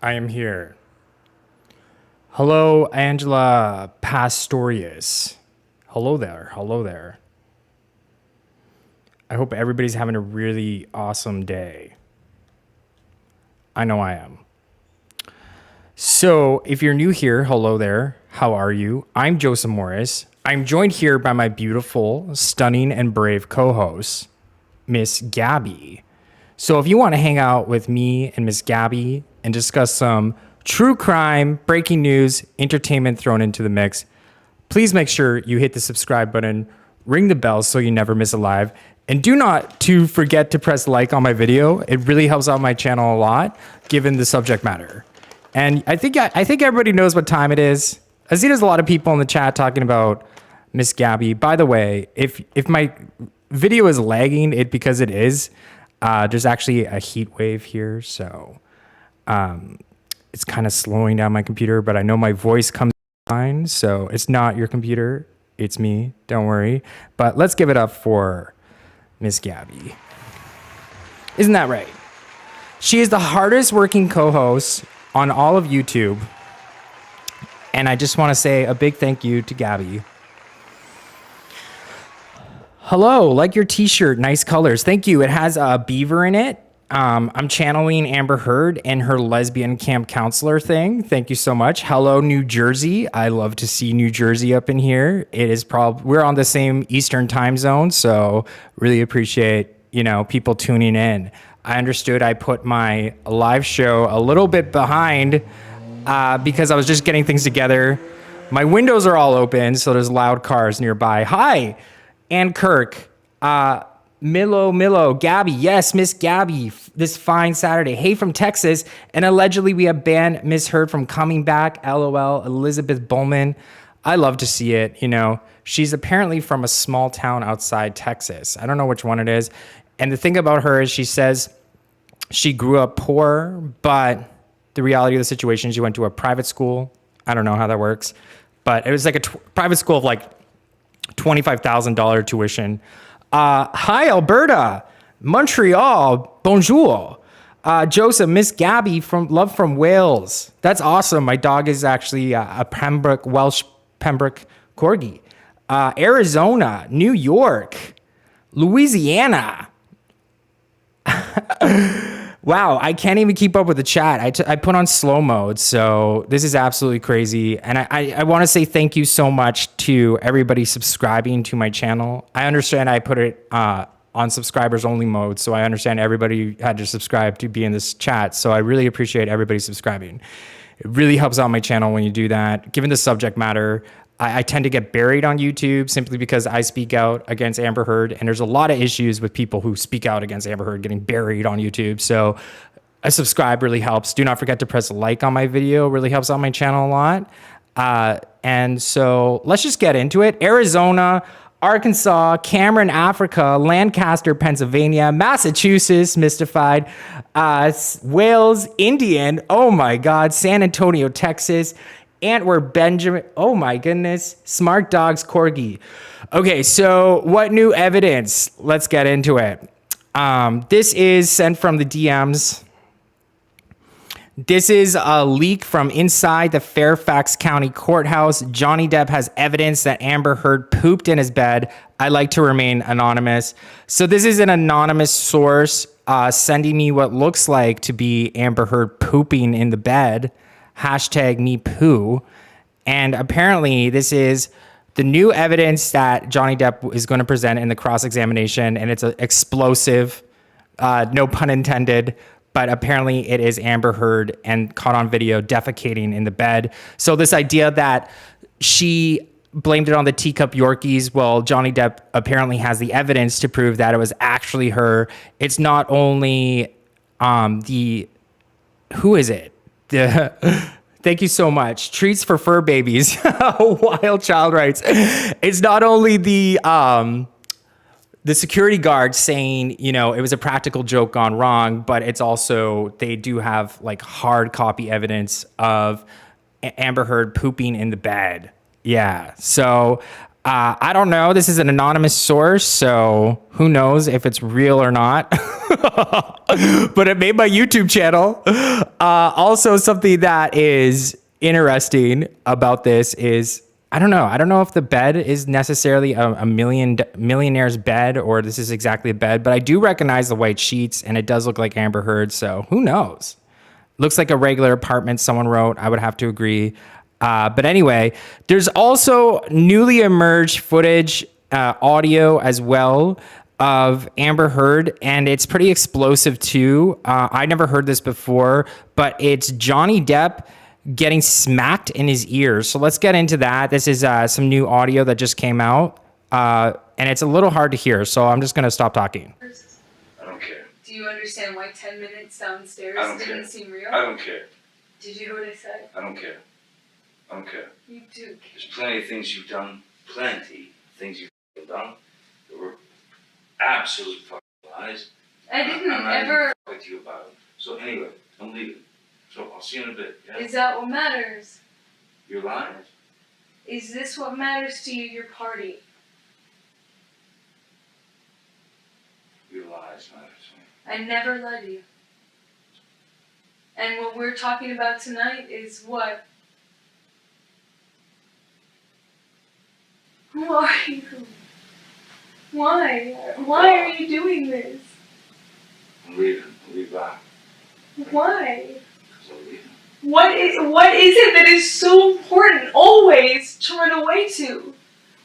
I am here. Hello, Angela Pastorius. Hello there. Hello there. I hope everybody's having a really awesome day. I know I am. So if you're new here, hello there. How are you? I'm Joseph Morris. I'm joined here by my beautiful, stunning, and brave co-host, Miss Gabby. So if you want to hang out with me and Miss Gabby and discuss some true crime, breaking news, entertainment thrown into the mix, please make sure you hit the subscribe button, ring the bell so you never miss a live, and do not to forget to press like on my video. It really helps out my channel a lot, given the subject matter. And I think everybody knows what time it is. I see there's a lot of people in the chat talking about Miss Gabby. By the way, if my video is lagging, it's because it is. There's actually a heat wave here, so it's kind of slowing down my computer, but I know my voice comes fine, so it's not your computer, it's me, don't worry. But let's give it up for Miss Gabby. Isn't that right? She is the hardest working co-host on all of YouTube, and I just want to say a big thank you to Gabby. Hello, like your t-shirt, nice colors. Thank you. It has a beaver in it. I'm channeling Amber Heard and her lesbian camp counselor thing. Thank you so much. Hello, New Jersey. I love to see New Jersey up in here. It is we're on the same Eastern time zone, so really appreciate, people tuning in. I understood I put my live show a little bit behind because I was just getting things together. My windows are all open, so there's loud cars nearby. Hi. And Kirk, Milo, Gabby, yes, Miss Gabby, this fine Saturday. Hey, from Texas, and allegedly we have banned Miss Heard from coming back, LOL, Elizabeth Bowman. I love to see it, She's apparently from a small town outside Texas. I don't know which one it is. And the thing about her is she says she grew up poor, but the reality of the situation, she went to a private school. I don't know how that works, but it was like a private school of like $25,000 tuition. Hi, Alberta, Montreal, bonjour. Joseph, Miss Gabby from Wales. That's awesome. My dog is actually a Welsh Pembroke Corgi. Arizona, New York, Louisiana. Wow, I can't even keep up with the chat. I put on slow mode, so this is absolutely crazy. And I want to say thank you so much to everybody subscribing to my channel. I understand I put it on subscribers only mode, so I understand everybody had to subscribe to be in this chat. So I really appreciate everybody subscribing. It really helps out my channel when you do that. Given the subject matter, I tend to get buried on YouTube simply because I speak out against Amber Heard, and there's a lot of issues with people who speak out against Amber Heard getting buried on YouTube. So a subscribe really helps. Do not forget to press like on my video. It really helps out my channel a lot. And so let's just get into it. Arizona, Arkansas, Cameron, Africa, Lancaster, Pennsylvania, Massachusetts, mystified, Wales, Indian, oh my God, San Antonio, Texas, Antwerp, Benjamin, oh my goodness, Smart Dogs, Corgi. Okay, so what new evidence? Let's get into it. This is sent from the DMs. This is a leak from inside the Fairfax County Courthouse. Johnny Depp has evidence that Amber Heard pooped in his bed. I like to remain anonymous. So this is an anonymous source sending me what looks like to be Amber Heard pooping in the bed. Hashtag me poo. And apparently this is the new evidence that Johnny Depp is going to present in the cross-examination, and it's explosive, no pun intended, but apparently it is Amber Heard and caught on video defecating in the bed. So this idea that she blamed it on the teacup Yorkies, well, Johnny Depp apparently has the evidence to prove that it was actually her. It's not only who is it? Thank you so much. Treats for fur babies. Wild child rights. It's not only the security guard saying, it was a practical joke gone wrong, but it's also, they do have like hard copy evidence of Amber Heard pooping in the bed. Yeah. So I don't know. This is an anonymous source, so who knows if it's real or not. But it made my YouTube channel. Also, something that is interesting about this is I don't know. I don't know if the bed is necessarily a millionaire's bed or this is exactly a bed, but I do recognize the white sheets and it does look like Amber Heard. So who knows? Looks like a regular apartment, someone wrote. I would have to agree. But anyway, there's also newly emerged footage, audio as well of Amber Heard, and it's pretty explosive too. I never heard this before, but it's Johnny Depp getting smacked in his ears. So let's get into that. This is some new audio that just came out, and it's a little hard to hear, so I'm just going to stop talking. I don't care. Do you understand why 10 minutes downstairs didn't seem real? I don't care. Did you hear what I said? I don't care. I don't care. You do care. There's plenty of things you've done, that were absolute fucking lies. I didn't I'm not ever... even talking to you about them. So anyway, I'm leaving. So I'll see you in a bit. Yeah? Is that what matters? You're lying? Is this what matters to you, your party? Your lies matter to me. I never lied to you. And what we're talking about tonight is what? Who are you? Why? Why are you doing this? I'm leaving. I'll be back. Why? Because I'm leaving. What is it that is so important always to run away to?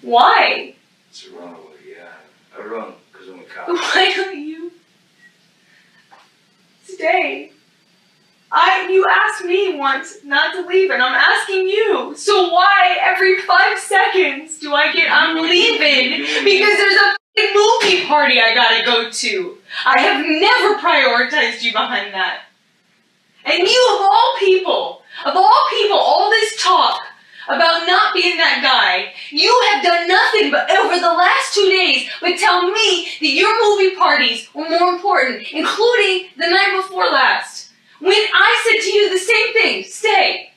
Why? It's a runaway, yeah. I run because I'm a cop. Why don't you stay? You asked me once not to leave, and I'm asking you. So why every 5 seconds do I get, I'm leaving? Because there's a f***ing movie party I gotta go to. I have never prioritized you behind that. And you, of all people, all this talk about not being that guy, you have done nothing but over the last 2 days but tell me that your movie parties were more important, including the night before last. When I said to you the same thing, stay.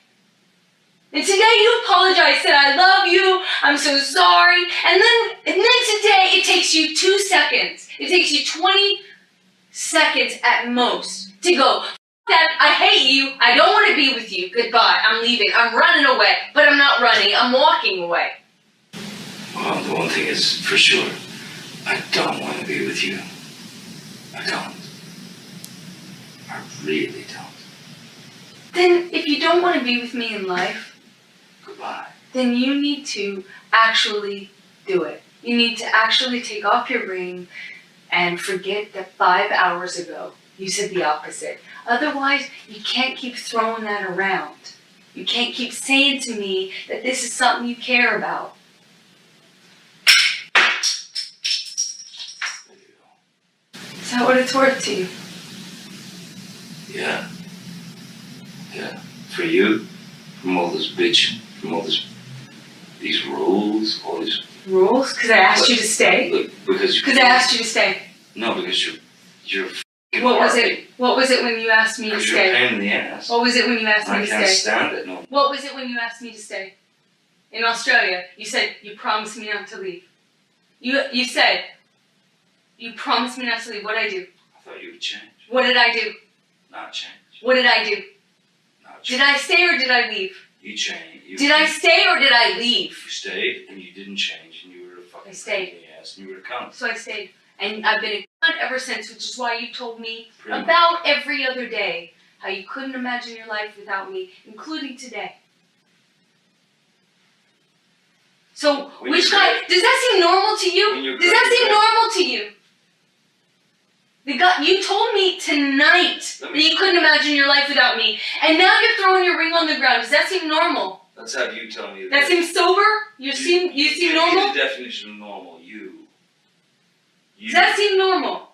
And today you apologized, said I love you, I'm so sorry. And then today it takes you 2 seconds. It takes you 20 seconds at most to go, that I hate you, I don't want to be with you, goodbye, I'm leaving, I'm running away. But I'm not running, I'm walking away. Well, the one thing is for sure, I don't want to be with you. I don't. I really don't. Then if you don't want to be with me in life, Goodbye. then you need to actually do it. You need to actually take off your ring and forget that 5 hours ago you said the opposite. Otherwise, you can't keep throwing that around. You can't keep saying to me that this is something you care about. Is that what it's worth to you? Yeah. Yeah. For you, from all this bitching, from all these rules, all these... Rules? Because I asked you to stay? Look, because I asked you to stay. No, because you're What was it? What was it when you asked me to because you're a stay? pain in the ass. What was it when you asked me I to can't stay? stand it, no. What was it when you asked me to stay? In Australia, you said you promised me not to leave. You said you promised me not to leave. What did I do? I thought you would change. What did I do? Not change. What did I do? Not change. Did I stay or did I leave? You changed. Did I stay or did I leave? You stayed and you didn't change and you were a fucking I stayed. pain in the ass and you were a cunt. So I stayed. And I've been a cunt ever since, which is why you told me Pretty about every other day how you couldn't imagine your life without me, including today. So, When which you're guy, great. does that seem normal to When you? you're Does that great, seem you're normal to you? The guy, you told me tonight that you couldn't imagine your life without me, and now you're throwing your ring on the ground. Does that seem normal? Let's have you tell me. That seems sober? You seem Give me normal? the definition of normal. You. Does that seem normal?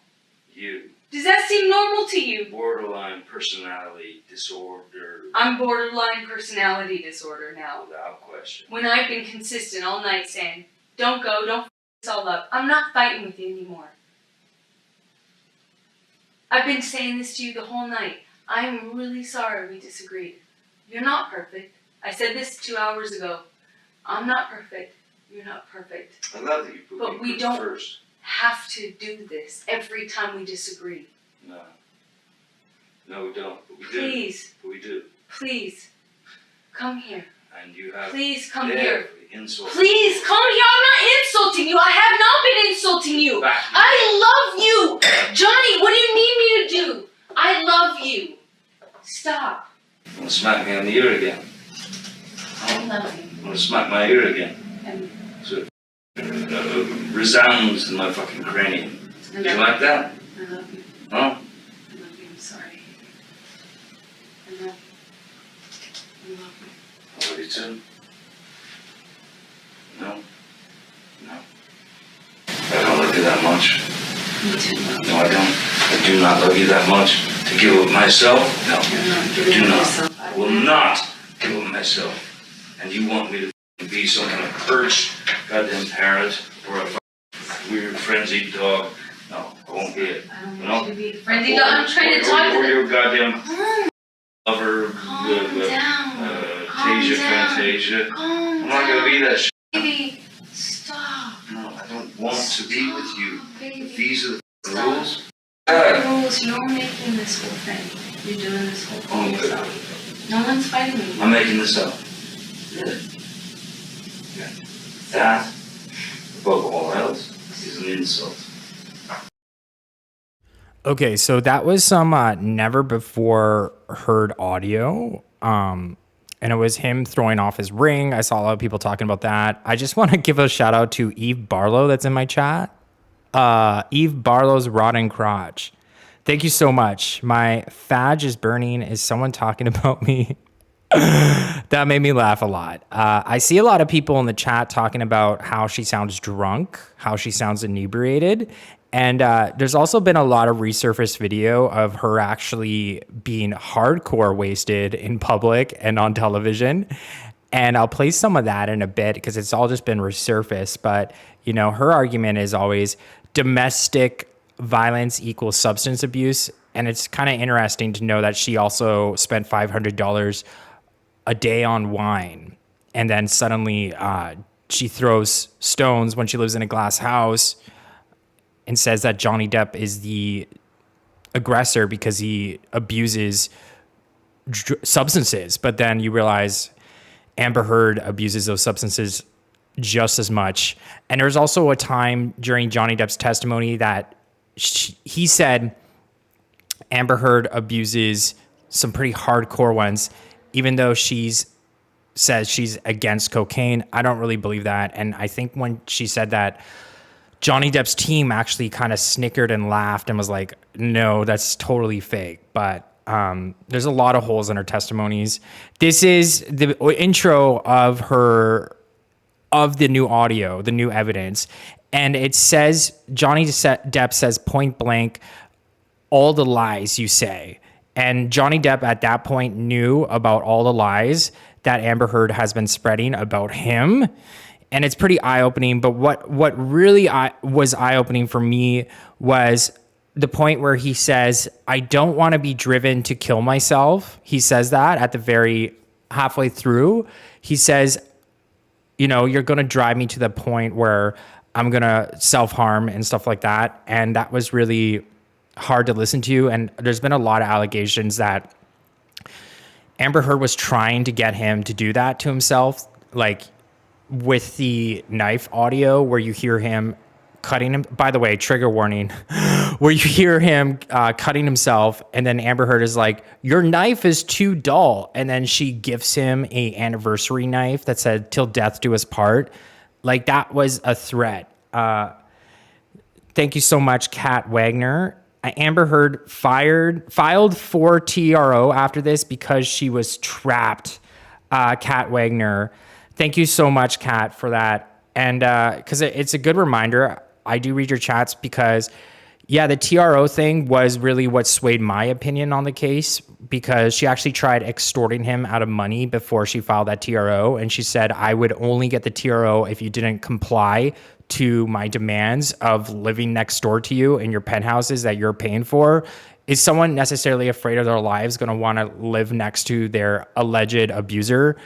You. Does that seem normal to you? Borderline personality disorder. I'm borderline personality disorder now. Without question. When I've been consistent all night saying, don't go, don't f this all up. I'm not fighting with you anymore. I've been saying this to you the whole night. I'm really sorry we disagreed. You're not perfect. I said this 2 hours ago. I'm not perfect. You're not perfect. I love that you put But me we don't first. have to do this every time we disagree. No. No, we don't. But we Please. do. But we do. Please. Come here. And you have Please come here. insult. Please come here. I'm not insulting you. I have not been insulting you. I love you. Johnny, what do you need me to do? I love you. Stop. You want to smack me on the ear again? I love you. You want to smack my ear again? And So it resounds in my fucking cranium. Do you like that? I love you. Huh? I love you. I'm sorry. I love you. I love you. I love you too. No? No. I don't love you that much. Me too. No, I don't. I do not love you that much. To give up myself? No. You're not I giving do not. yourself. I will not give up myself. And you want me to be some kind of perched goddamn parrot or a weird frenzied dog? No, I won't be it. I don't You want know? you to be a frenzied dog. I'm trying to talk to Or them. your goddamn lover, Calm down. Calm Tasia, down. Fantasia. Calm I'm not gonna be that shit. Baby, stop. No, I don't want to be with you. Baby. These are the Stop. rules. The rules, you're making this whole thing. You're doing this whole thing yourself. No one's fighting me. I'm making this up. Really? Yeah. That, above all else, is an insult. Okay, so that was some never before heard audio. And it was him throwing off his ring. I saw a lot of people talking about that. I just want to give a shout out to Eve Barlow that's in my chat. Eve Barlow's rotten crotch. Thank you so much. My fadge is burning. Is someone talking about me? That made me laugh a lot. I see a lot of people in the chat talking about how she sounds drunk, how she sounds inebriated. And there's also been a lot of resurfaced video of her actually being hardcore wasted in public and on television. And I'll play some of that in a bit because it's all just been resurfaced. But, you know, her argument is always domestic violence equals substance abuse. And it's kind of interesting to know that she also spent $500 a day on wine. And then suddenly she throws stones when she lives in a glass house and says that Johnny Depp is the aggressor because he abuses substances. But then you realize Amber Heard abuses those substances just as much. And there's also a time during Johnny Depp's testimony that he said Amber Heard abuses some pretty hardcore ones, even though says she's against cocaine. I don't really believe that. And I think when she said that, Johnny Depp's team actually kind of snickered and laughed and was like, no, that's totally fake. But there's a lot of holes in her testimonies. This is the intro of the new audio, the new evidence. And it says, Johnny Depp says point blank, all the lies you say. And Johnny Depp at that point knew about all the lies that Amber Heard has been spreading about him. And it's pretty eye-opening. But what really was eye-opening for me was the point where he says, I don't want to be driven to kill myself. He says that at the very halfway through. He says, you know, you're going to drive me to the point where I'm going to self-harm and stuff like that. And that was really hard to listen to. And there's been a lot of allegations that Amber Heard was trying to get him to do that to himself, like with the knife audio where you hear him cutting him. By the way, trigger warning, where you hear him cutting himself, and then Amber Heard is like, your knife is too dull. And then she gives him a anniversary knife that said, till death do us part. Like, that was a threat. Thank you so much, Kat Wagner. Amber Heard filed for TRO after this because she was trapped. Kat Wagner, thank you so much, Kat, for that. And because it's a good reminder, I do read your chats because, yeah, the TRO thing was really what swayed my opinion on the case, because she actually tried extorting him out of money before she filed that TRO. And she said, I would only get the TRO if you didn't comply to my demands of living next door to you in your penthouses that you're paying for. Is someone necessarily afraid of their lives going to want to live next to their alleged abuser?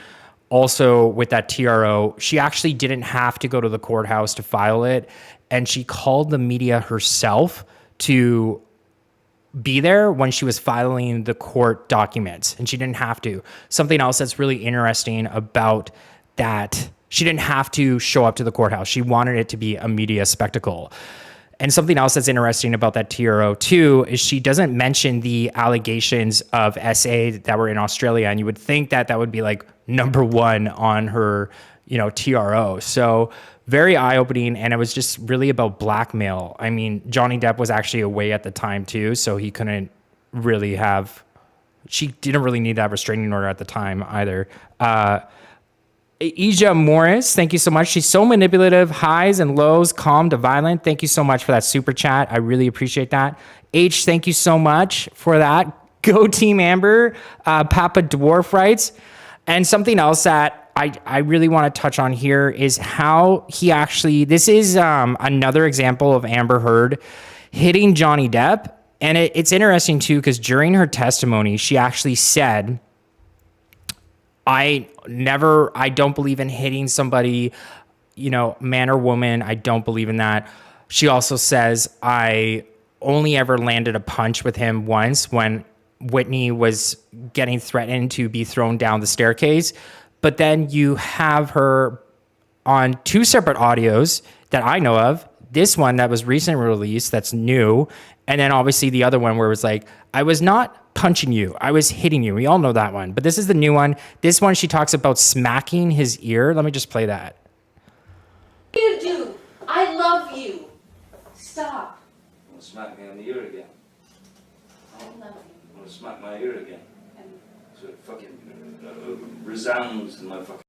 also with that TRO, she actually didn't have to go to the courthouse to file it. And she called the media herself to be there when she was filing the court documents, and she didn't have to. Something else that's really interesting about that, she didn't have to show up to the courthouse. She wanted it to be a media spectacle. And something else that's interesting about that TRO too is she doesn't mention the allegations of SA that were in Australia. And you would think that that would be like number one on her, TRO. So very eye-opening. And it was just really about blackmail. I mean, Johnny Depp was actually away at the time too. So he couldn't really she didn't really need that restraining order at the time either. Ija Morris, thank you so much. She's so manipulative, highs and lows, calm to violent. Thank you so much for that super chat. I really appreciate that. H, thank you so much for that. Go Team Amber. Papa Dwarf writes. And something else that I really want to touch on here is how he actually, this is another example of Amber Heard hitting Johnny Depp. And it's interesting too, because during her testimony, she actually said, I don't believe in hitting somebody, man or woman. I don't believe in that. She also says, I only ever landed a punch with him once when Whitney was getting threatened to be thrown down the staircase. But then you have her on two separate audios that I know of. This one that was recently released, that's new. And then obviously the other one where it was like, I was not punching you, I was hitting you. We all know that one. But this is the new one. This one, she talks about smacking his ear. Let me just play that. What do you do? I love you. Stop. You want to smack me on the ear again? I love you. You want to smack my ear again? So it fucking resounds in my fucking...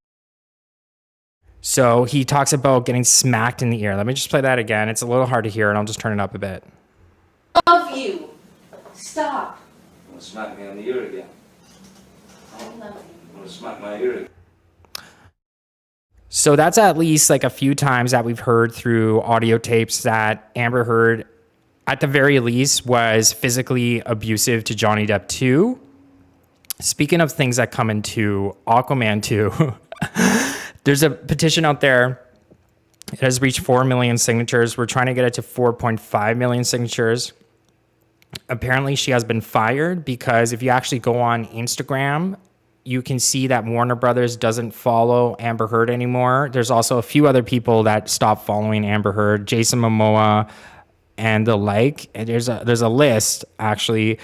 So he talks about getting smacked in the ear. Let me just play that again. It's a little hard to hear, and I'll just turn it up a bit. Love you. Stop. You want to smack me on the ear again? I love you. You want to smack my ear again? So that's at least like a few times that we've heard through audio tapes that Amber Heard, at the very least, was physically abusive to Johnny Depp too. Speaking of things that come into Aquaman 2, there's a petition out there. It has reached 4 million signatures. We're trying to get it to 4.5 million signatures. Apparently, she has been fired because if you actually go on Instagram, you can see that Warner Brothers doesn't follow Amber Heard anymore. There's also a few other people that stopped following Amber Heard, Jason Momoa, and the like. And there's a list actually.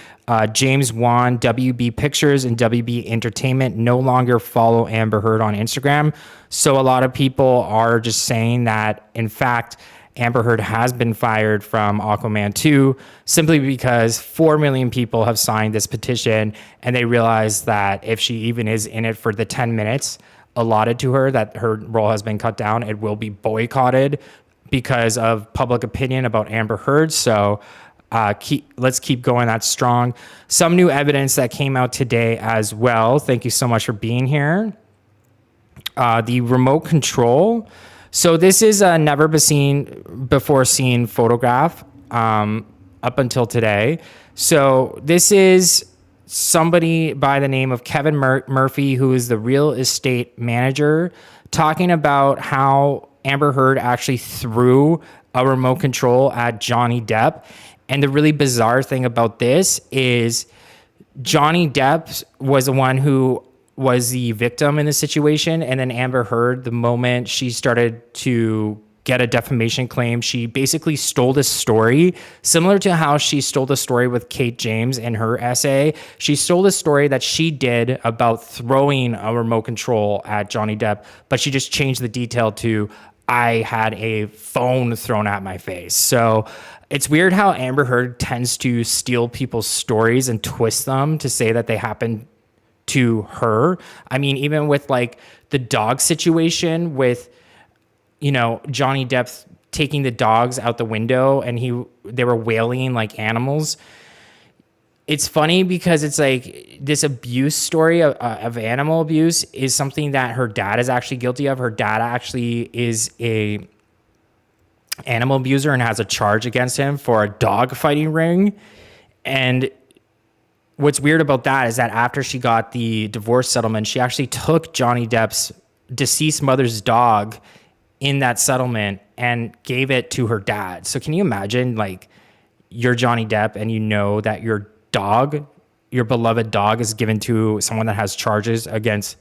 James Wan, WB Pictures, and WB Entertainment no longer follow Amber Heard on Instagram. So a lot of people are just saying that, in fact, Amber Heard has been fired from Aquaman 2 simply because 4 million people have signed this petition, and they realize that if she even is in it for the 10 minutes allotted to her, that her role has been cut down, it will be boycotted because of public opinion about Amber Heard. So let's keep going. That's strong. Some new evidence that came out today as well. Thank you so much for being here. The remote control. So this is a never before seen photograph up until today. So this is somebody by the name of Kevin Murphy, who is the real estate manager, talking about how Amber Heard actually threw a remote control at Johnny Depp. And the really bizarre thing about this is Johnny Depp was the one who was the victim in the situation. And then Amber Heard, the moment she started to get a defamation claim, she basically stole this story, similar to how she stole the story with Kate James in her essay. She stole the story that she did about throwing a remote control at Johnny Depp, but she just changed the detail to, I had a phone thrown at my face. So it's weird how Amber Heard tends to steal people's stories and twist them to say that they happened to her. I mean, even with like the dog situation with, Johnny Depp taking the dogs out the window and they were wailing like animals. It's funny because it's like this abuse story of animal abuse is something that her dad is actually guilty of. Her dad actually is a animal abuser and has a charge against him for a dog fighting ring. And what's weird about that is that after she got the divorce settlement, she actually took Johnny Depp's deceased mother's dog in that settlement and gave it to her dad. So can you imagine, like, you're Johnny Depp and you know that your dog, your beloved dog, is given to someone that has charges against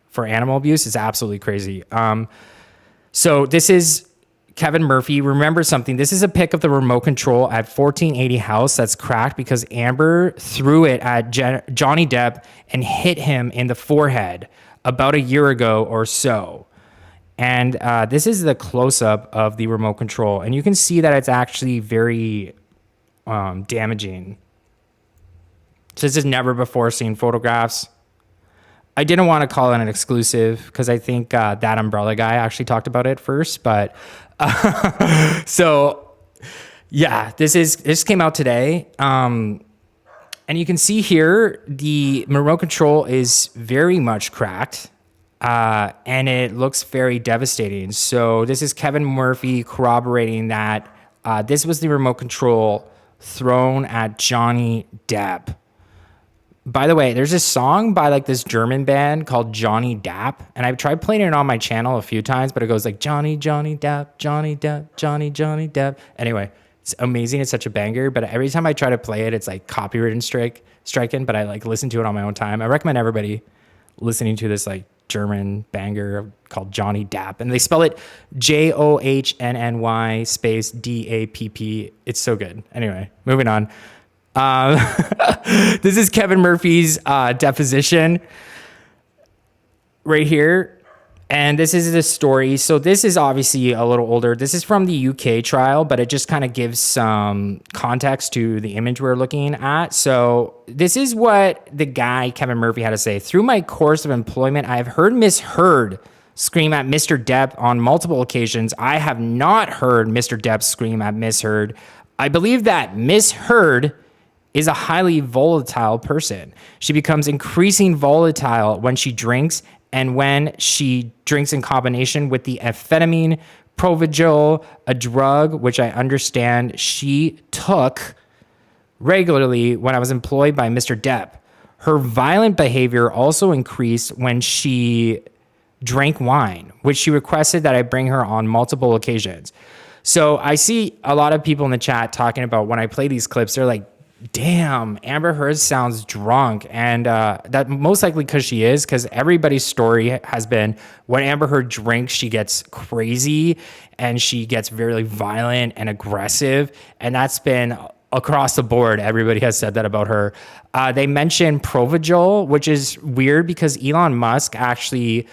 for animal abuse? It's absolutely crazy. So this is Kevin Murphy. Remember something. This is a pic of the remote control at 1480 House that's cracked because Amber threw it at Johnny Depp and hit him in the forehead about a year ago or so. And this is the close-up of the remote control. And you can see that it's actually very damaging. So this is never before seen photographs. I didn't want to call it an exclusive because I think that umbrella guy actually talked about it first. But so yeah, this came out today. And you can see here the remote control is very much cracked. And it looks very devastating. So this is Kevin Murphy corroborating that this was the remote control thrown at Johnny Depp. By the way, there's a song by like this German band called Johnny Depp, and I've tried playing it on my channel a few times, but it goes like Johnny Depp, Johnny Depp, Johnny Depp. Anyway, it's amazing. It's such a banger, but every time I try to play it, it's like copyright and striking, but I like listen to it on my own time. I recommend everybody listening to this like German banger called Johnny Depp, and they spell it JOHNNY space DAPP. It's so good. Anyway, moving on. This is Kevin Murphy's deposition right here. And this is the story. So this is obviously a little older. This is from the UK trial, but it just kind of gives some context to the image we're looking at. So this is what the guy, Kevin Murphy, had to say. Through my course of employment, I have heard Miss Heard scream at Mr. Depp on multiple occasions. I have not heard Mr. Depp scream at Miss Heard. I believe that Miss Heard is a highly volatile person. She becomes increasingly volatile when she drinks and when she drinks in combination with the amphetamine, Provigil, a drug which I understand she took regularly when I was employed by Mr. Depp. Her violent behavior also increased when she drank wine, which she requested that I bring her on multiple occasions. So I see a lot of people in the chat talking about when I play these clips, they're like, damn, Amber Heard sounds drunk. And that most likely because she is, because everybody's story has been when Amber Heard drinks, she gets crazy and she gets very violent and aggressive. And that's been across the board. Everybody has said that about her. They mentioned Provigil, which is weird because Elon Musk actually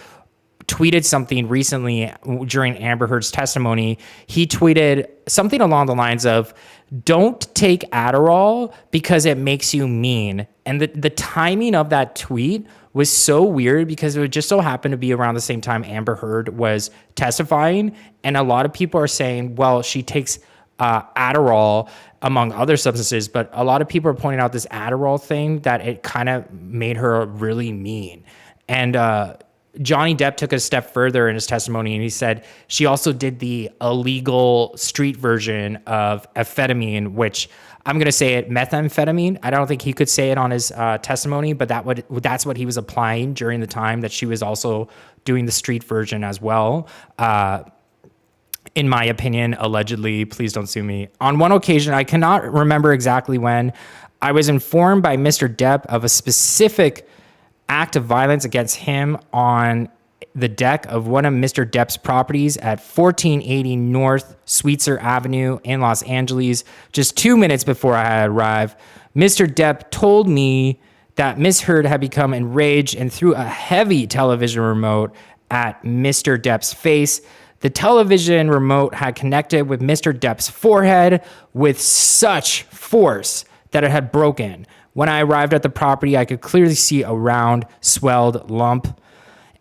tweeted something recently during Amber Heard's testimony. He tweeted something along the lines of, don't take Adderall because it makes you mean. And the timing of that tweet was so weird because it would just so happen to be around the same time Amber Heard was testifying. And a lot of people are saying, well, she takes Adderall among other substances, but a lot of people are pointing out this Adderall thing that it kind of made her really mean. And Johnny Depp took a step further in his testimony, and he said she also did the illegal street version of amphetamine, which I'm going to say it methamphetamine. I don't think he could say it on his testimony, but that's what he was applying during the time that she was also doing the street version as well. In my opinion, allegedly, please don't sue me. On one occasion, I cannot remember exactly when, I was informed by Mr. Depp of a specific act of violence against him on the deck of one of Mr. Depp's properties at 1480 North Sweetser Avenue in Los Angeles. Just 2 minutes before I had arrived, Mr. Depp told me that Miss Heard had become enraged and threw a heavy television remote at Mr. Depp's face. The television remote had connected with Mr. Depp's forehead with such force that it had broken. When I arrived at the property, I could clearly see a round, swelled lump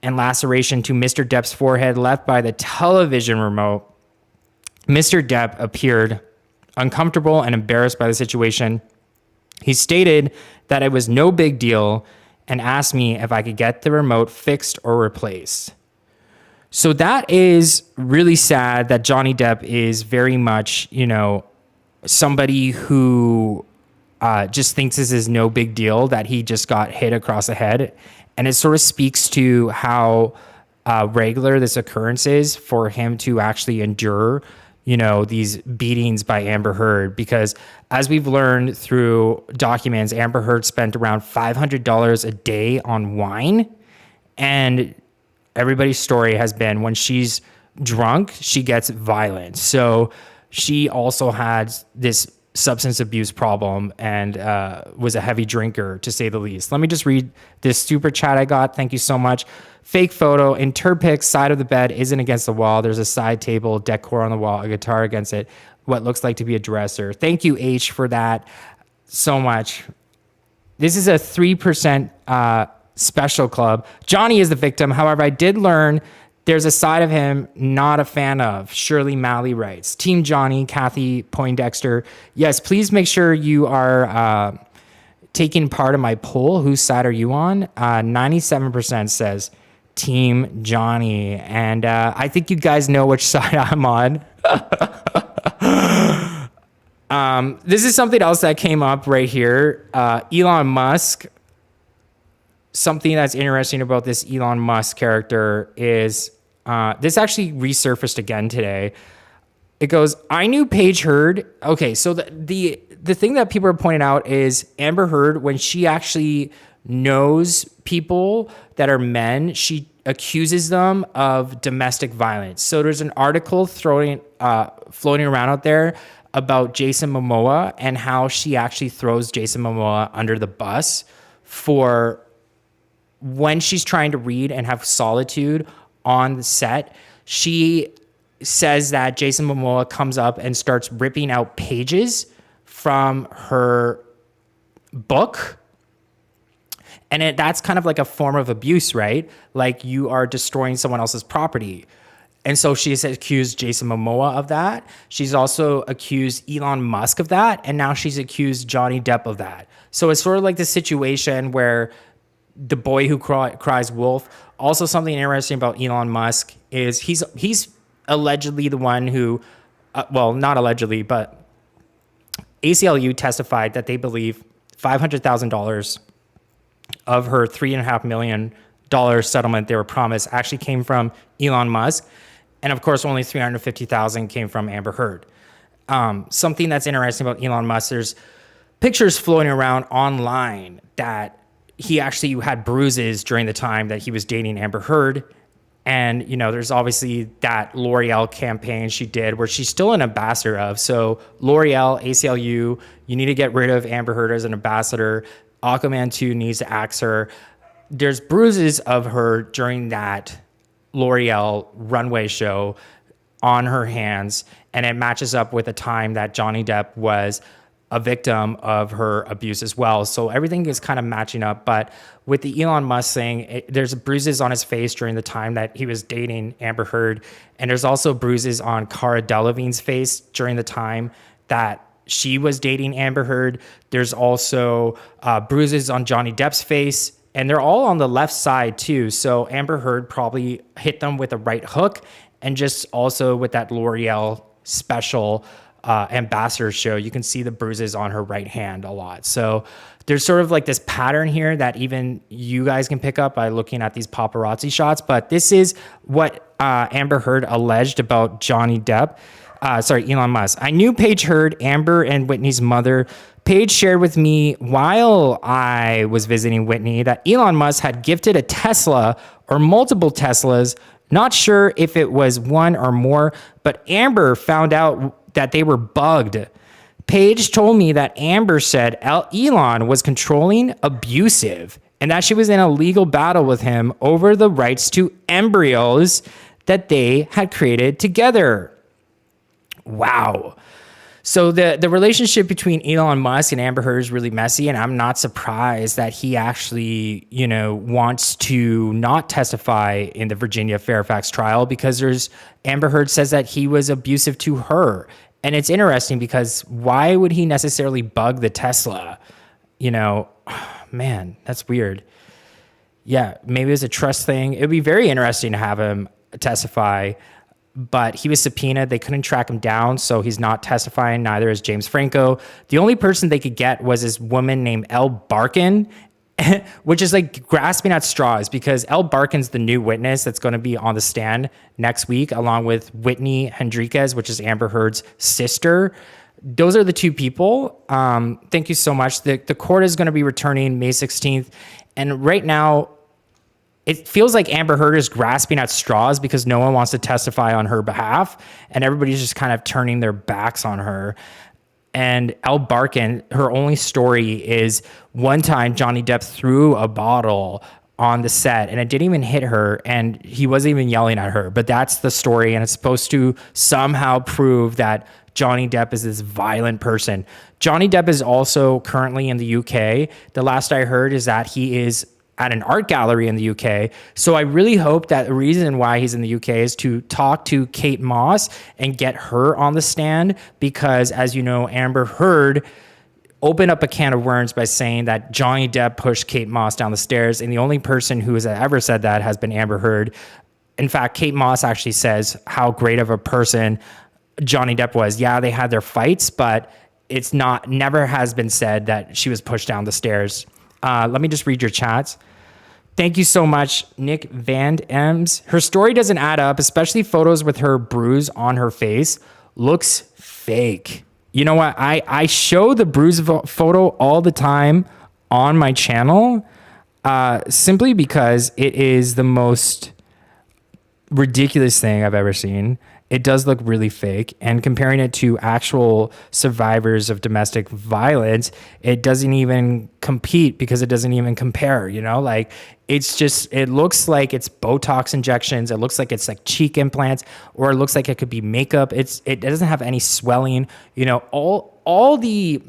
and laceration to Mr. Depp's forehead left by the television remote. Mr. Depp appeared uncomfortable and embarrassed by the situation. He stated that it was no big deal and asked me if I could get the remote fixed or replaced. So that is really sad that Johnny Depp is very much, somebody who just thinks this is no big deal that he just got hit across the head. And it sort of speaks to how regular this occurrence is for him to actually endure, these beatings by Amber Heard. Because as we've learned through documents, Amber Heard spent around $500 a day on wine. And everybody's story has been when she's drunk, she gets violent. So she also had this substance abuse problem and was a heavy drinker, to say the least. Let me just read this super chat I got. Thank you so much. Fake photo. In Turpix, side of the bed isn't against the wall. There's a side table, decor on the wall, a guitar against it, what looks like to be a dresser. Thank you, H, for that so much. This is a 3% special club. Johnny is the victim. However, I did learn there's a side of him not a fan of. Shirley Malley writes, Team Johnny, Kathy Poindexter. Yes, please make sure you are taking part of my poll. Whose side are you on? 97% says Team Johnny. And I think you guys know which side I'm on. This is something else that came up right here. Elon Musk. Something that's interesting about this Elon Musk character is this actually resurfaced again today. It goes, I knew Paige Heard. Okay, so the thing that people are pointing out is Amber Heard, when she actually knows people that are men, she accuses them of domestic violence. So there's an article floating around out there about Jason Momoa and how she actually throws Jason Momoa under the bus for when she's trying to read and have solitude on the set. She says that Jason Momoa comes up and starts ripping out pages from her book. And that's kind of like a form of abuse, right? Like you are destroying someone else's property. And so she's accused Jason Momoa of that. She's also accused Elon Musk of that. And now she's accused Johnny Depp of that. So it's sort of like the situation where the boy who cries wolf. Also, something interesting about Elon Musk is he's allegedly the one who, well, not allegedly, but ACLU testified that they believe $500,000 of her $3.5 million settlement they were promised actually came from Elon Musk. And of course, only $350,000 came from Amber Heard. Something that's interesting about Elon Musk, there's pictures floating around online that he actually had bruises during the time that he was dating Amber Heard. And, there's obviously that L'Oreal campaign she did where she's still an ambassador of. So L'Oreal, ACLU, you need to get rid of Amber Heard as an ambassador. Aquaman 2 needs to axe her. There's bruises of her during that L'Oreal runway show on her hands. And it matches up with the time that Johnny Depp was a victim of her abuse as well. So everything is kind of matching up. But with the Elon Musk thing, there's bruises on his face during the time that he was dating Amber Heard. And there's also bruises on Cara Delevingne's face during the time that she was dating Amber Heard. There's also bruises on Johnny Depp's face. And they're all on the left side too. So Amber Heard probably hit them with a right hook. And just also with that L'Oreal special ambassador show, you can see the bruises on her right hand a lot. So there's sort of like this pattern here that even you guys can pick up by looking at these paparazzi shots. But this is what Amber Heard alleged about Johnny Depp. Elon Musk. I knew Paige Heard, Amber and Whitney's mother. Paige shared with me while I was visiting Whitney that Elon Musk had gifted a Tesla or multiple Teslas. Not sure if it was one or more, but Amber found out that they were bugged. Paige told me that Amber said Elon was controlling, abusive, and that she was in a legal battle with him over the rights to embryos that they had created together. Wow. So the relationship between Elon Musk and Amber Heard is really messy, and I'm not surprised that he actually, wants to not testify in the Virginia Fairfax trial because Amber Heard says that he was abusive to her. And it's interesting because why would he necessarily bug the Tesla? Man, that's weird. Yeah, maybe it's a trust thing. It would be very interesting to have him testify. but he was subpoenaed. They couldn't track him down, so he's not testifying. Neither is James Franco. The only person they could get was this woman named Elle Barkin, which is like grasping at straws because Elle Barkin's the new witness that's going to be on the stand next week, along with Whitney Hendriquez, which is Amber Heard's sister. Those are the two people. Thank you so much. The court is going to be returning May 16th. And right now, it feels like Amber Heard is grasping at straws because no one wants to testify on her behalf. And everybody's just kind of turning their backs on her. And Elle Barkin, her only story is one time Johnny Depp threw a bottle on the set and it didn't even hit her and he wasn't even yelling at her. But that's the story, and it's supposed to somehow prove that Johnny Depp is this violent person. Johnny Depp is also currently in the UK. The last I heard is that he is at an art gallery in the UK. So I really hope that the reason why he's in the UK is to talk to Kate Moss and get her on the stand because, as you know, Amber Heard opened up a can of worms by saying that Johnny Depp pushed Kate Moss down the stairs, and the only person who has ever said that has been Amber Heard. In fact, Kate Moss actually says how great of a person Johnny Depp was. Yeah, they had their fights, but it's never has been said that she was pushed down the stairs. Let me just read your chats. Thank you so much, Nick Van Ems. Her story doesn't add up, especially photos with her bruise on her face. Looks fake. You know what? I show the bruise photo all the time on my channel simply because it is the most ridiculous thing I've ever seen. It does look really fake, and comparing it to actual survivors of domestic violence, it doesn't even compete because it doesn't even compare, you know, like it looks like it's Botox injections. It looks like it's like cheek implants, or it looks like it could be makeup. It doesn't have any swelling, you know, all the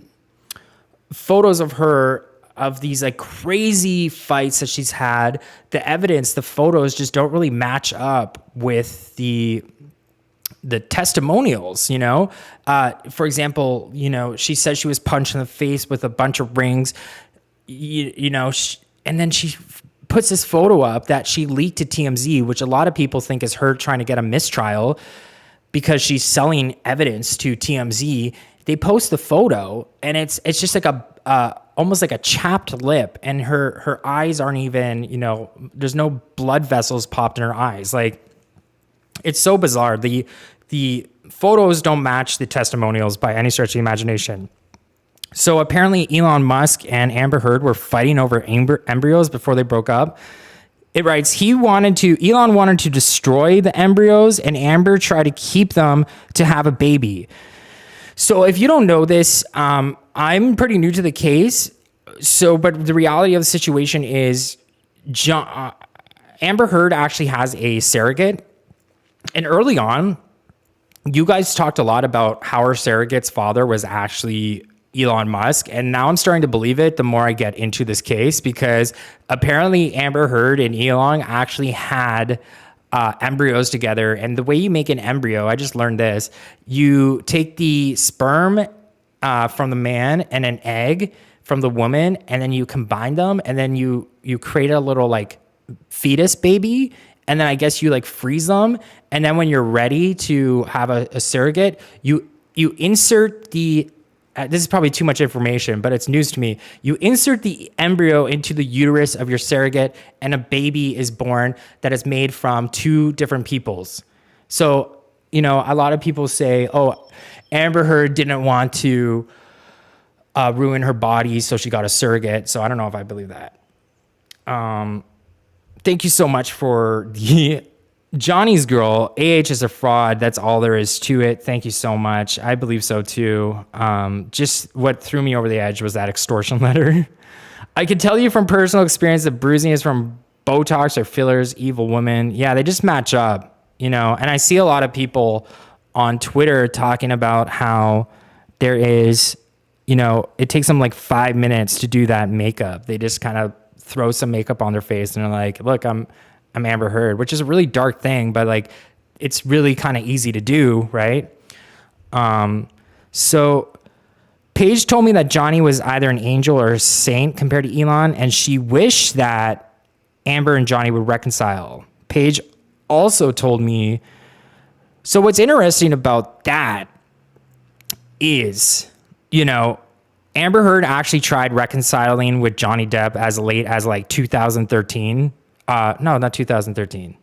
photos of her, of these like crazy fights that she's had, the evidence, the photos just don't really match up with the testimonials, you know. For example, you know, she says she was punched in the face with a bunch of rings, you know, and then she puts this photo up that she leaked to TMZ, which a lot of people think is her trying to get a mistrial because she's selling evidence to TMZ. They post the photo and it's just like almost like a chapped lip, and her eyes aren't even, you know, there's no blood vessels popped in her eyes. Like, it's so bizarre. The photos don't match the testimonials by any stretch of the imagination. So apparently Elon Musk and Amber Heard were fighting over embryos before they broke up. It writes, Elon wanted to destroy the embryos and Amber tried to keep them to have a baby. So if you don't know this, I'm pretty new to the case. But the reality of the situation is Amber Heard actually has a surrogate. And early on, you guys talked a lot about how her surrogate's father was actually Elon Musk. And now I'm starting to believe it the more I get into this case, because apparently Amber Heard and Elon actually had embryos together. And the way you make an embryo, I just learned this, you take the sperm from the man and an egg from the woman, and then you combine them, and then you create a little like fetus baby. And then I guess you like freeze them. And then when you're ready to have a surrogate, you insert this is probably too much information, but it's news to me. You insert the embryo into the uterus of your surrogate, and a baby is born that is made from two different peoples. So, you know, a lot of people say, oh, Amber Heard didn't want to ruin her body, so she got a surrogate. So I don't know if I believe that. Thank you so much for the Johnny's girl. AH is a fraud. That's all there is to it. Thank you so much. I believe so too. Just what threw me over the edge was that extortion letter. I can tell you from personal experience that bruising is from Botox or fillers, evil woman. Yeah, they just match up, you know. And I see a lot of people on Twitter talking about how there is, you know, it takes them like 5 minutes to do that makeup. They just kind of throw some makeup on their face and they're like, look, I'm Amber Heard, which is a really dark thing, but like it's really kind of easy to do, right? So Paige told me that Johnny was either an angel or a saint compared to Elon, and she wished that Amber and Johnny would reconcile. Paige also told me So what's interesting about that is, you know, Amber Heard actually tried reconciling with Johnny Depp as late as like 2013. No, not 2013.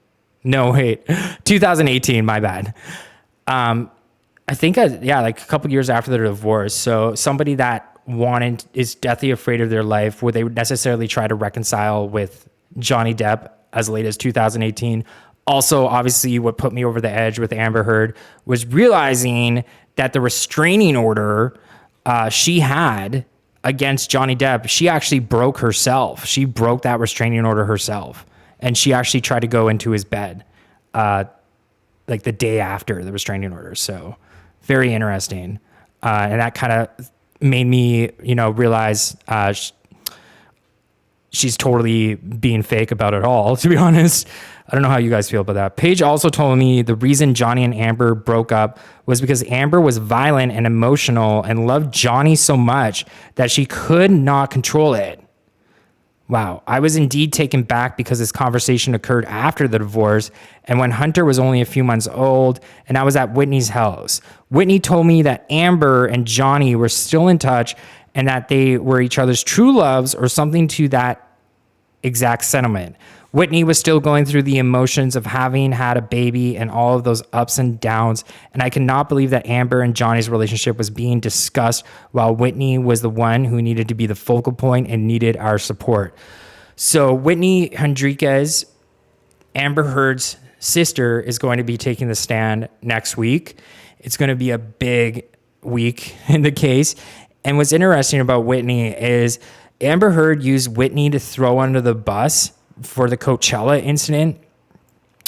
No, wait, 2018. My bad. I think, like a couple years after their divorce. So somebody that is deathly afraid of their life, would they necessarily try to reconcile with Johnny Depp as late as 2018? Also, obviously, what put me over the edge with Amber Heard was realizing that the restraining order she had against Johnny Depp, she actually broke herself. She broke that restraining order herself. And she actually tried to go into his bed like the day after the restraining order. So very interesting. And that kind of made me, realize she's totally being fake about it all, to be honest. I don't know how you guys feel about that. Paige also told me the reason Johnny and Amber broke up was because Amber was violent and emotional and loved Johnny so much that she could not control it. Wow. I was indeed taken back because this conversation occurred after the divorce and when Hunter was only a few months old and I was at Whitney's house. Whitney told me that Amber and Johnny were still in touch and that they were each other's true loves or something to that exact sentiment. Whitney was still going through the emotions of having had a baby and all of those ups and downs, and I cannot believe that Amber and Johnny's relationship was being discussed while Whitney was the one who needed to be the focal point and needed our support. So Whitney Hendriquez, Amber Heard's sister, is going to be taking the stand next week. It's going to be a big week in the case. And what's interesting about Whitney is Amber Heard used Whitney to throw under the bus for the Coachella incident.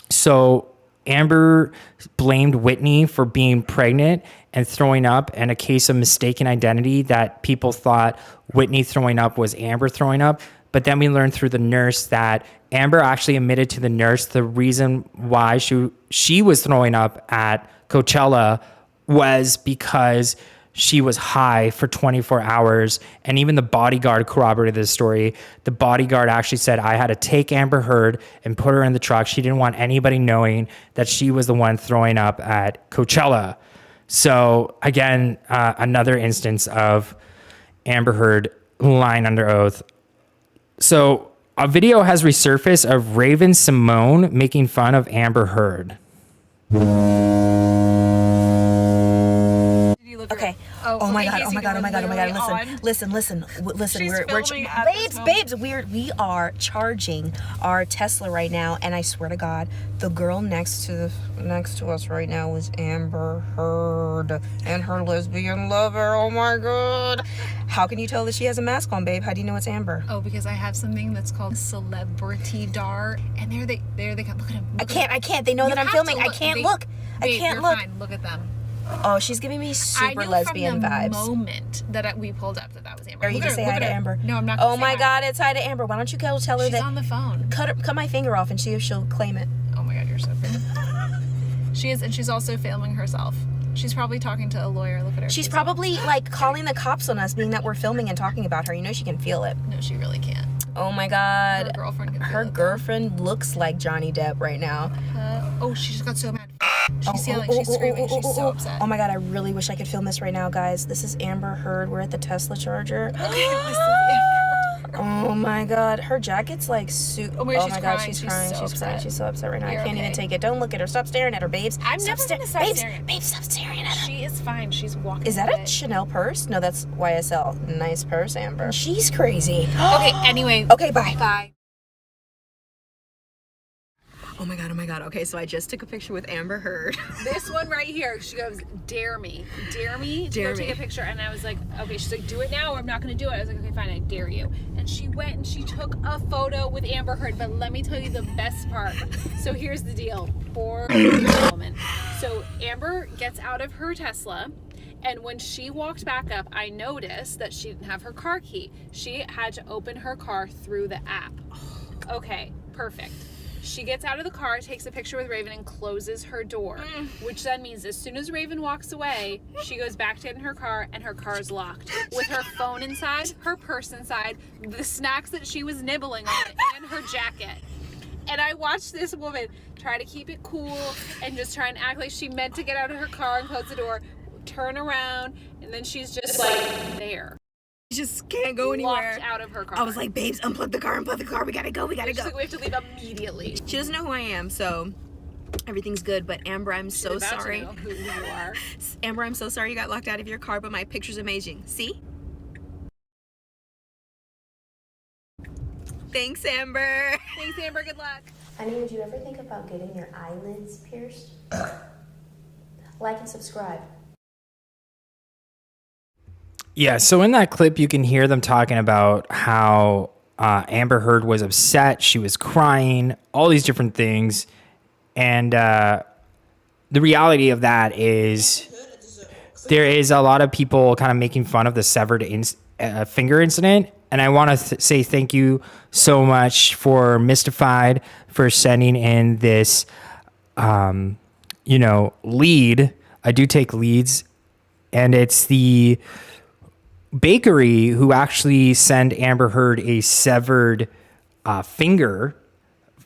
So Amber blamed Whitney for being pregnant and throwing up and a case of mistaken identity that people thought Whitney throwing up was Amber throwing up. But then we learned through the nurse that Amber actually admitted to the nurse the reason why she was throwing up at Coachella was because she was high for 24 hours. And even the bodyguard corroborated this story. The bodyguard actually said, I had to take Amber Heard and put her in the truck. She didn't want anybody knowing that she was the one throwing up at Coachella. So again, another instance of Amber Heard lying under oath. So a video has resurfaced of Raven Simone making fun of Amber Heard. Okay. Oh my god. Listen. Babes. We are charging our Tesla right now, and I swear to God, the girl next to us right now is Amber Heard and her lesbian lover. Oh my god. How can you tell that she has a mask on, babe? How do you know it's Amber? Oh, because I have something that's called Celebrity Dar, and there they come. Look at him. I can't. They know that I'm filming. I can't look. I can't look. Fine. Look at them. Oh, she's giving me super lesbian vibes. I knew from the moment that we pulled up that was Amber. Are you gonna say hi to Amber? No, I'm not. Oh my god, it's hi to Amber. Why don't you go tell her that? She's on the phone. Cut my finger off and see if she'll claim it. Oh my god, you're so pretty. She is, and she's also filming herself. She's probably talking to a lawyer. Look at her. She's probably like calling the cops on us, being that we're filming and talking about her. You know she can feel it. No, she really can't. Oh my god. Her girlfriend can feel Her it, girlfriend looks like Johnny Depp right now. Oh, she just got so mad. She's yelling. She's screaming. She's so upset. Oh my god, I really wish I could film this right now, guys. This is Amber Heard. We're at the Tesla charger. Okay, this is Amber. Oh my god, her jacket's like super. Oh my god, she's crying. She's crying. She's so upset right now. You're I can't okay. even take it. Don't look at her. Stop staring at her, babes. I'm never gonna stop babes, staring. Babes, stop staring at her. She is fine. She's walking. Is that away. a Chanel purse? No, that's YSL. Nice purse, Amber. She's crazy. Okay, anyway. Okay, bye. Bye. Oh my god. Okay, so I just took a picture with Amber Heard. This one right here, she goes, dare me to go take a picture. And I was like, okay, she's like, do it now or I'm not gonna do it. I was like, okay, fine, I dare you. And she went and she took a photo with Amber Heard. But let me tell you the best part. So here's the deal. Poor woman. So Amber gets out of her Tesla, and when she walked back up, I noticed that she didn't have her car key. She had to open her car through the app. Okay, perfect. She gets out of the car, takes a picture with Raven, and closes her door, which then means as soon as Raven walks away, she goes back to get in her car, and her car is locked with her phone inside, her purse inside, the snacks that she was nibbling on, and her jacket. And I watched this woman try to keep it cool and just try and act like she meant to get out of her car and close the door, turn around, and then she's just like there. Just can't go anywhere. Walked out of her car. I was like, babes, unplug the car, we gotta go. She's like, we have to leave immediately. She doesn't know who I am, so everything's good. But Amber, I'm so She's about to sorry. know who you are. Amber, I'm so sorry you got locked out of your car, but my picture's amazing. See? Thanks, Amber. Thanks, Amber. Good luck. Honey, would you ever think about getting your eyelids pierced? Like and subscribe. Yeah, so in that clip, you can hear them talking about how Amber Heard was upset. She was crying, all these different things. And the reality of that is there is a lot of people kind of making fun of the severed finger incident. And I want to say thank you so much for Mystified for sending in this, lead. I do take leads. And it's the bakery who actually sent Amber Heard a severed finger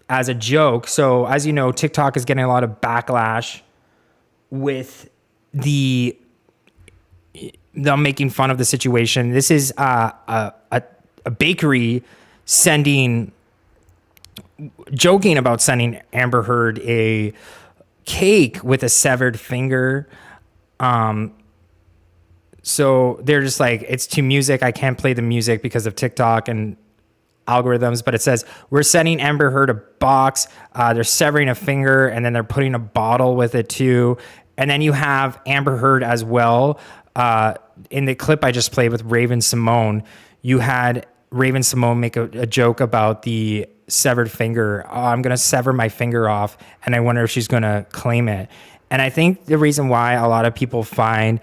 as a joke. So as you know, TikTok is getting a lot of backlash with them making fun of the situation. This is a bakery joking about sending Amber Heard a cake with a severed finger. So they're just like, it's to music. I can't play the music because of TikTok and algorithms, but it says, we're sending Amber Heard a box. They're severing a finger and then they're putting a bottle with it too. And then you have Amber Heard as well. In the clip I just played with Raven Simone, you had Raven Simone make a joke about the severed finger. Oh, I'm going to sever my finger off. And I wonder if she's going to claim it. And I think the reason why a lot of people find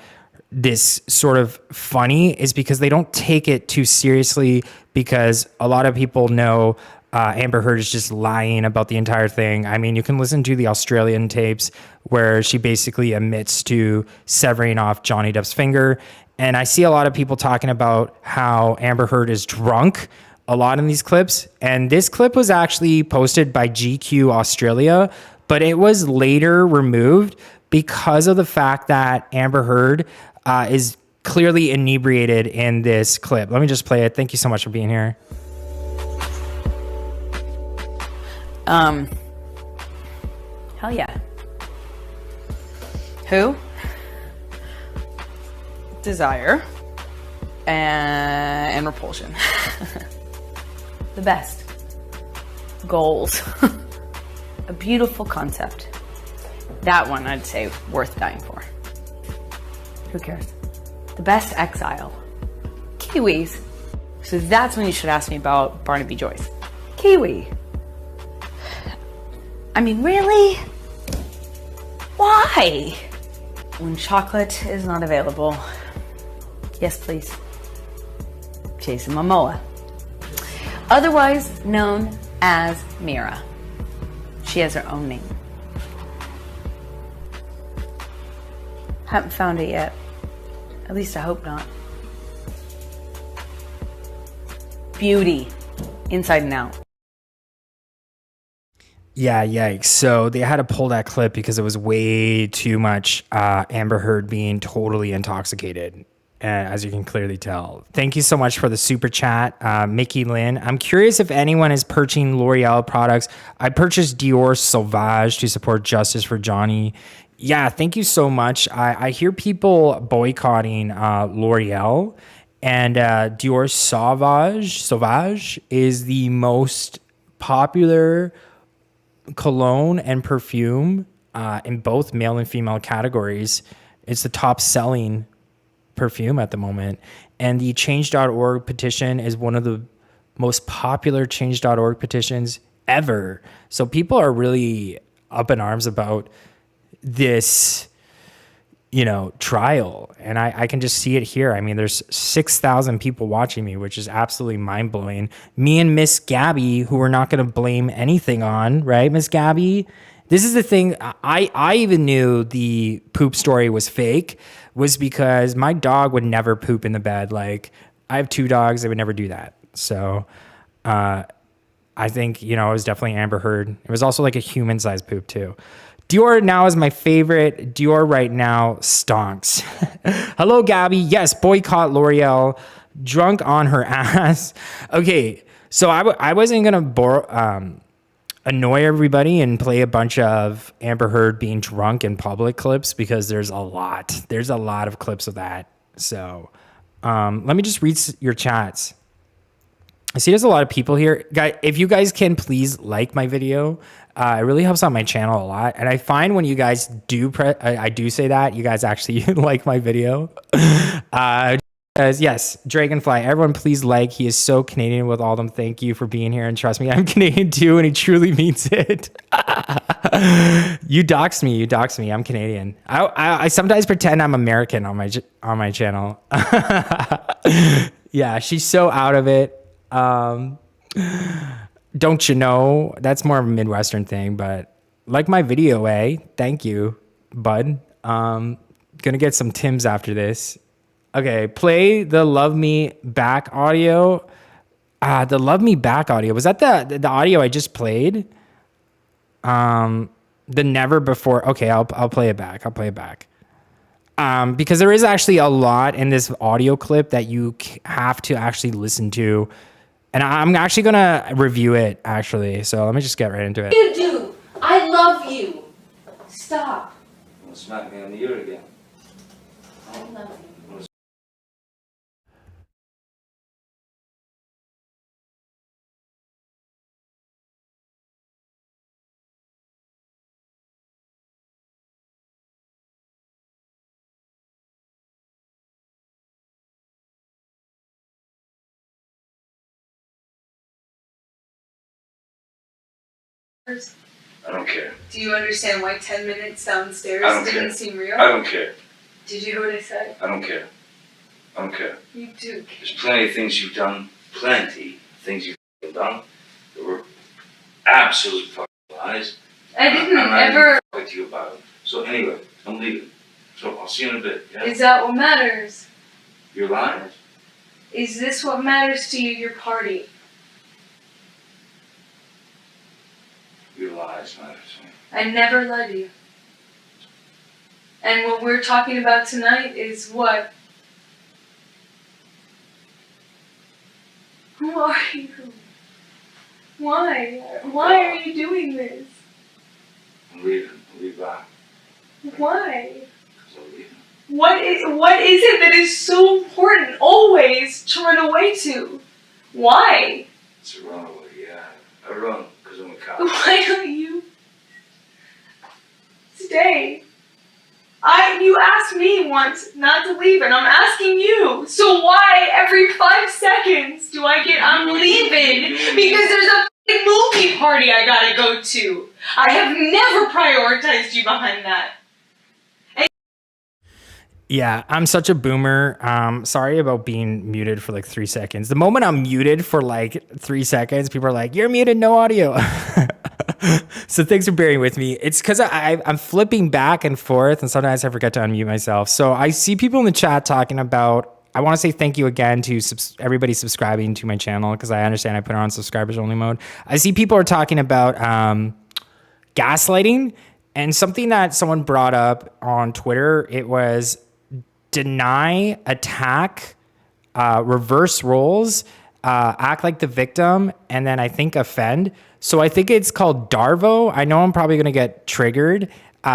this sort of funny is because they don't take it too seriously, because a lot of people know Amber Heard is just lying about the entire thing. I mean, you can listen to the Australian tapes where she basically admits to severing off Johnny Depp's finger. And I see a lot of people talking about how Amber Heard is drunk a lot in these clips. And this clip was actually posted by GQ Australia, but it was later removed because of the fact that Amber Heard is clearly inebriated in this clip. Let me just play it. Thank you so much for being here. Hell yeah. Who? Desire and repulsion. The best. Goals. A beautiful concept. That one I'd say worth dying for. Who cares? The best exile. Kiwis. So that's when you should ask me about Barnaby Joyce. Kiwi. I mean, really? Why? When chocolate is not available, yes please, Jason Momoa. Otherwise known as Mira. She has her own name. Haven't found it yet. At least I hope not. Beauty, inside and out. Yeah, yikes. So they had to pull that clip because it was way too much Amber Heard being totally intoxicated, as you can clearly tell. Thank you so much for the super chat, Mickey Lynn. I'm curious if anyone is purchasing L'Oreal products. I purchased Dior Sauvage to support justice for Johnny. Yeah, thank you so much. I hear people boycotting L'Oreal, and Dior Sauvage is the most popular cologne and perfume in both male and female categories. It's the top selling perfume at the moment. And the change.org petition is one of the most popular change.org petitions ever. So people are really up in arms about this, trial. And I can just see it here. I mean, there's 6,000 people watching me, which is absolutely mind blowing. Me and Miss Gabby, who we're not going to blame anything on, right, Miss Gabby? This is the thing. I even knew the poop story was fake, was because my dog would never poop in the bed. Like, I have 2 dogs. They would never do that. So, I think, you know, it was definitely Amber Heard. It was also like a human-sized poop too. Dior now is my favorite. Dior right now stonks. Hello, Gabby. Yes, boycott L'Oreal. Drunk on her ass. Okay, so I wasn't gonna annoy everybody and play a bunch of Amber Heard being drunk in public clips because there's a lot. There's a lot of clips of that. So let me just read your chats. I see there's a lot of people here. Guys, if you guys can please like my video, it really helps out my channel a lot. And I find when you guys do, I do say that, you guys actually like my video. Yes, Dragonfly, everyone please like. He is so Canadian with all them. Thank you for being here. And trust me, I'm Canadian too, and he truly means it. You doxed me. You doxed me. I'm Canadian. I sometimes pretend I'm American on my channel. Yeah, she's so out of it. Don't you know? That's more of a Midwestern thing, but like my video, eh? Thank you, bud. Gonna get some Tims after this. Okay, play the Love Me Back audio. The Love Me Back audio. Was that the audio I just played? The Never Before. Okay, I'll play it back. I'll play it back. Because there is actually a lot in this audio clip that you have to actually listen to. And I'm actually going to review it, actually. So let me just get right into it. You do. I love you. Stop. Don't smack me on the ear again. I love you. I don't care. Do you understand why 10 minutes downstairs I don't didn't care. seem real? I don't care. Did you hear what I said? I don't care. I don't care. You do. There's plenty of things you've done. Plenty of things you've done that were absolute fucking lies. I didn't I'm not ever. even talking to you about it. So anyway, I'm leaving. So I'll see you in a bit. Yeah? Is that what matters? You're lying. Is this what matters to you, your party? Your lies matter to me. I never led you. And what we're talking about tonight is what? Who are you? Why? Why are you doing this? I'm leaving. I'll be back. Why? Because I'm leaving. What is it that is so important always to run away to? Why? It's a runaway, yeah. I run because I'm a cop. Why don't you stay? You asked me once not to leave, and I'm asking you. So why every 5 seconds do I get I'm leaving? Because there's a f***ing movie party I gotta go to. I have never prioritized you behind that. Yeah, I'm such a boomer. Sorry about being muted for like 3 seconds. The moment I'm muted for like 3 seconds, people are like, "You're muted, no audio." So thanks for bearing with me. It's because I'm flipping back and forth, and sometimes I forget to unmute myself. So I see people in the chat talking about. I want to say thank you again to everybody subscribing to my channel, because I understand I put it on subscribers only mode. I see people are talking about gaslighting, and something that someone brought up on Twitter. It was deny, attack, reverse roles, act like the victim, and then I think offend. So I think it's called Darvo. I know I'm probably going to get triggered. No,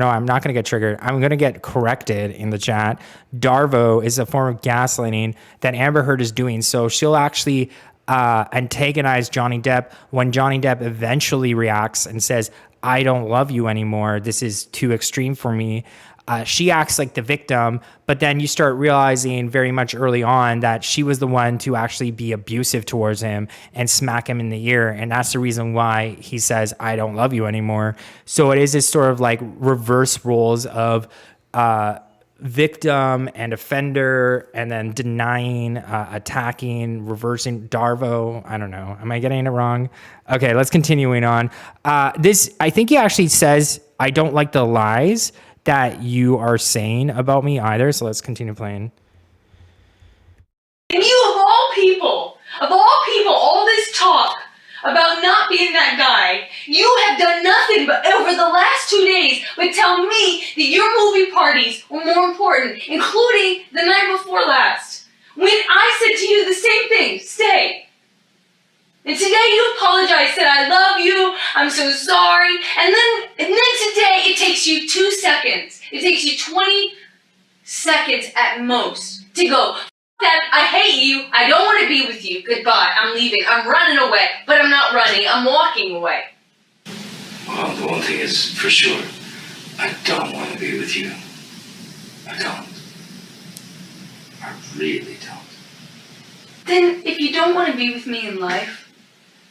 I'm not going to get triggered. I'm going to get corrected in the chat. Darvo is a form of gaslighting that Amber Heard is doing. So she'll actually antagonize Johnny Depp when Johnny Depp eventually reacts and says, "I don't love you anymore. This is too extreme for me." She acts like the victim, but then you start realizing very much early on that she was the one to actually be abusive towards him and smack him in the ear. And that's the reason why he says, "I don't love you anymore." So it is this sort of like reverse roles of victim and offender, and then denying, attacking, reversing. Darvo. I don't know. Am I getting it wrong? Okay, let's continuing on. I think he actually says, "I don't like the lies that you are saying about me either." So let's continue playing. And you, of all people, all this talk about not being that guy. You have done nothing but over the last 2 days but tell me that your movie parties were more important, including the night before last. When I said to you the same thing, stay. And today you apologized, said I love you, I'm so sorry. And then today it takes you 2 seconds. It takes you 20 seconds at most to go, that I hate you, I don't want to be with you, goodbye, I'm leaving, I'm running away. But I'm not running, I'm walking away. Well, the one thing is for sure, I don't want to be with you. I don't. I really don't. Then if you don't want to be with me in life,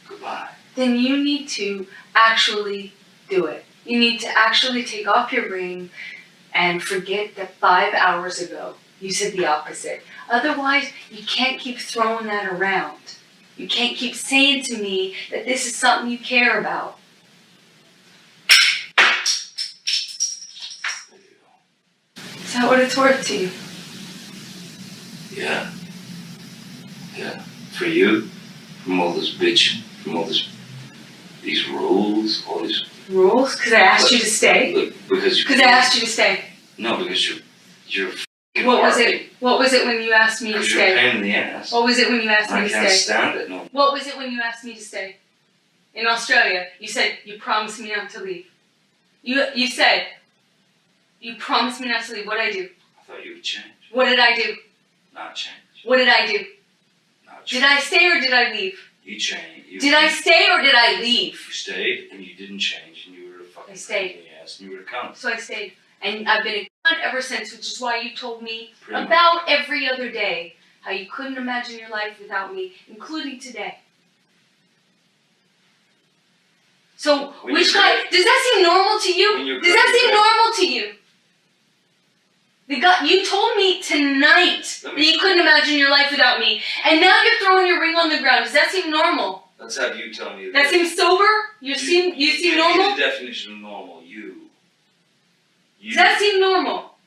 Goodbye. then you need to actually do it. You need to actually take off your ring and forget that 5 hours ago you said the opposite. Otherwise, you can't keep throwing that around. You can't keep saying to me that this is something you care about. Is that what it's worth to you? Yeah. Yeah. For you, from all this bitch, from all these rules, all these... Rules? Because I asked you to stay? Look, because I asked you to stay. No, because you're f***ing What was hard. it? What was it when you asked me to Because you're a stay? pain in the ass. What was it when you asked me I to can't stay? stand it, no. What was it when you asked me to stay? In Australia, you said you promised me not to leave. You said you promised me not to leave. What did I do? I thought you would change. What did I do? Not change. What did I do? Not change. Did I stay or did I leave? You changed. Did I stay or did I leave? You stayed and you didn't change and you were a fucking I stayed. pain in the ass and you were a cunt. So I stayed. And I've been a cunt ever since, which is why you told me Pretty about every other day how you couldn't imagine your life without me, including today. So, When which you're guy, great- does that seem normal to when you? you're Does that great- seem normal to you? The guy, you told me tonight Let that me- you couldn't imagine your life without me, and now you're throwing your ring on the ground. Does that seem normal? Let's have you tell me That seems sober? You seem Give me normal? the definition of normal. You. Does that seem normal?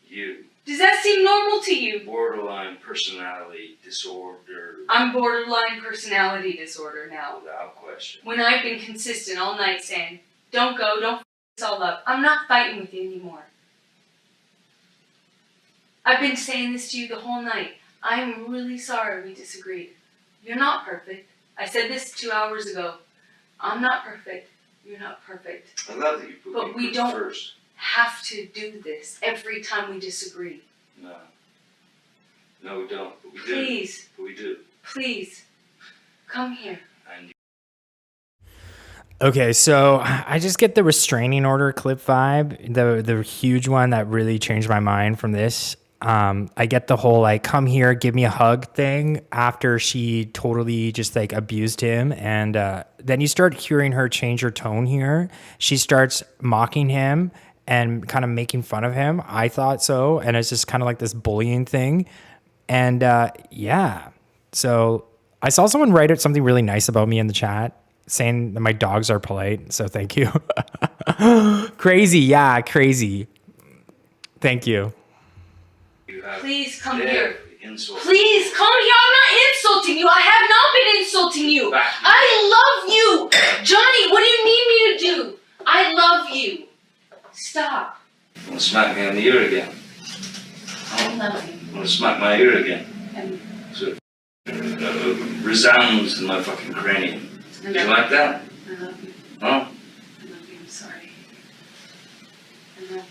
You. Does that seem normal to you? Borderline personality disorder. I'm borderline personality disorder now. Without question. When I've been consistent all night saying, don't go, don't f this all up. I'm not fighting with you anymore. I've been saying this to you the whole night. I'm really sorry we disagreed. You're not perfect. I said this 2 hours ago. I'm not perfect. You're not perfect. I love that you put But me we don't first. have to do this every time we disagree. No. No, we don't. But we do. Please, But we do. please, come here. And Okay, so I just get the restraining order clip vibe, the huge one that really changed my mind from this. I get the whole like come here, give me a hug thing after she totally just like abused him, and then you start hearing her change her tone here. She starts mocking him and kind of making fun of him. I thought so, and it's just kind of like this bullying thing, and yeah. So I saw someone write out something really nice about me in the chat, saying that my dogs are polite. So thank you. Crazy, yeah, crazy. Thank you. you have Please come dared here. insult. Please come here. I'm not insulting you. I have not been insulting you. Back. I love you. Johnny, what do you need me to do? I love you. Stop. You want to smack me on the ear again? I love you. You want to smack my ear again? And So it resounds in my fucking cranium. I Do you love like that? you. I love you. Huh? I love you. I'm sorry. I love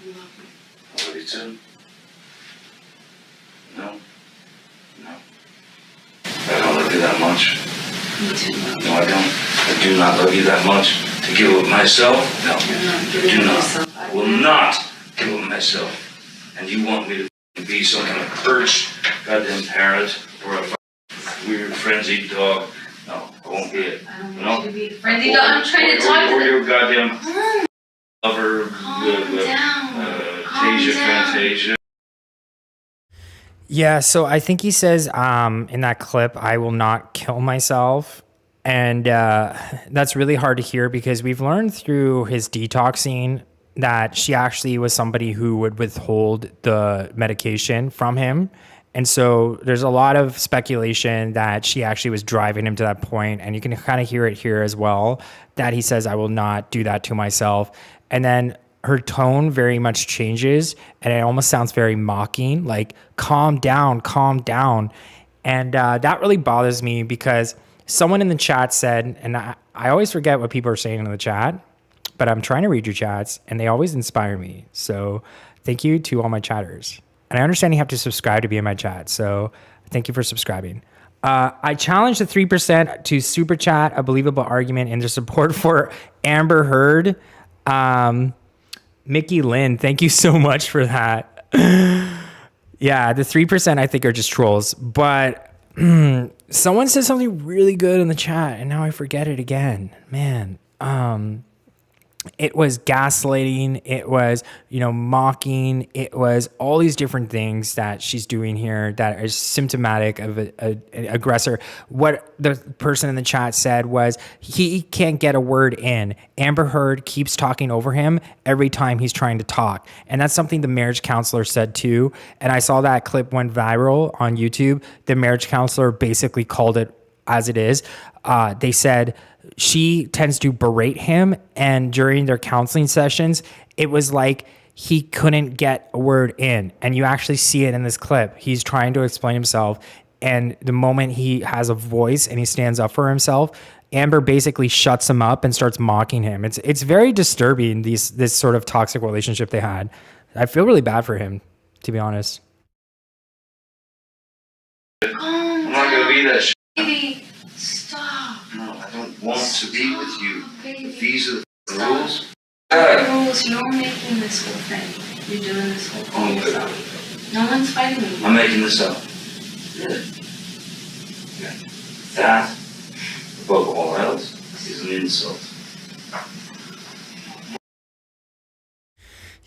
you. I love you. I love you too. No? No. I don't love you that much. Me too. Love No, I don't. I do not love you that much. To give up myself? No. I do not. I will not give up myself. And you want me to be some kind of perched goddamn parrot or a weird frenzied dog? No, I won't be it. I don't No? want you to be the frenzy dog. I'm trying to talk to Or them. your goddamn Calm lover, down. Calm Tasia, down. Fantasia. Yeah, so I think he says in that clip, I will not kill myself. And that's really hard to hear because we've learned through his detoxing that she actually was somebody who would withhold the medication from him. And so there's a lot of speculation that she actually was driving him to that point. And you can kind of hear it here as well, that he says, I will not do that to myself. And then her tone very much changes and it almost sounds very mocking, like calm down, calm down. And that really bothers me because someone in the chat said, and I always forget what people are saying in the chat, but I'm trying to read your chats and they always inspire me. So thank you to all my chatters. And I understand you have to subscribe to be in my chat. So thank you for subscribing. I challenged the 3% to super chat a believable argument in their support for Amber Heard. Mickey Lynn, thank you so much for that. Yeah, the 3% I think are just trolls. But someone said something really good in the chat and now I forget it again. Man. It was gaslighting. It was, mocking. It was all these different things that she's doing here that is symptomatic of an aggressor. What the person in the chat said was he can't get a word in. Amber Heard keeps talking over him every time he's trying to talk. And that's something the marriage counselor said too. And I saw that clip went viral on YouTube. The marriage counselor basically called it as it is. They said, she tends to berate him, and during their counseling sessions, it was like he couldn't get a word in. And you actually see it in this clip. He's trying to explain himself, and the moment he has a voice and he stands up for himself, Amber basically shuts him up and starts mocking him. It's very disturbing, this sort of toxic relationship they had. I feel really bad for him, to be honest. I'm not gonna be that shit. Baby, stop. No, I don't want to be with you. Baby. These are the rules. The rules, you're making this whole thing. You're doing this whole thing yourself. No one's fighting you. I'm making this up. Really? Yeah. That, above all else, is an insult.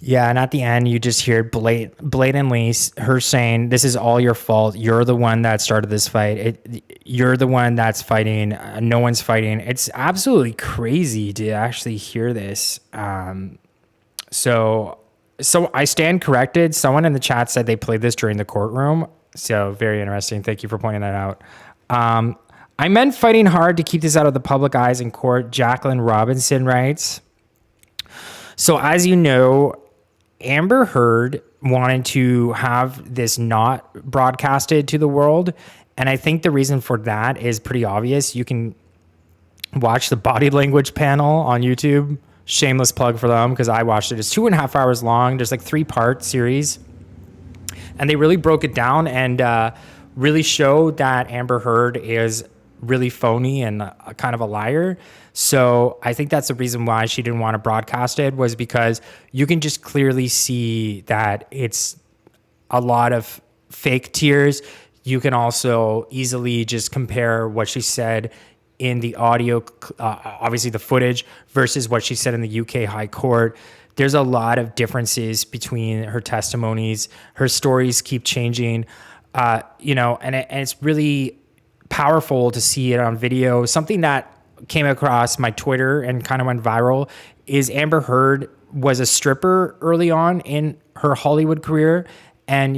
Yeah, and at the end, you just hear blatantly her saying, this is all your fault. You're the one that started this fight. You're the one that's fighting. No one's fighting. It's absolutely crazy to actually hear this. So I stand corrected. Someone in the chat said they played this during the courtroom. So very interesting. Thank you for pointing that out. I meant fighting hard to keep this out of the public eyes in court. Jacqueline Robinson writes. So as you know, Amber Heard wanted to have this not broadcasted to the world. And I think the reason for that is pretty obvious. You can watch the body language panel on YouTube. Shameless plug for them because I watched it. It's 2.5 hours long. There's like 3-part series. And they really broke it down and really showed that Amber Heard is really phony and kind of a liar. So I think that's the reason why she didn't want to broadcast it, was because you can just clearly see that it's a lot of fake tears. You can also easily just compare what she said in the audio, obviously the footage, versus what she said in the UK High Court. There's a lot of differences between her testimonies. Her stories keep changing, and it's really powerful to see it on video. Something that came across my Twitter and kind of went viral is Amber Heard was a stripper early on in her Hollywood career. And,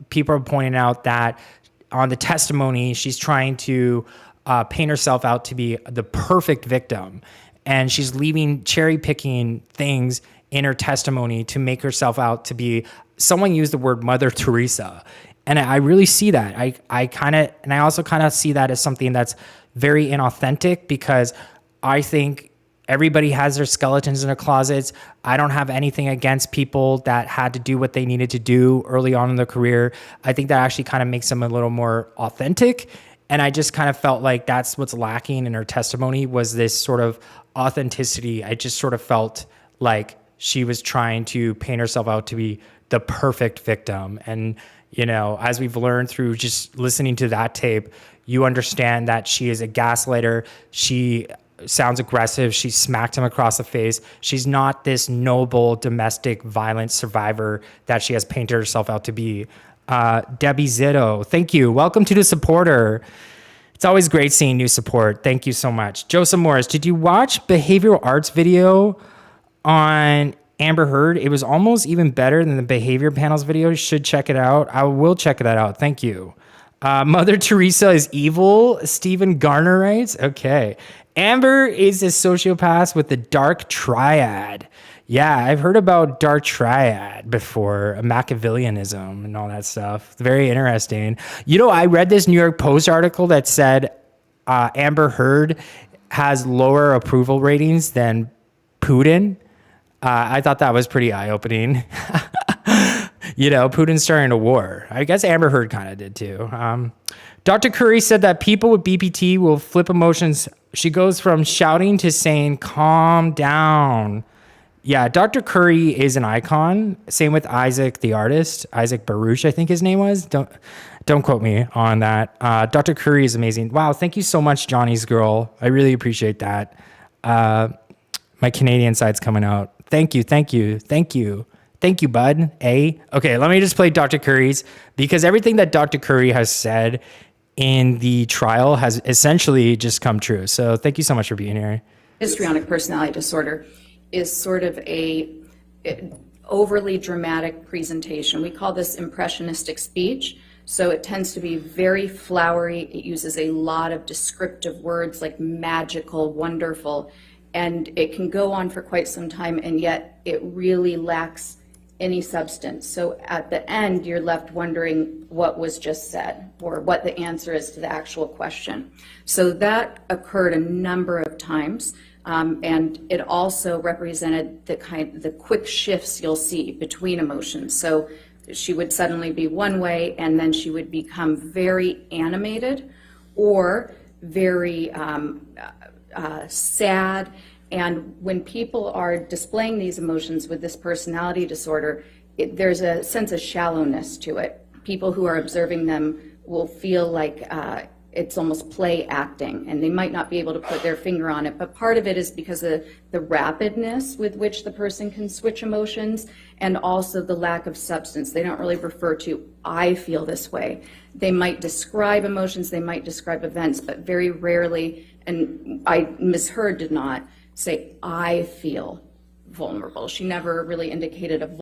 people are pointing out that on the testimony, she's trying to paint herself out to be the perfect victim. And she's cherry picking things in her testimony to make herself out to be, someone used the word Mother Teresa. And I really see that. I also kind of see that as something that's very inauthentic, because I think everybody has their skeletons in their closets. I don't have anything against people that had to do what they needed to do early on in their career. I think that actually kind of makes them a little more authentic. And I just kind of felt like that's what's lacking in her testimony, was this sort of authenticity. I just sort of felt like she was trying to paint herself out to be the perfect victim. And as we've learned through just listening to that tape, you understand that she is a gaslighter. She sounds aggressive. She smacked him across the face. She's not this noble domestic violence survivor that she has painted herself out to be. Debbie Zitto, thank you. Welcome to the supporter. It's always great seeing new support. Thank you so much. Joseph Morris, did you watch behavioral arts video on Amber Heard. It was almost even better than the behavior panels video. You should check it out. I will check that out. Thank you. Mother Teresa is evil. Stephen Garner writes. Okay. Amber is a sociopath with the dark triad. Yeah, I've heard about dark triad before, Machiavellianism and all that stuff. Very interesting. You know, I read this New York Post article that said Amber Heard has lower approval ratings than Putin. I thought that was pretty eye-opening. You know, Putin's starting a war. I guess Amber Heard kind of did too. Dr. Curry said that people with BPT will flip emotions. She goes from shouting to saying, calm down. Yeah, Dr. Curry is an icon. Same with Isaac, the artist. Isaac Baruch, I think his name was. Don't quote me on that. Dr. Curry is amazing. Wow, thank you so much, Johnny's Girl. I really appreciate that. My Canadian side's coming out. Thank you, bud. Okay, let me just play Dr. Curry's, because everything that Dr. Curry has said in the trial has essentially just come true. So thank you so much for being here. Histrionic personality disorder is sort of a overly dramatic presentation. We call this impressionistic speech. So it tends to be very flowery. It uses a lot of descriptive words like magical, wonderful, and it can go on for quite some time, and yet it really lacks any substance. So at the end, you're left wondering what was just said or what the answer is to the actual question. So that occurred a number of times. And it also represented the quick shifts you'll see between emotions. So she would suddenly be one way, and then she would become very animated or very sad. And when people are displaying these emotions with this personality disorder, there's a sense of shallowness to it. People who are observing them will feel like it's almost play acting, and they might not be able to put their finger on it, but part of it is because of the rapidness with which the person can switch emotions, and also the lack of substance. They don't really refer to, I feel this way. They might describe emotions, they might describe events, but very rarely, and Ms. Heard did not say, I feel vulnerable. She never really indicated a.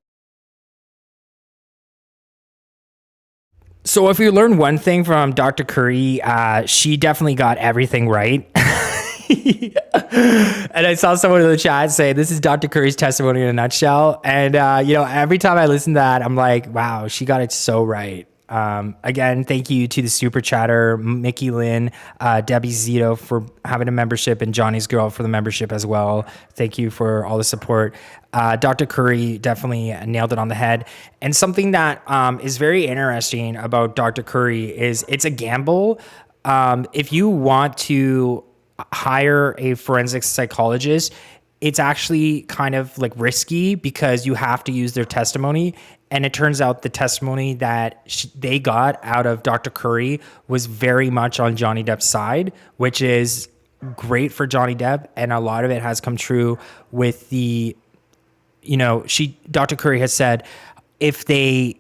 So if we learn one thing from Dr. Curry, she definitely got everything right. And I saw someone in the chat say, this is Dr. Curry's testimony in a nutshell. And, you know, every time I listen to that, I'm like, wow, she got it so right. Again, thank you to the super chatter, Mickey Lynn, Debbie Zito for having a membership, and Johnny's Girl for the membership as well. Thank you for all the support. Dr. Curry definitely nailed it on the head. And something that is very interesting about Dr. Curry is it's a gamble. If you want to hire a forensic psychologist, it's actually kind of like risky because you have to use their testimony. And it turns out the testimony that they got out of Dr. Curry was very much on Johnny Depp's side, which is great for Johnny Depp. And a lot of it has come true with the, you know, Dr. Curry has said if they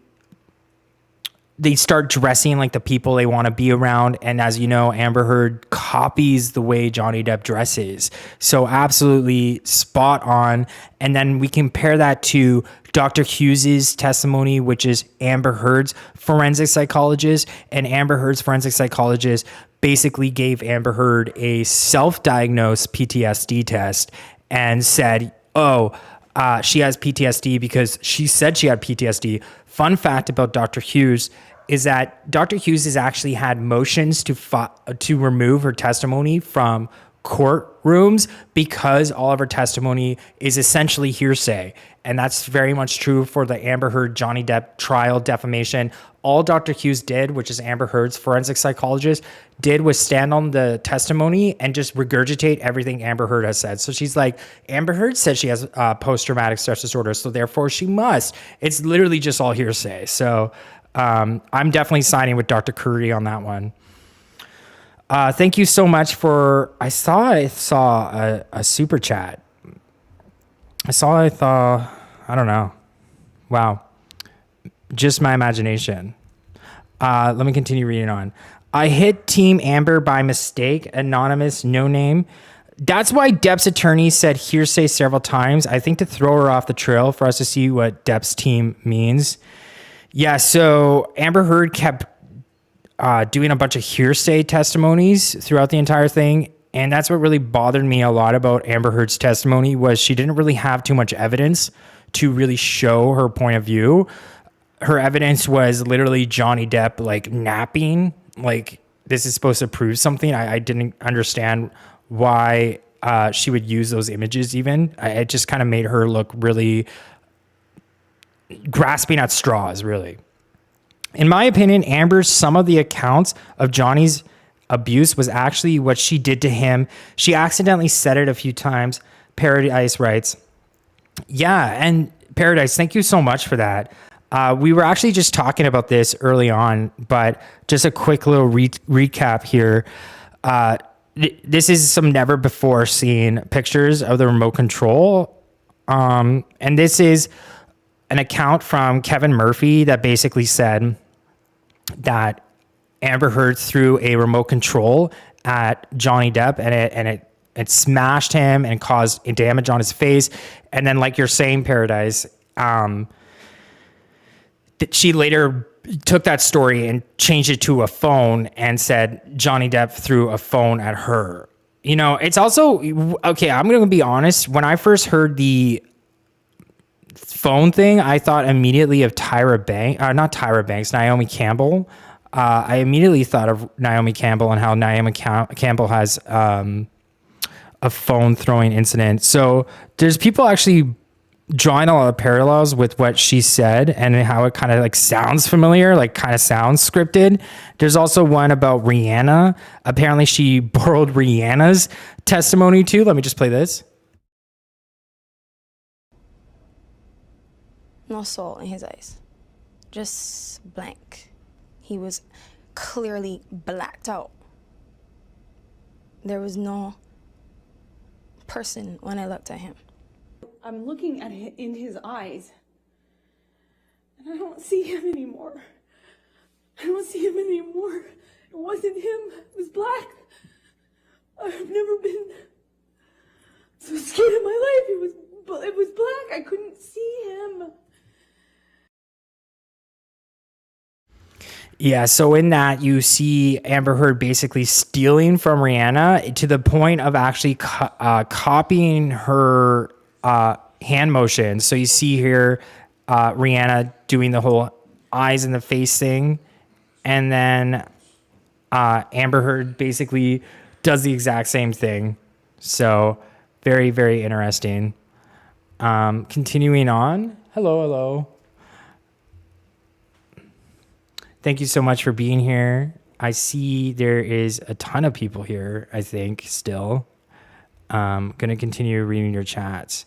start dressing like the people they want to be around. And as you know, Amber Heard copies the way Johnny Depp dresses. So absolutely spot on. And then we compare that to Dr. Hughes's testimony, which is Amber Heard's forensic psychologist. And Amber Heard's forensic psychologist basically gave Amber Heard a self-diagnosed PTSD test and said, she has PTSD because she said she had PTSD. Fun fact about Dr. Hughes is that Dr. Hughes has actually had motions to remove her testimony from courtrooms because all of her testimony is essentially hearsay. And that's very much true for the Amber Heard Johnny Depp trial defamation. All Dr. Hughes did, which is Amber Heard's forensic psychologist, did was stand on the testimony and just regurgitate everything Amber Heard has said. So she's like, Amber Heard says she has post-traumatic stress disorder, so therefore she must. It's literally just all hearsay. So I'm definitely siding with Dr. Curry on that one. Thank you so much for, I saw a super chat. I don't know. Wow. Just my imagination. Let me continue reading on. I hit Team Amber by mistake. Anonymous, no name. That's why Depp's attorney said hearsay several times, I think to throw her off the trail for us to see what Depp's team means. Yeah, so Amber Heard kept doing a bunch of hearsay testimonies throughout the entire thing. And that's what really bothered me a lot about Amber Heard's testimony was she didn't really have too much evidence to really show her point of view. Her evidence was literally Johnny Depp like napping. Like this is supposed to prove something. I didn't understand why she would use those images even. It just kind of made her look really grasping at straws, really. In my opinion, Amber's some of the accounts of Johnny's abuse was actually what she did to him. She accidentally said it a few times. Paradise writes, yeah, and Paradise, thank you so much for that. We were actually just talking about this early on, but just a quick little recap here. This is some never before seen pictures of the remote control. And this is an account from Kevin Murphy that basically said that Amber Heard threw a remote control at Johnny Depp and it smashed him and caused damage on his face. And then, like you're saying, Paradise, she later took that story and changed it to a phone and said Johnny Depp threw a phone at her. You know, it's also, okay, I'm going to be honest. When I first heard the phone thing, I thought immediately of Naomi Campbell. I immediately thought of Naomi Campbell and how Naomi Campbell has a phone throwing incident. So there's people actually drawing a lot of parallels with what she said and how it kind of like sounds familiar, like kind of sounds scripted. There's also one about Rihanna. Apparently she borrowed Rihanna's testimony too. Let me just play this. No soul in his eyes. Just blank. He was clearly blacked out. There was no person when I looked at him. I'm looking at it in his eyes, and I don't see him anymore. I don't see him anymore. It wasn't him. It was black. I've never been so scared in my life. It was black. I couldn't see him. Yeah, so in that you see Amber Heard basically stealing from Rihanna to the point of actually copying her hand motions. So you see here Rihanna doing the whole eyes in the face thing, and then Amber Heard basically does the exact same thing. So very, very interesting. Continuing on. Hello. Thank you so much for being here. I see there is a ton of people here, I think, still. Going to continue reading your chats.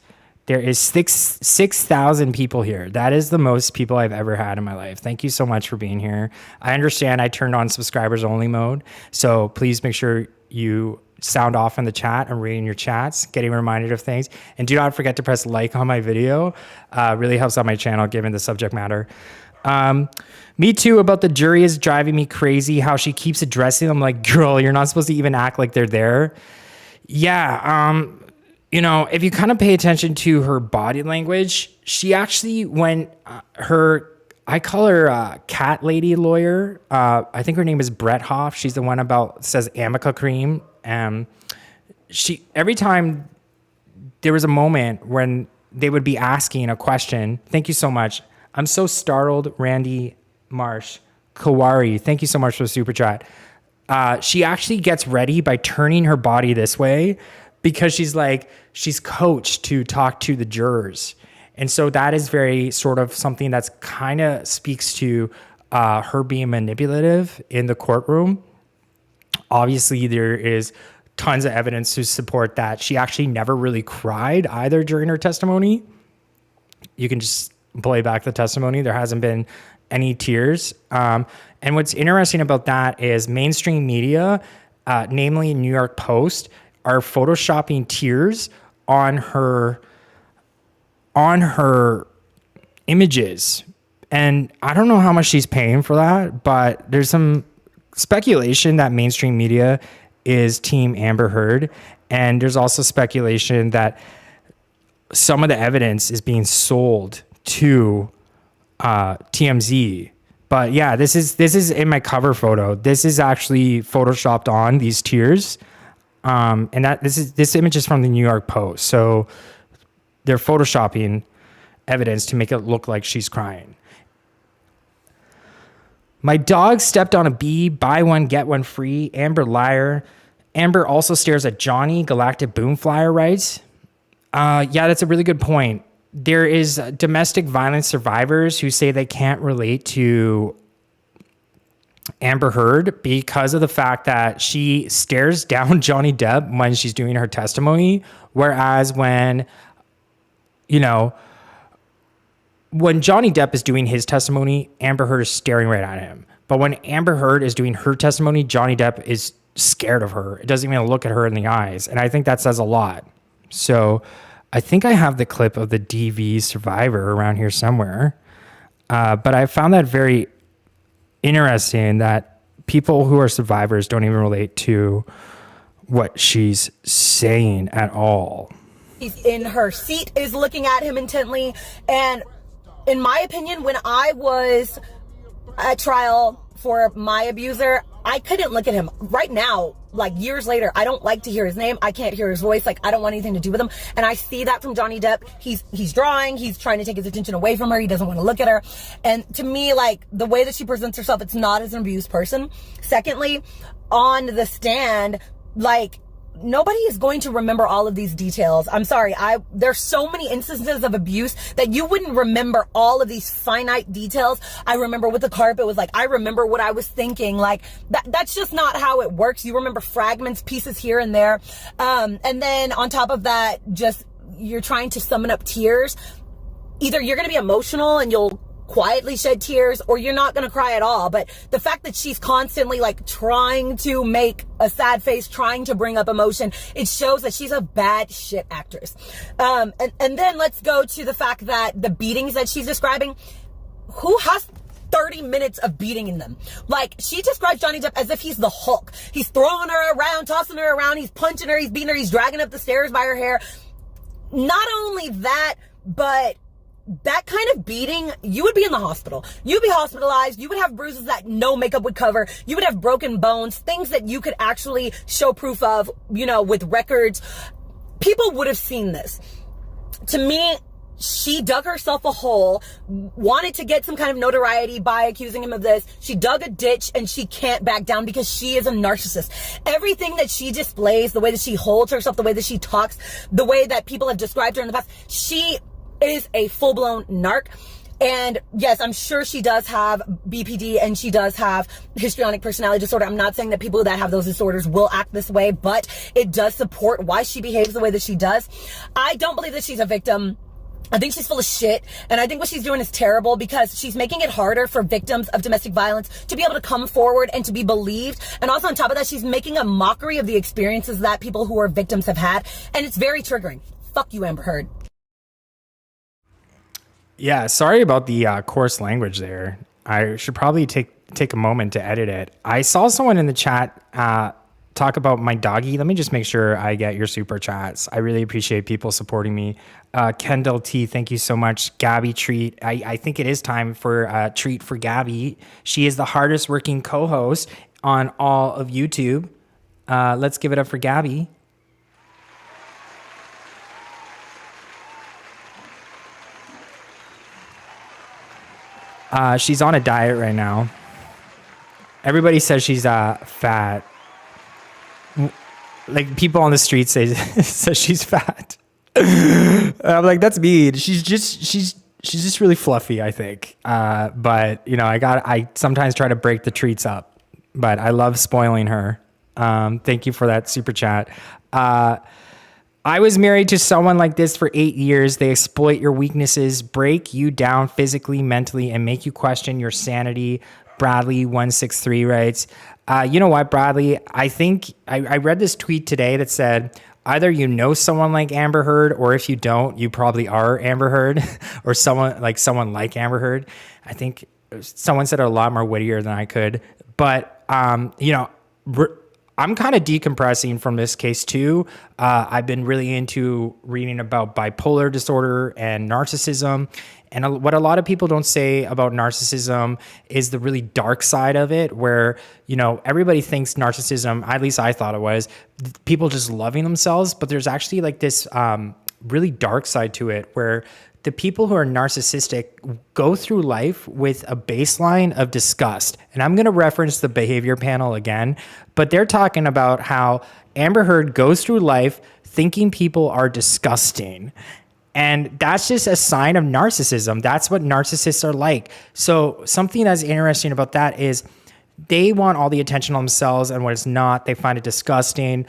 There is 6,000 people here. That is the most people I've ever had in my life. Thank you so much for being here. I understand I turned on subscribers only mode, so please make sure you sound off in the chat and reading your chats, getting reminded of things. And do not forget to press like on my video. Really helps out my channel given the subject matter. Me too about the jury is driving me crazy. How she keeps addressing them like, girl, you're not supposed to even act like they're there. Yeah. You know, if you kind of pay attention to her body language, she actually went I call her cat lady lawyer. I think her name is Brett Hoff. She's the one says Amica cream. Every time there was a moment when they would be asking a question. Thank you so much. I'm so startled, Randy Marsh. Kawari, thank you so much for the super chat. She actually gets ready by turning her body this way because she's coached to talk to the jurors. And so that is very sort of something that's kind of speaks to her being manipulative in the courtroom. Obviously, there is tons of evidence to support that. She actually never really cried either during her testimony. You can just play back the testimony. There hasn't been any tears. And what's interesting about that is mainstream media, namely New York Post, are photoshopping tears on her images. And I don't know how much she's paying for that, but there's some speculation that mainstream media is Team Amber Heard. And there's also speculation that some of the evidence is being sold to TMZ. But yeah, this is in my cover photo. This is actually photoshopped on these tears. And this image is from the New York Post. So they're photoshopping evidence to make it look like she's crying. My dog stepped on a bee, buy one, get one free. Amber liar. Amber also stares at Johnny, Galactic Boomflyer writes. Yeah, that's a really good point. There is domestic violence survivors who say they can't relate to Amber Heard because of the fact that she stares down Johnny Depp when she's doing her testimony. Whereas when Johnny Depp is doing his testimony, Amber Heard is staring right at him. But when Amber Heard is doing her testimony, Johnny Depp is scared of her. It doesn't even look at her in the eyes. And I think that says a lot. So I think I have the clip of the DV survivor around here somewhere. But I found that very interesting that people who are survivors don't even relate to what she's saying at all. He's in her seat, is looking at him intently. And in my opinion, when I was at trial for my abuser, I couldn't look at him. Right now, like years later, I don't like to hear his name. I can't hear his voice. Like, I don't want anything to do with him. And I see that from Johnny Depp. He's drawing. He's trying to take his attention away from her. He doesn't want to look at her. And to me, like, the way that she presents herself, it's not as an abused person. Secondly, on the stand, like, nobody is going to remember all of these details. I'm sorry. There's so many instances of abuse that you wouldn't remember all of these finite details. I remember with the carpet was like, I remember what I was thinking. Like that's just not how it works. You remember fragments, pieces here and there. And then on top of that, just you're trying to summon up tears. Either you're going to be emotional and you'll quietly shed tears, or you're not going to cry at all. But the fact that she's constantly like trying to make a sad face, trying to bring up emotion, it shows that she's a bad shit actress. And then let's go to the fact that the beatings that she's describing, who has 30 minutes of beating in them? Like, she describes Johnny Depp as if he's the Hulk. He's throwing her around, tossing her around, he's punching her, he's beating her, he's dragging up the stairs by her hair. Not only that, but that kind of beating, you would be in the hospital. You'd be hospitalized. You would have bruises that no makeup would cover. You would have broken bones, things that you could actually show proof of, with records. People would have seen this. To me, she dug herself a hole, wanted to get some kind of notoriety by accusing him of this. She dug a ditch and she can't back down because she is a narcissist. Everything that she displays, the way that she holds herself, the way that she talks, the way that people have described her in the past, she is a full-blown narc. And yes, I'm sure she does have BPD and she does have histrionic personality disorder. I'm not saying that people that have those disorders will act this way, but it does support why she behaves the way that she does. I don't believe that she's a victim. I think she's full of shit. And I think what she's doing is terrible because she's making it harder for victims of domestic violence to be able to come forward and to be believed. And also on top of that, she's making a mockery of the experiences that people who are victims have had. And it's very triggering. Fuck you, Amber Heard. Yeah, sorry about the coarse language there. I should probably take a moment to edit it. I saw someone in the chat talk about my doggy. Let me just make sure I get your super chats. I really appreciate people supporting me. Kendall T, thank you so much. Gabby Treat. I think it is time for a treat for Gabby. She is the hardest working co-host on all of YouTube. Let's give it up for Gabby. She's on a diet right now. Everybody says she's fat. Like people on the street say she's fat. I'm like, that's mean. She's just really fluffy, I think. But I sometimes try to break the treats up. But I love spoiling her. Thank you for that super chat. I was married to someone like this for 8 years. They exploit your weaknesses, break you down physically, mentally, and make you question your sanity. Bradley163 writes, you know what, Bradley? I think I read this tweet today that said, either you know someone like Amber Heard, or if you don't, you probably are Amber Heard, or someone like Amber Heard. I think someone said it a lot more wittier than I could. But, I'm kind of decompressing from this case too. I've been really into reading about bipolar disorder and narcissism. And what a lot of people don't say about narcissism is the really dark side of it, where, you know, everybody thinks narcissism, at least I thought it was, people just loving themselves. But there's actually like this really dark side to it, where the people who are narcissistic go through life with a baseline of disgust. And I'm going to reference the behavior panel again, but they're talking about how Amber Heard goes through life thinking people are disgusting. And that's just a sign of narcissism. That's what narcissists are like. So something that's interesting about that is they want all the attention on themselves, and when it's not, they find it disgusting.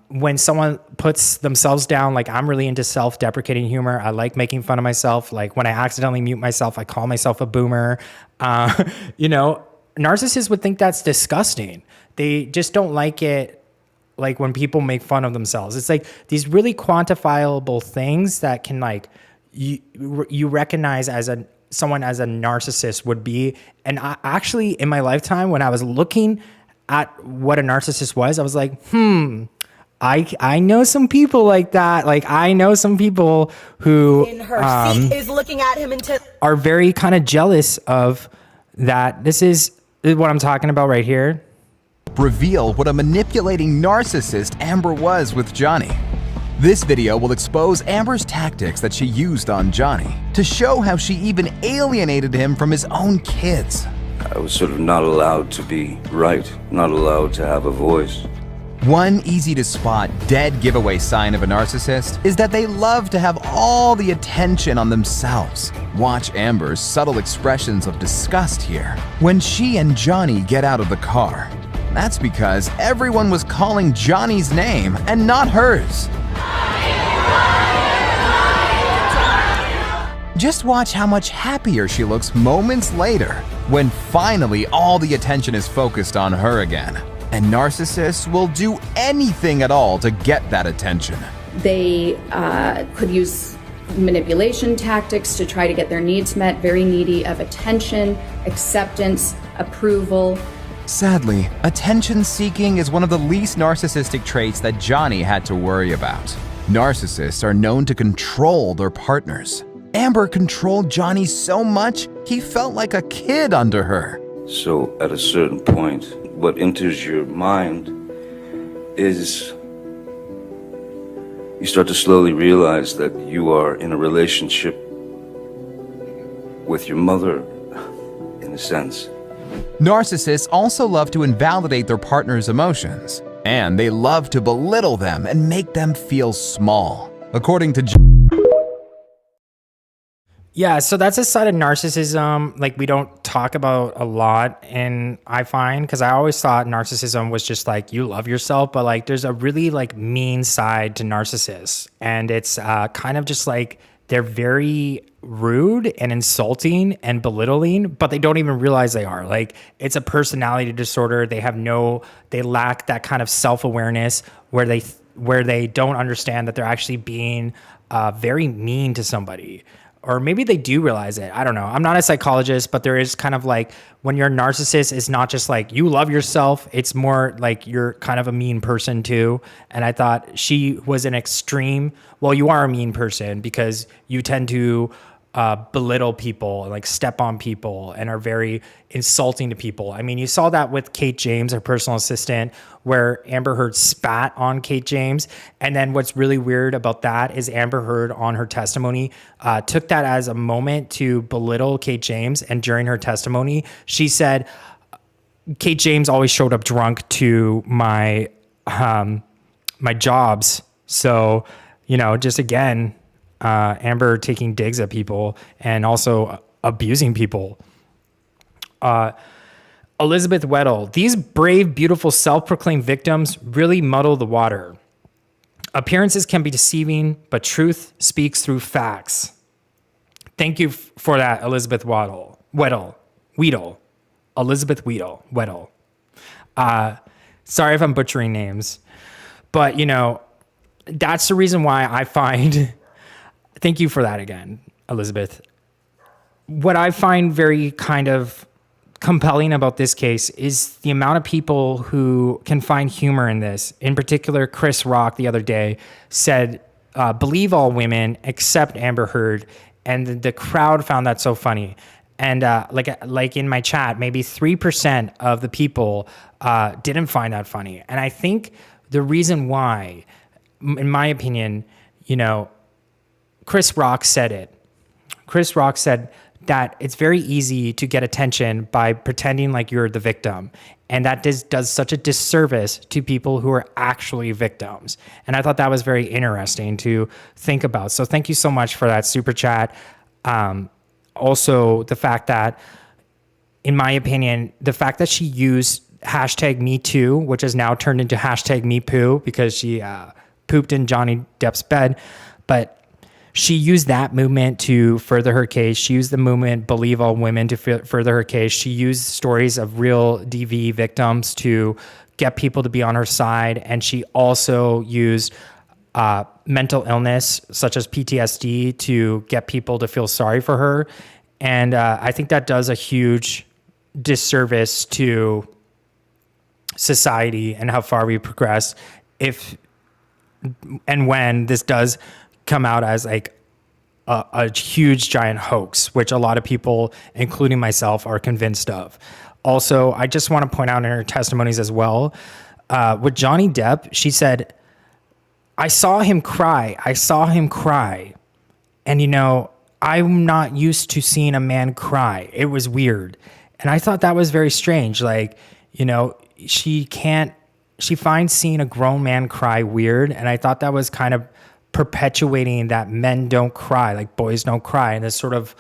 When someone puts themselves down, like I'm really into self-deprecating humor. I like making fun of myself. Like when I accidentally mute myself, I call myself a boomer. You know, narcissists would think that's disgusting. They just don't like it. Like when people make fun of themselves, it's like these really quantifiable things that can like you recognize as someone as a narcissist would be. And I actually, in my lifetime, when I was looking at what a narcissist was, I was like, I know some people like that. Like I know some people who In her seat is looking at him are very kind of jealous of that. This is what I'm talking about right here. Reveal what a manipulating narcissist Amber was with Johnny. This video will expose Amber's tactics that she used on Johnny to show how she even alienated him from his own kids. I was sort of not allowed to be right, not allowed to have a voice. One easy to spot dead giveaway sign of a narcissist is that they love to have all the attention on themselves. Watch Amber's subtle expressions of disgust here when she and Johnny get out of the car. That's because everyone was calling Johnny's name and not hers. Just watch how much happier she looks moments later when finally all the attention is focused on her again. And narcissists will do anything at all to get that attention. They could use manipulation tactics to try to get their needs met, very needy of attention, acceptance, approval. Sadly, attention-seeking is one of the least narcissistic traits that Johnny had to worry about. Narcissists are known to control their partners. Amber controlled Johnny so much, he felt like a kid under her. So at a certain point, what enters your mind is you start to slowly realize that you are in a relationship with your mother, in a sense. Narcissists also love to invalidate their partner's emotions, and they love to belittle them and make them feel small. According to Yeah, so that's a side of narcissism like we don't talk about a lot, and I find, because I always thought narcissism was just like you love yourself, but like there's a really like mean side to narcissists, and it's kind of just like they're very rude and insulting and belittling, but they don't even realize they are. Like it's a personality disorder. They lack that kind of self-awareness where they don't understand that they're actually being very mean to somebody. Or maybe they do realize it. I don't know. I'm not a psychologist, but there is kind of like when you're a narcissist, it's not just like you love yourself. It's more like you're kind of a mean person too. And I thought she was an extreme. Well, you are a mean person because you tend to belittle people and like step on people and are very insulting to people. I mean, you saw that with Kate James, her personal assistant, where Amber Heard spat on Kate James. And then what's really weird about that is Amber Heard on her testimony took that as a moment to belittle Kate James. And during her testimony, she said, Kate James always showed up drunk to my jobs. So, you know, just again, Amber taking digs at people and also abusing people. Elizabeth Weddle, these brave, beautiful, self-proclaimed victims really muddle the water. Appearances can be deceiving, but truth speaks through facts. Thank you for that, Elizabeth Weddle. Elizabeth Weddle. Sorry if I'm butchering names, but you know, that's the reason why I find... Thank you for that again, Elizabeth. What I find very kind of compelling about this case is the amount of people who can find humor in this. In particular, Chris Rock the other day said, believe all women except Amber Heard. And the crowd found that so funny. And like in my chat, maybe 3% of the people didn't find that funny. And I think the reason why, in my opinion, Chris Rock said it. Chris Rock said that it's very easy to get attention by pretending like you're the victim. And that does such a disservice to people who are actually victims. And I thought that was very interesting to think about. So thank you so much for that super chat. Also, the fact that, in my opinion, the fact that she used hashtag Me Too, which has now turned into hashtag Me Poo because she pooped in Johnny Depp's bed, but she used that movement to further her case. She used the movement Believe All Women to further her case. She used stories of real DV victims to get people to be on her side. And she also used mental illness, such as PTSD, to get people to feel sorry for her. And I think that does a huge disservice to society and how far we progress if and when this does come out as like a huge giant hoax, which a lot of people, including myself, are convinced of. Also, I just want to point out in her testimonies as well, with Johnny Depp, she said, I saw him cry. And, I'm not used to seeing a man cry. It was weird. And I thought that was very strange. Like, she finds seeing a grown man cry weird. And I thought that was kind of perpetuating that men don't cry, like boys don't cry, in this sort of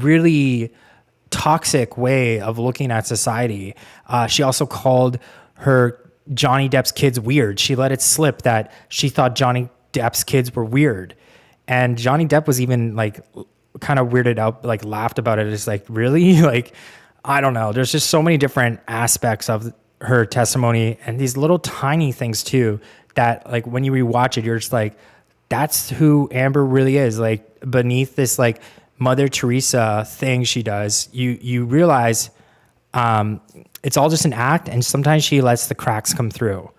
really toxic way of looking at society. She also called her Johnny Depp's kids weird. She let it slip that she thought Johnny Depp's kids were weird. And Johnny Depp was even like kind of weirded out, like laughed about it. It's like, really? Like, I don't know. There's just so many different aspects of her testimony and these little tiny things too, that like when you rewatch it, you're just like, that's who Amber really is. Like beneath this like Mother Teresa thing she does, you realize it's all just an act, and sometimes she lets the cracks come through.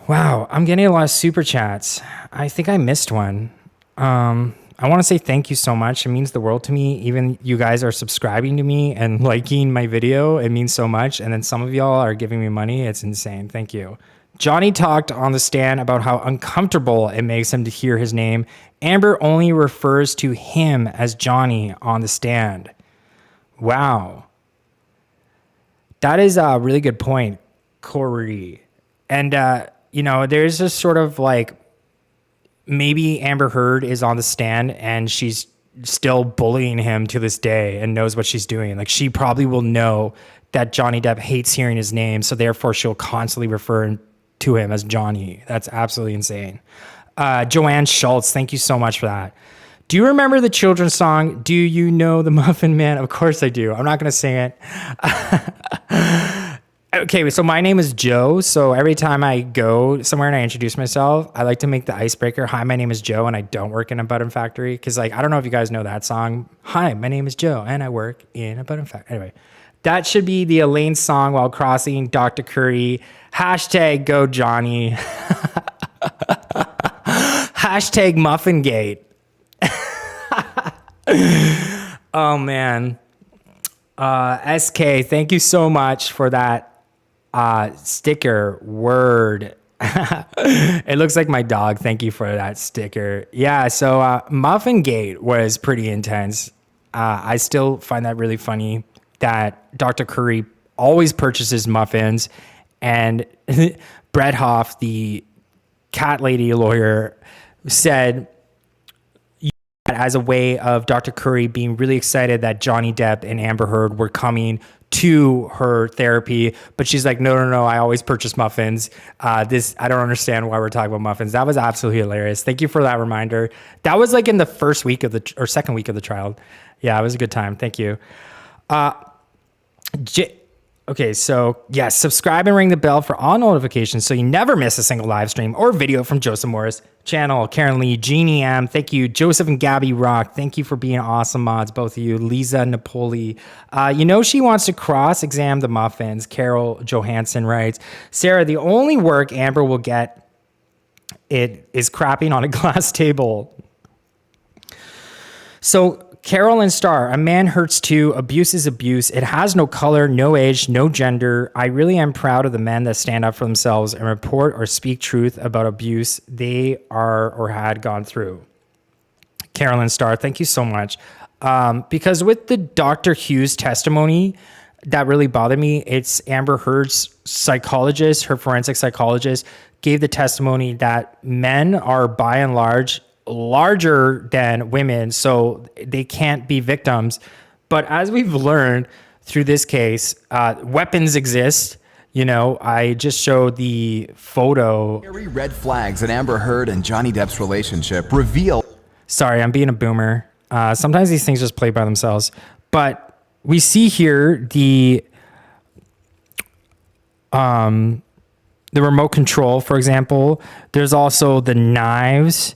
Wow, I'm getting a lot of super chats. I think I missed one. I want to say thank you so much. It means the world to me. Even you guys are subscribing to me and liking my video. It means so much. And then some of y'all are giving me money. It's insane. Thank you. Johnny talked on the stand about how uncomfortable it makes him to hear his name. Amber only refers to him as Johnny on the stand. Wow. That is a really good point, Corey. And, there's this sort of like, maybe Amber Heard is on the stand and she's still bullying him to this day and knows what she's doing. Like she probably will know that Johnny Depp hates hearing his name, so therefore she'll constantly refer to him as Johnny. That's absolutely insane. Joanne Schultz, thank you so much for that. Do you remember the children's song, Do You Know the Muffin Man? Of course I do. I'm not going to sing it. Okay, so my name is Joe. So every time I go somewhere and I introduce myself, I like to make the icebreaker. Hi, my name is Joe, and I don't work in a button factory. Because, I don't know if you guys know that song. Hi, my name is Joe, and I work in a button factory. Anyway, that should be the Elaine song while crossing Dr. Curry. Hashtag go Johnny. Hashtag Muffingate. Oh, man. SK, thank you so much for that. Sticker word. It looks like my dog. Thank you for that sticker. Yeah, so Muffingate was pretty intense. I still find that really funny that Dr. Curry always purchases muffins, and Brett Hoff, the cat lady lawyer, said as a way of Dr. Curry being really excited that Johnny Depp and Amber Heard were coming to her therapy, but she's like, no, I always purchase muffins. I don't understand why we're talking about muffins. That was absolutely hilarious. Thank you for that reminder. That was like in the first week of or second week of the trial. Yeah, it was a good time. Thank you. Okay, so yes, subscribe and ring the bell for all notifications so you never miss a single live stream or video from Joseph Morris channel. Karen Lee, Jeannie M, thank you. Joseph and Gabby Rock, thank you for being awesome mods, both of you. Lisa Napoli, she wants to cross-examine the muffins. Carol Johansson writes, Sarah, the only work Amber will get it is crapping on a glass table. So Carol and Star, a man hurts too. Abuse is abuse. It has no color, no age, no gender. I really am proud of the men that stand up for themselves and report or speak truth about abuse they are or had gone through. Carol and Star, thank you so much. Because with the Dr. Hughes testimony, that really bothered me. It's Amber Heard's psychologist, her forensic psychologist, gave the testimony that men are by and large larger than women, so they can't be victims. But as we've learned through this case, weapons exist. I just showed the photo. Red flags in Amber Heard and Johnny Depp's relationship reveal. Sorry, I'm being a boomer. Sometimes these things just play by themselves. But we see here the remote control, for example. There's also the knives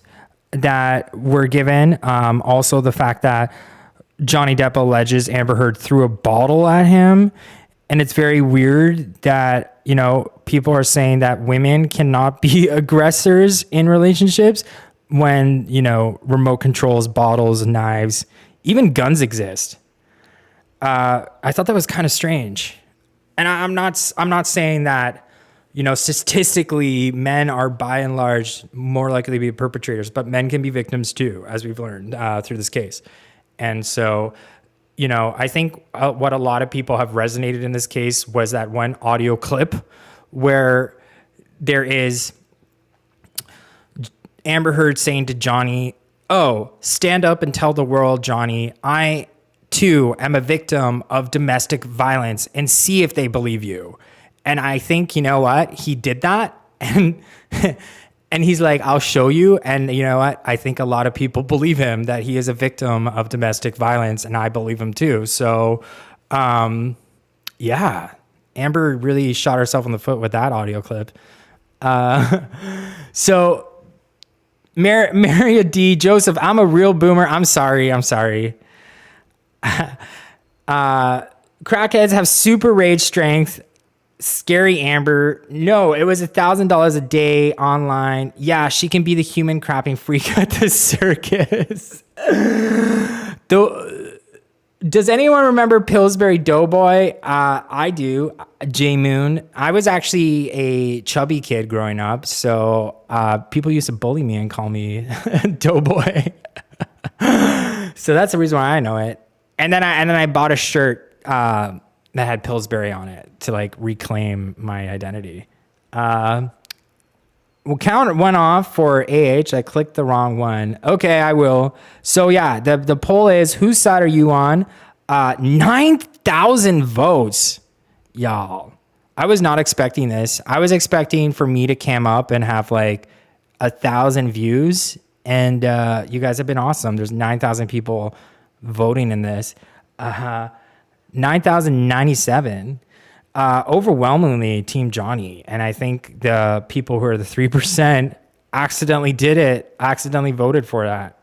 that were given. Also the fact that Johnny Depp alleges Amber Heard threw a bottle at him. And it's very weird that, people are saying that women cannot be aggressors in relationships when, remote controls, bottles, knives, even guns exist. I thought that was kind of strange. And I'm not saying that, statistically, men are by and large more likely to be perpetrators, but men can be victims too, as we've learned through this case. And so, I think what a lot of people have resonated in this case was that one audio clip where there is Amber Heard saying to Johnny, "Oh, stand up and tell the world, Johnny, I too am a victim of domestic violence, and see if they believe you." And I think, you know what? He did that. And he's like, I'll show you. And you know what? I think a lot of people believe him that he is a victim of domestic violence. And I believe him too. So, yeah, Amber really shot herself in the foot with that audio clip. So Maria D, Joseph, I'm a real boomer. I'm sorry. Crackheads have super rage strength. Scary Amber. No, it was $1,000 a day online. Yeah, she can be the human crapping freak at the circus. Does anyone remember Pillsbury Doughboy? I do. J Moon. I was actually a chubby kid growing up, so people used to bully me and call me Doughboy. So that's the reason why I know it. And then I bought a shirt that had Pillsbury on it to reclaim my identity. Well, count one off for AH. I clicked the wrong one. Okay, I will. So yeah, the poll is, whose side are you on? 9,000 votes, y'all. I was not expecting this. I was expecting for me to cam up and have 1,000 views. And you guys have been awesome. There's 9,000 people voting in this. 9,097. Overwhelmingly Team Johnny. And I think the people who are the 3% accidentally voted for that.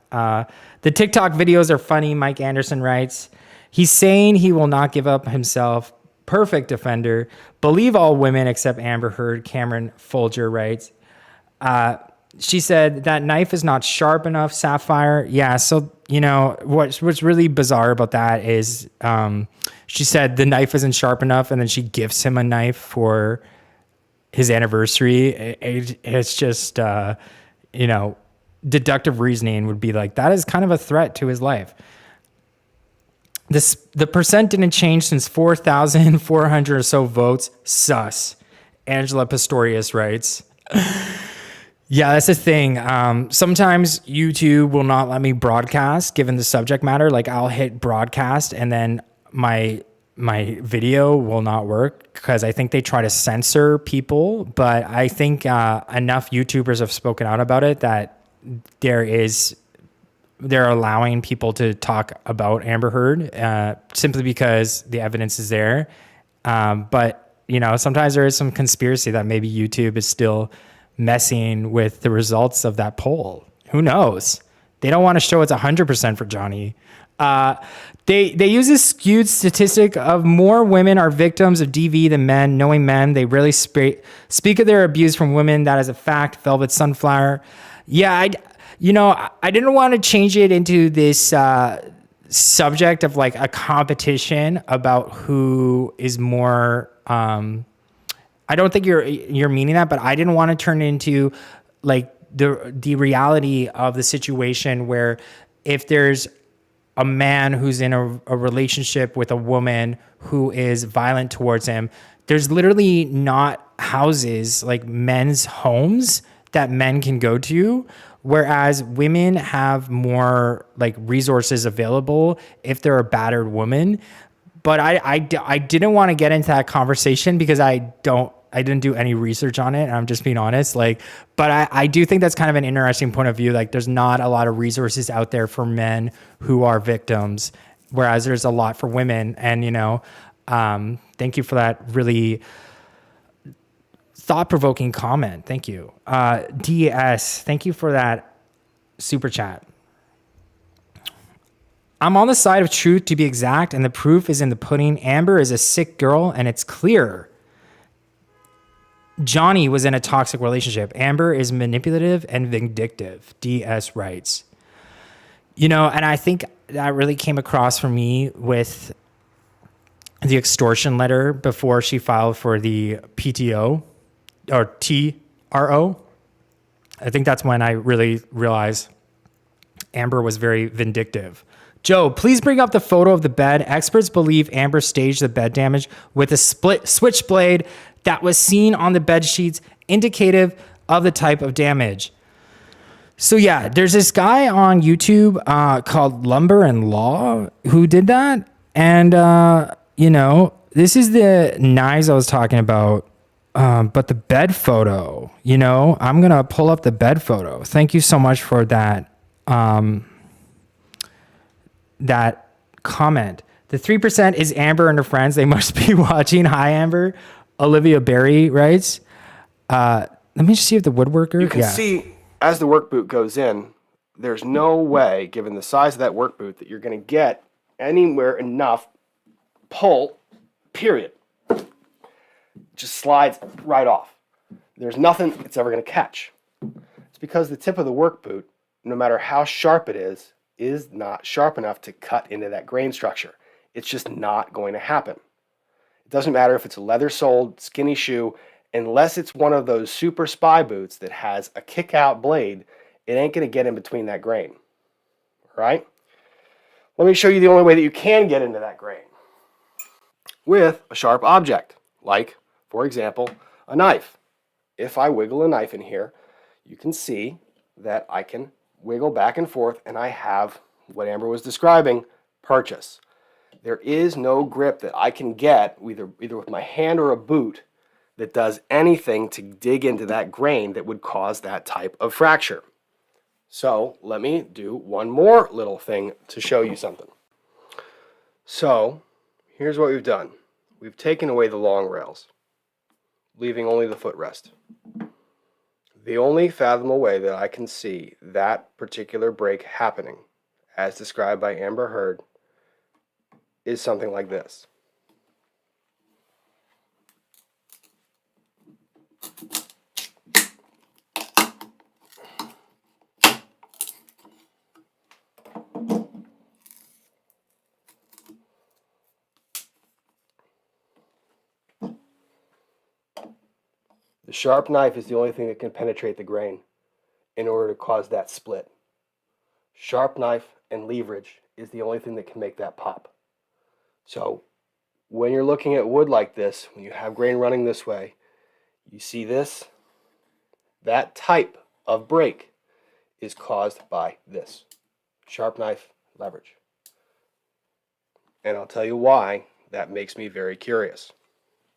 The TikTok videos are funny, Mike Anderson writes. He's saying he will not give up himself. Perfect defender. Believe all women except Amber Heard, Cameron Folger writes. She said that knife is not sharp enough, Sapphire. Yeah, so, what's really bizarre about that is she said the knife isn't sharp enough, and then she gifts him a knife for his anniversary. It's just, deductive reasoning would be that is kind of a threat to his life. The percent didn't change since 4,400 or so votes. Sus. Angela Pistorius writes. Yeah, that's the thing. Sometimes YouTube will not let me broadcast given the subject matter. I'll hit broadcast and then my video will not work because I think they try to censor people. But I think enough YouTubers have spoken out about it that they're allowing people to talk about Amber Heard simply because the evidence is there. But, you know, sometimes there is some conspiracy that maybe YouTube is still messing with the results of that poll. Who knows? They don't want to show it's 100% for Johnny. They use this skewed statistic of more women are victims of DV than men. Knowing men, they really speak of their abuse from women. That is a fact. Velvet Sunflower. Yeah, I didn't want to change it into this subject of like a competition about who is more. I don't think you're meaning that, but I didn't want to turn it into like the reality of the situation where if there's a man who's in a relationship with a woman who is violent towards him, there's literally not houses, like men's homes that men can go to, whereas women have more like resources available if they're a battered woman. But I didn't want to get into that conversation because I didn't do any research on it. And I'm just being honest. Like, but I do think that's kind of an interesting point of view. Like there's not a lot of resources out there for men who are victims, whereas there's a lot for women. And, you know, thank you for that really thought-provoking comment. Thank you. DS, thank you for that super chat. I'm on the side of truth, to be exact, and the proof is in the pudding. Amber is a sick girl, and it's clear. Johnny was in a toxic relationship. Amber is manipulative and vindictive, DS writes. You know, and I think that really came across for me with the extortion letter before she filed for the PTO or TRO. I think that's when I really realized Amber was very vindictive. Joe, please bring up the photo of the bed. Experts believe Amber staged the bed damage with a split switchblade that was seen on the bed sheets, indicative of the type of damage. So yeah, there's this guy on YouTube called Lumber and Law who did that. And, you know, this is the knives I was talking about. But the bed photo, you know, I'm going to pull up the bed photo. Thank you so much for that. That comment. The 3% is Amber and her friends. They must be watching. Hi, Amber. Olivia Berry writes. Let me just see if the woodworker. You can see as the work boot goes in, there's no way, given the size of that work boot, that you're going to get anywhere enough pull, period. It just slides right off. There's nothing it's ever going to catch. It's because the tip of the work boot, no matter how sharp it is not sharp enough to cut into that grain structure. It's just not going to happen. It doesn't matter if it's a leather-soled, skinny shoe, unless it's one of those super spy boots that has a kick-out blade, it ain't going to get in between that grain. All right? Let me show you the only way that you can get into that grain. With a sharp object, like, for example, a knife. If I wiggle a knife in here, you can see that I can wiggle back and forth, and I have what Amber was describing, purchase. There is no grip that I can get, either with my hand or a boot, that does anything to dig into that grain that would cause that type of fracture. So let me do one more little thing to show you something. So here's what we've done. We've taken away the long rails, leaving only the footrest. The only fathomable way that I can see that particular break happening, as described by Amber Heard, is something like this. The sharp knife is the only thing that can penetrate the grain in order to cause that split. Sharp knife and leverage is the only thing that can make that pop. So when you're looking at wood like this, when you have grain running this way, you see this? That type of break is caused by this. Sharp knife, leverage. And I'll tell you why that makes me very curious.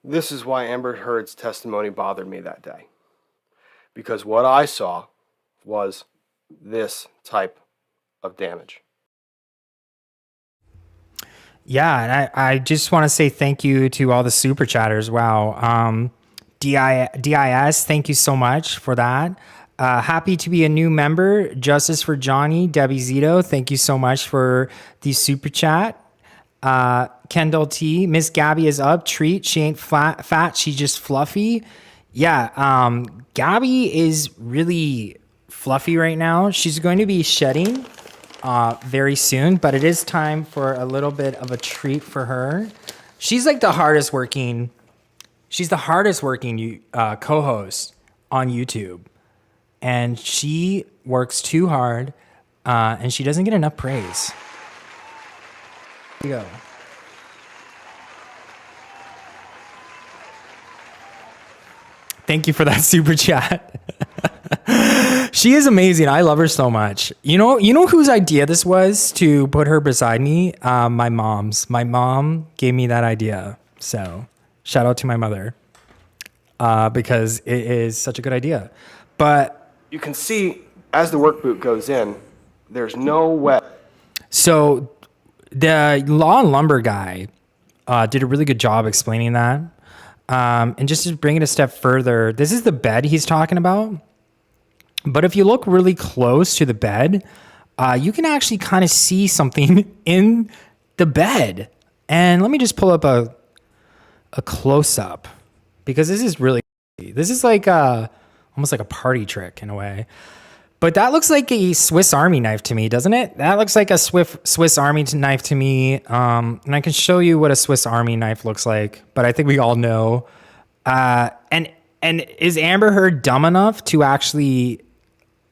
This is why Amber Heard's testimony bothered me that day. Because what I saw was this type of damage. Yeah, and I just want to say thank you to all the super chatters. Wow. DIS, thank you so much for that. Happy to be a new member. Justice for Johnny, Debbie Zito, thank you so much for the super chat. Kendall T, Miss Gabby is up. Treat, she ain't fat, she's just fluffy. Yeah, Gabby is really fluffy right now. She's going to be shedding very soon, but it is time for a little bit of a treat for her. She's like the hardest working co-host on YouTube, and she works too hard, and she doesn't get enough praise. Here you go. Thank you for that super chat. She is amazing. I love her so much. You know whose idea this was to put her beside me? My mom's. My mom gave me that idea. So shout out to my mother because it is such a good idea. But you can see as the work boot goes in, there's no way. So the Law and Lumber guy did a really good job explaining that. And just to bring it a step further, this is the bed he's talking about. But if you look really close to the bed, you can actually kind of see something in the bed. And let me just pull up a close-up because this is like almost like a party trick in a way. But that looks like a Swiss Army knife to me, doesn't it? That looks like a Swiss Army knife to me. And I can show you what a Swiss Army knife looks like, but I think we all know. And is Amber Heard dumb enough to actually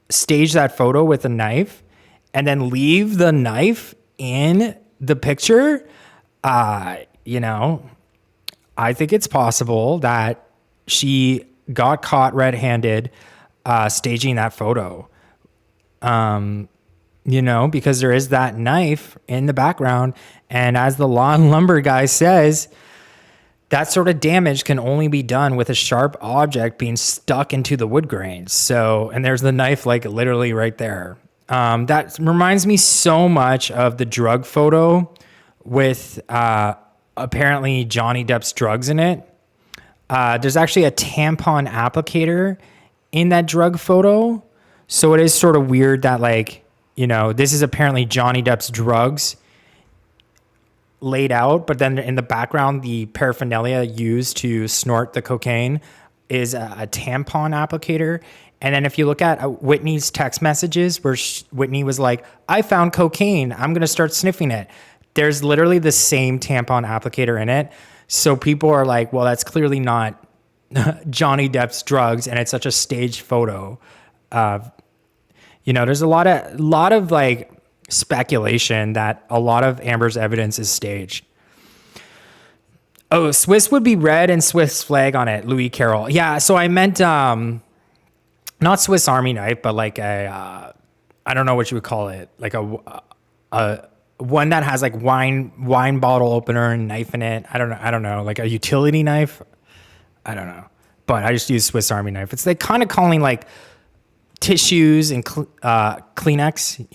stage that photo with a knife and then leave the knife in the picture? I think it's possible that she got caught red-handed staging that photo. Because there is that knife in the background. And as the Law and Lumber guy says, that sort of damage can only be done with a sharp object being stuck into the wood grains. So, and there's the knife like literally right there. That reminds me so much of the drug photo with apparently Johnny Depp's drugs in it. There's actually a tampon applicator in that drug photo. So it is sort of weird that this is apparently Johnny Depp's drugs laid out, but then in the background, the paraphernalia used to snort the cocaine is a tampon applicator. And then if you look at Whitney's text messages where Whitney was like, I found cocaine, I'm going to start sniffing it. There's literally the same tampon applicator in it. So people are like, well, that's clearly not Johnny Depp's drugs. And it's such a staged photo. There's a lot of like speculation that a lot of Amber's evidence is staged. Oh, Swiss would be red and Swiss flag on it. Louis Carroll. Yeah. So I meant, not Swiss Army knife, but like I don't know what you would call it. Like a one that has like wine bottle opener and knife in it. I don't know. Like a utility knife. I don't know. But I just use Swiss Army knife. It's like kind of calling like tissues and Kleenex,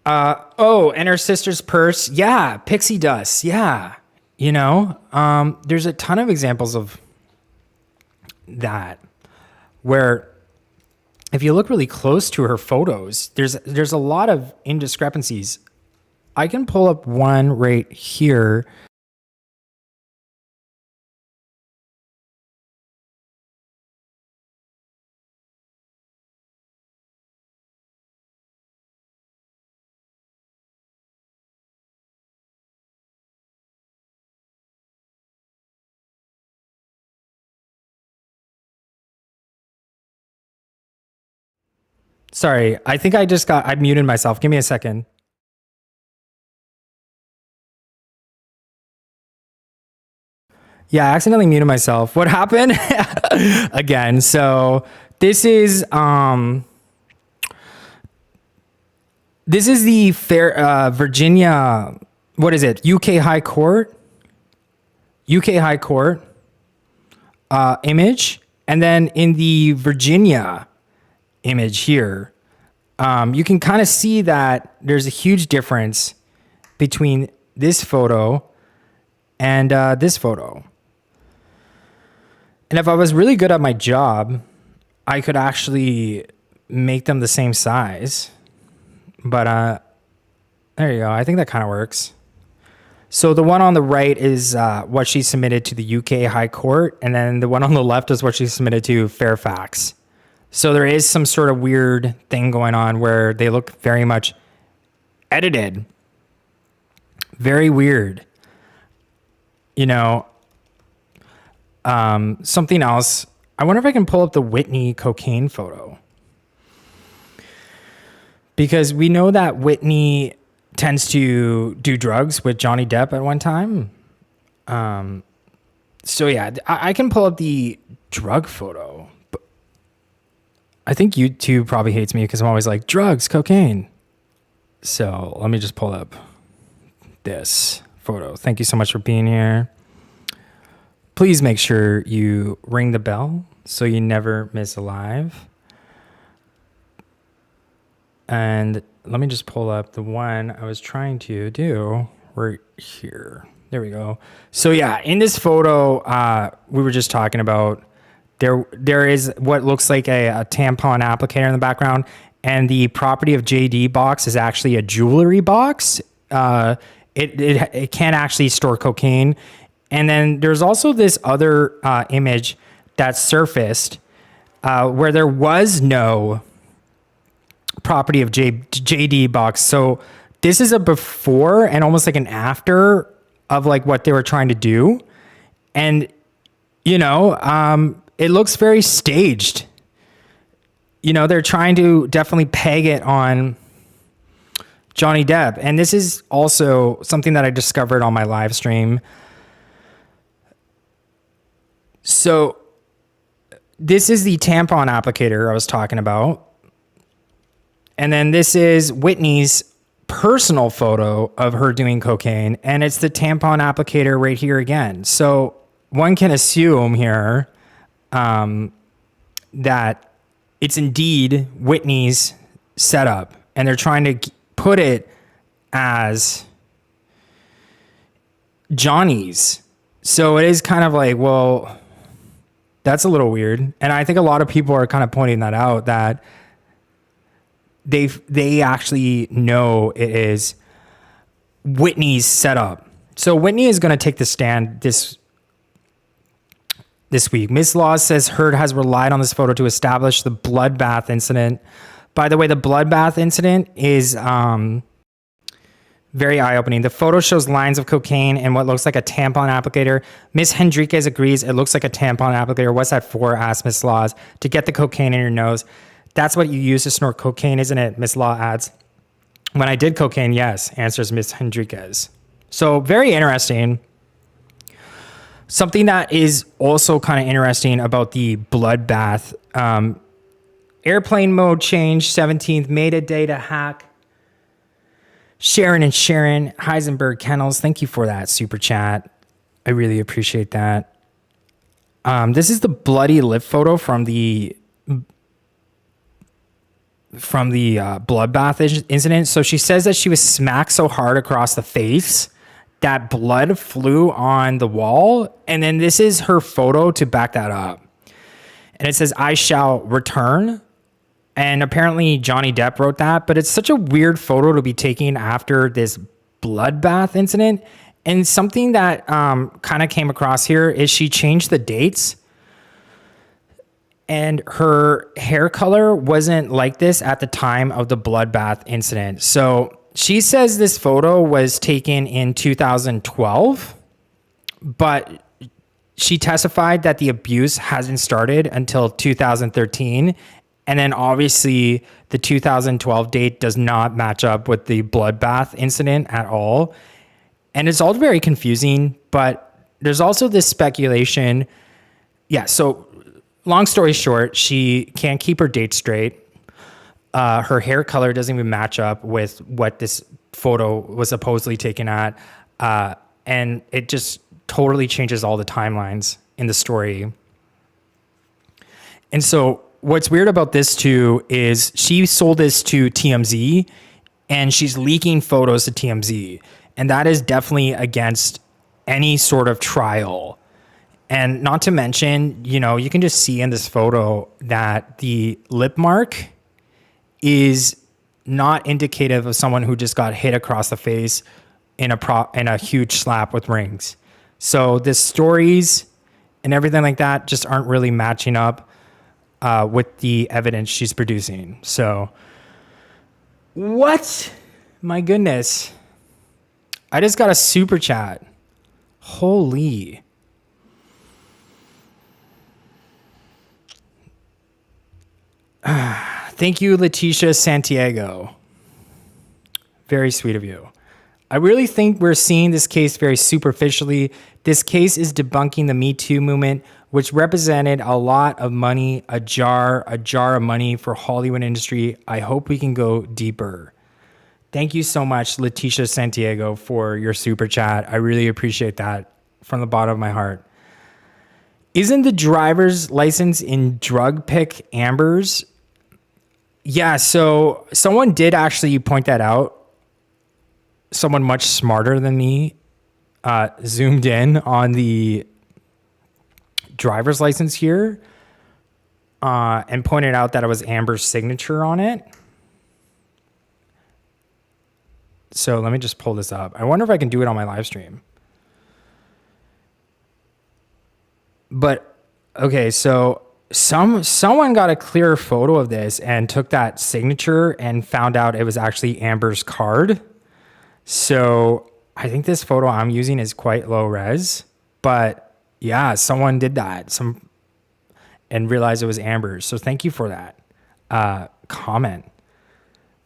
and her sister's purse. Yeah. Pixie dust. Yeah. There's a ton of examples of that where if you look really close to her photos, there's a lot of indiscrepancies. I can pull up one right here. Sorry, I think I muted myself. Give me a second. Yeah, I accidentally muted myself. What happened? Again, so this is the Virginia, what is it? UK High Court image. And then in the Virginia image here, you can kind of see that there's a huge difference between this photo and this photo. And if I was really good at my job, I could actually make them the same size. But there you go. I think that kind of works. So the one on the right is what she submitted to the UK High Court, and then the one on the left is what she submitted to Fairfax. So there is some sort of weird thing going on where they look very much edited. Very weird. You know, something else. I wonder if I can pull up the Whitney cocaine photo. Because we know that Whitney tends to do drugs with Johnny Depp at one time. So yeah, I can pull up the drug photo. But I think YouTube probably hates me because I'm always like, drugs, cocaine. So let me just pull up this photo. Thank you so much for being here. Please make sure you ring the bell so you never miss a live. And let me just pull up the one I was trying to do right here. There we go. So yeah, in this photo, we were just talking about, there is what looks like a tampon applicator in the background, and the property of JD box is actually a jewelry box. It can actually store cocaine. And then there's also this other image that surfaced where there was no property of JD box. So this is a before and almost like an after of like what they were trying to do. And, you know, it looks very staged. You know, they're trying to definitely peg it on Johnny Depp. And this is also something that I discovered on my live stream. So this is the tampon applicator I was talking about. And then this is Whitney's personal photo of her doing cocaine. And it's the tampon applicator right here again. So one can assume here that it's indeed Whitney's setup. And they're trying to put it as Johnny's. So it is kind of like, well, that's a little weird. And I think a lot of people are kind of pointing that out, that they actually know it is Whitney's setup. So Whitney is going to take the stand this week. Ms. Laws says Heard has relied on this photo to establish the bloodbath incident. By the way, the bloodbath incident is very eye-opening. The photo shows lines of cocaine and what looks like a tampon applicator. Ms. Henriquez agrees it looks like a tampon applicator. What's that for? Asked Ms. Laws. To get the cocaine in your nose. That's what you use to snort cocaine, isn't it? Ms. Law adds. When I did cocaine, yes, answers Ms. Henriquez. So very interesting. Something that is also kind of interesting about the bloodbath. Airplane mode change, 17th, made a day to hack. Sharon and Sharon, Heisenberg Kennels, thank you for that super chat. I really appreciate that. This is the bloody lip photo from the bloodbath incident. So she says that she was smacked so hard across the face that blood flew on the wall. And then this is her photo to back that up. And it says, I shall return. And apparently Johnny Depp wrote that, but it's such a weird photo to be taking after this bloodbath incident. And something that kind of came across here is she changed the dates. And her hair color wasn't like this at the time of the bloodbath incident. So she says this photo was taken in 2012, but she testified that the abuse hasn't started until 2013. And then obviously the 2012 date does not match up with the bloodbath incident at all. And it's all very confusing, but there's also this speculation. Yeah, so long story short, she can't keep her dates straight. Her hair color doesn't even match up with what this photo was supposedly taken at. And it just totally changes all the timelines in the story. And so what's weird about this too is she sold this to TMZ and she's leaking photos to TMZ. And that is definitely against any sort of trial. And not to mention, you know, you can just see in this photo that the lip mark is not indicative of someone who just got hit across the face in a huge slap with rings. So the stories and everything like that just aren't really matching up with the evidence she's producing. So what? My goodness. I just got a super chat. Holy. Thank you, Leticia Santiago. Very sweet of you. I really think we're seeing this case very superficially. This case is debunking the Me Too movement, which represented a lot of money, a jar of money for Hollywood industry. I hope we can go deeper. Thank you so much, Leticia Santiago, for your super chat. I really appreciate that from the bottom of my heart. Isn't the driver's license in drug pick Amber's? Yeah, so someone did actually point that out. Someone much smarter than me zoomed in on the driver's license here and pointed out that it was Amber's signature on it. So let me just pull this up. I wonder if I can do it on my live stream. But okay, so someone got a clear photo of this and took that signature and found out it was actually Amber's card. So I think this photo I'm using is quite low res, but yeah, someone did that and realized it was Amber's. So thank you for that comment,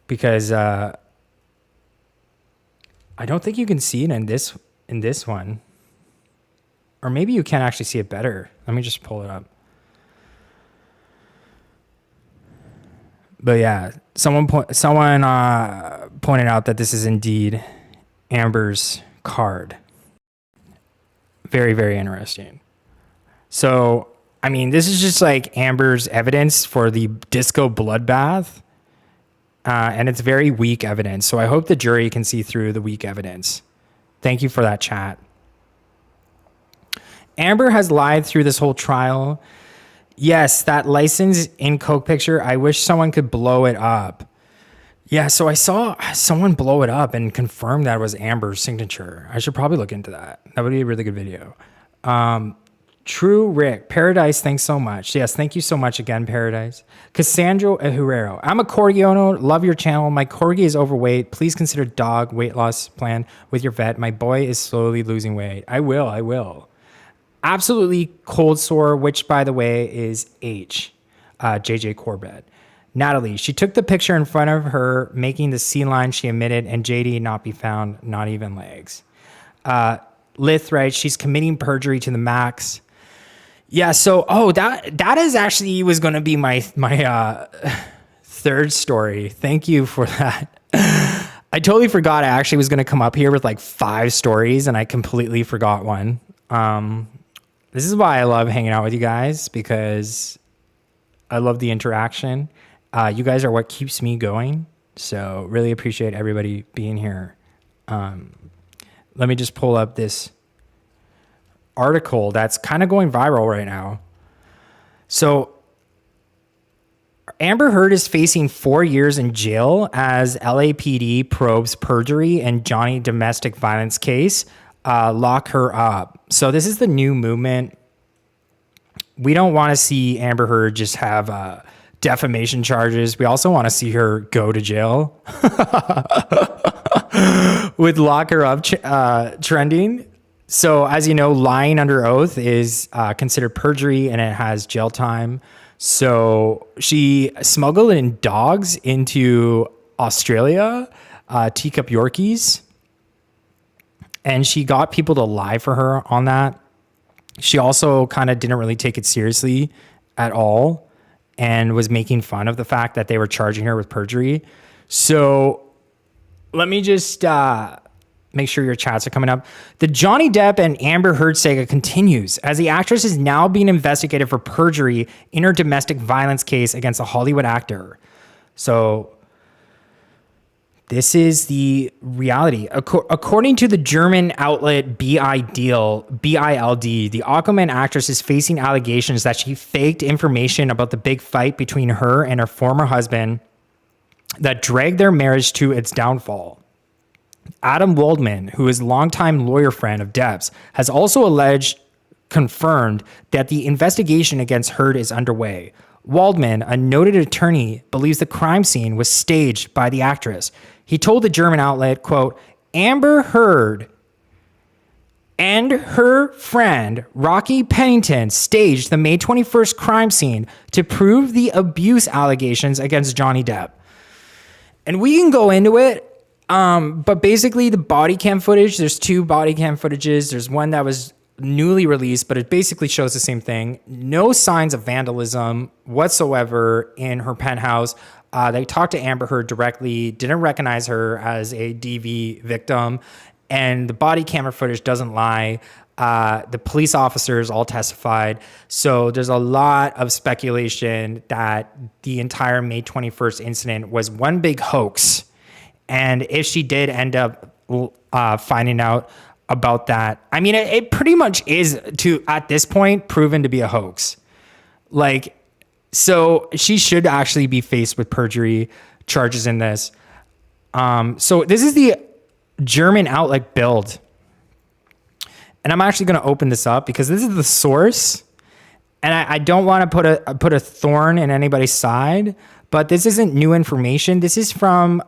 because I don't think you can see it in this one, or maybe you can actually see it better. Let me just pull it up. But yeah, someone pointed out that this is indeed Amber's card. Very, very interesting. So, I mean, this is just like Amber's evidence for the disco bloodbath. And it's very weak evidence. So I hope the jury can see through the weak evidence. Thank you for that chat. Amber has lied through this whole trial. Yes, that license in Coke picture, I wish someone could blow it up. Yeah, so I saw someone blow it up and confirm that it was Amber's signature. I should probably look into that. That would be a really good video. True Rick, Paradise, thanks so much. Yes, thank you so much again, Paradise. Cassandro Herrero, I'm a corgi owner. Love your channel. My corgi is overweight. Please consider dog weight loss plan with your vet. My boy is slowly losing weight. I will. Absolutely cold sore, which, by the way, is JJ Corbett. Natalie, she took the picture in front of her, making the C line she admitted, and JD not be found, not even legs. Lith writes, she's committing perjury to the max. Yeah, so, that is actually was going to be my third story. Thank you for that. I totally forgot I actually was going to come up here with like 5 stories, and I completely forgot one. This is why I love hanging out with you guys, because I love the interaction. You guys are what keeps me going. So really appreciate everybody being here. Let me just pull up this article that's kind of going viral right now. So Amber Heard is facing 4 years in jail as LAPD probes perjury and Johnny domestic violence case. Lock her up. So this is the new movement. We don't want to see Amber Heard just have defamation charges. We also want to see her go to jail with lock her up trending. So as you know, lying under oath is considered perjury and it has jail time. So she smuggled in dogs into Australia, teacup Yorkies. And she got people to lie for her on that. She also kind of didn't really take it seriously at all and was making fun of the fact that they were charging her with perjury. So let me just make sure your chats are coming up. The Johnny Depp and Amber Heard saga continues as the actress is now being investigated for perjury in her domestic violence case against a Hollywood actor. So This is the reality. According to the German outlet BILD, the Aquaman actress is facing allegations that she faked information about the big fight between her and her former husband that dragged their marriage to its downfall. Adam Waldman, who is a longtime lawyer friend of Depp's, has also confirmed that the investigation against Heard is underway. Waldman, a noted attorney, believes the crime scene was staged by the actress. He told the German outlet, quote, Amber Heard and her friend Rocky Pennington staged the May 21st crime scene to prove the abuse allegations against Johnny Depp. And we can go into it, but basically the body cam footage, there's 2 body cam footages. There's one that was newly released, but it basically shows the same thing. No signs of vandalism whatsoever in her penthouse. They talked to Amber Heard directly, didn't recognize her as a DV victim, and the body camera footage doesn't lie. The police officers all testified. So there's a lot of speculation that the entire May 21st incident was one big hoax. And if she did end up finding out about that, I mean, it pretty much is, at this point, proven to be a hoax. Like, so she should actually be faced with perjury charges in this. So this is the German outlet BILD. And I'm actually going to open this up because this is the source. And I don't want to put a thorn in anybody's side, but this isn't new information. This is from,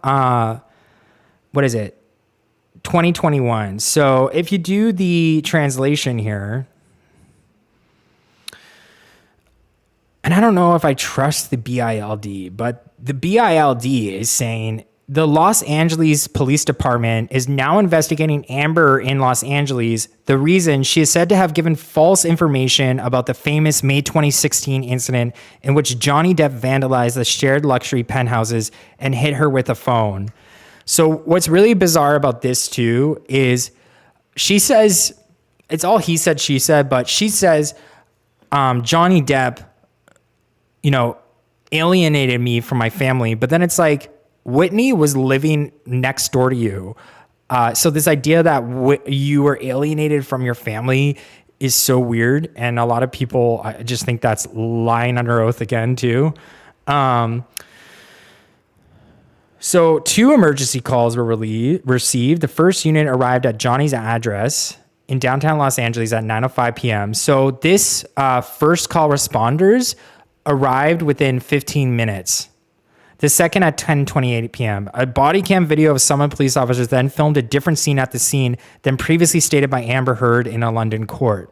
2021. So if you do the translation here, and I don't know if I trust the BILD, but the BILD is saying the Los Angeles Police Department is now investigating Amber in Los Angeles. The reason she is said to have given false information about the famous May 2016 incident in which Johnny Depp vandalized the shared luxury penthouses and hit her with a phone. So what's really bizarre about this too is she says, it's all he said, she said, but she says, Johnny Depp, alienated me from my family. But then it's like, Whitney was living next door to you. So this idea that you were alienated from your family is so weird. And a lot of people, I just think that's lying under oath again too. So 2 emergency calls were received. The first unit arrived at Johnny's address in downtown Los Angeles at 9:05 p.m. So this first call responders arrived within 15 minutes. The second at 10:28 p.m. A body cam video of summoned police officers then filmed a different scene at the scene than previously stated by Amber Heard in a London court.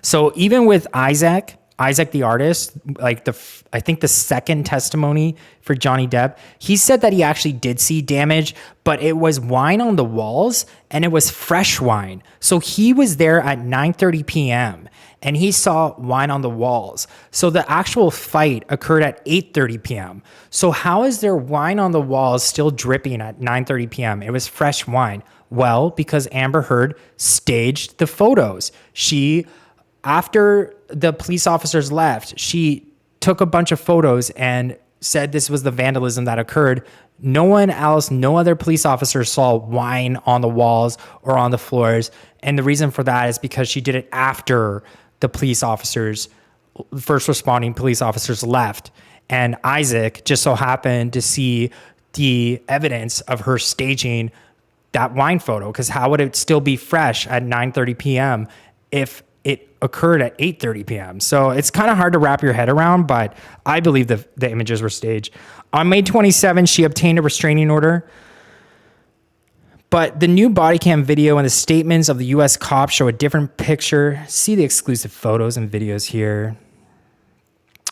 So even with Isaac the artist, like I think the second testimony for Johnny Depp, he said that he actually did see damage, but it was wine on the walls and it was fresh wine. So he was there at 9:30 p.m. and he saw wine on the walls. So the actual fight occurred at 8:30 p.m. So how is there wine on the walls still dripping at 9:30 p.m.? It was fresh wine. Well, because Amber Heard staged the photos. After the police officers left, she took a bunch of photos and said this was the vandalism that occurred. No one else, no other police officers saw wine on the walls or on the floors. And the reason for that is because she did it after the first responding police officers left. And Isaac just so happened to see the evidence of her staging that wine photo, because how would it still be fresh at 9:30 p.m. if it occurred at 8:30 p.m. So it's kind of hard to wrap your head around, but I believe the images were staged. On May 27, she obtained a restraining order. But the new body cam video and the statements of the U.S. cops show a different picture. See the exclusive photos and videos here.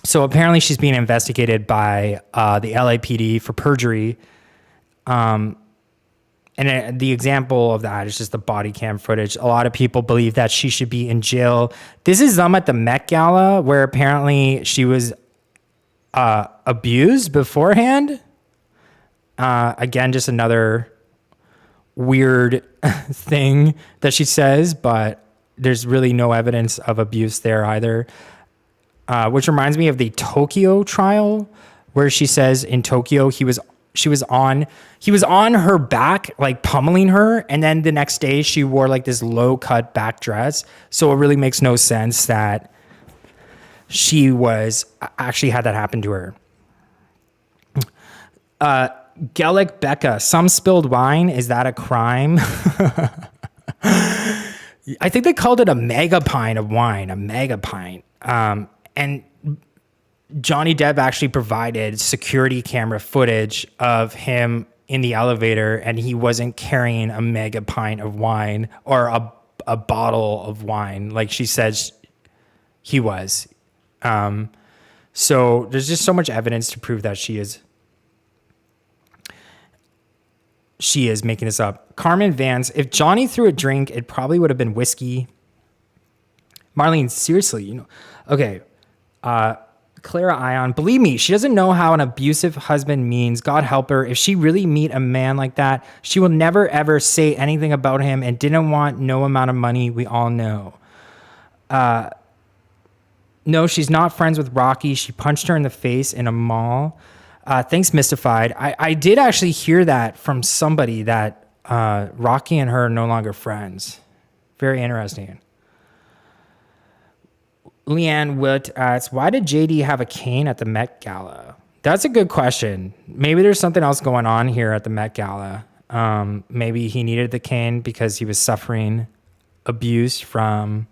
So apparently she's being investigated by the LAPD for perjury. And the example of that is just the body cam footage. A lot of people believe that she should be in jail. This is them at the Met Gala, where apparently she was abused beforehand. Again, just another weird thing that she says, but there's really no evidence of abuse there either. Which reminds me of the Tokyo trial, where she says in Tokyo he was he was on her back, like pummeling her. And then the next day she wore like this low cut back dress. So it really makes no sense that she was actually had that happen to her. Gellick Becca, some spilled wine. Is that a crime? I think they called it a mega pint of wine, a mega pint. And Johnny Depp actually provided security camera footage of him in the elevator, and he wasn't carrying a mega pint of wine or a bottle of wine like she says he was. So there's just so much evidence to prove that she is making this up. Carmen Vance, if Johnny threw a drink, it probably would have been whiskey. Marlene, seriously, okay. Clara Ion, believe me, she doesn't know how an abusive husband means. God help her. If she really meet a man like that, she will never ever say anything about him and didn't want no amount of money. We all know. No, she's not friends with Rocky. She punched her in the face in a mall. Thanks, Mystified. I did actually hear that from somebody that Rocky and her are no longer friends. Very interesting. Leanne Witt asks, why did JD have a cane at the Met Gala? That's a good question. Maybe there's something else going on here at the Met Gala. Maybe he needed the cane because he was suffering abuse from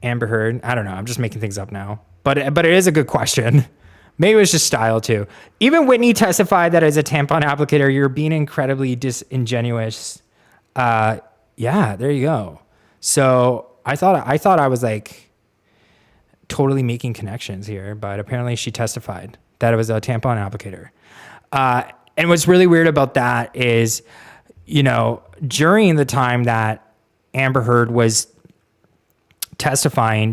Amber Heard. I don't know. I'm just making things up now. But it is a good question. Maybe it was just style too. Even Whitney testified that as a tampon applicator, you're being incredibly disingenuous. Yeah, there you go. So I thought I was like totally making connections here, but apparently she testified that it was a tampon applicator. And what's really weird about that is, during the time that Amber Heard was testifying,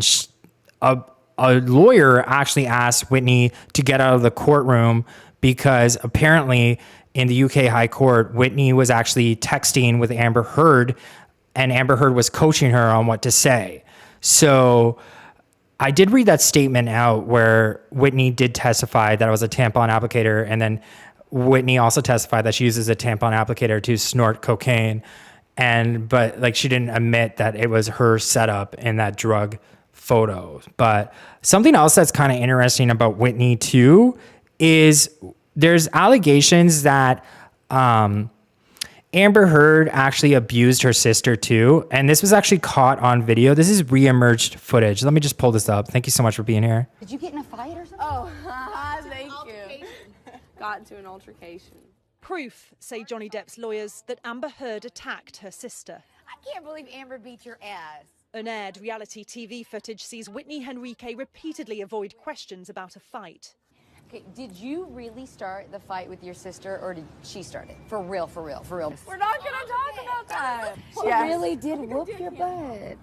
a lawyer actually asked Whitney to get out of the courtroom because apparently in the UK High Court, Whitney was actually texting with Amber Heard and Amber Heard was coaching her on what to say. So I did read that statement out where Whitney did testify that it was a tampon applicator, and then Whitney also testified that she uses a tampon applicator to snort cocaine, but like she didn't admit that it was her setup in that drug photo. But something else that's kind of interesting about Whitney too is there's allegations that Amber Heard actually abused her sister too. And this was actually caught on video. This is re-emerged footage. Let me just pull this up. Thank you so much for being here. Did you get in a fight or something? Oh, thank you. Got into an altercation. Proof, say Johnny Depp's lawyers, that Amber Heard attacked her sister. I can't believe Amber beat your ass. Unaired reality TV footage sees Whitney Henrique repeatedly avoid questions about a fight. Okay, did you really start the fight with your sister, or did she start it? For real, for real, for real. We're not gonna talk about that. She really did whoop your butt.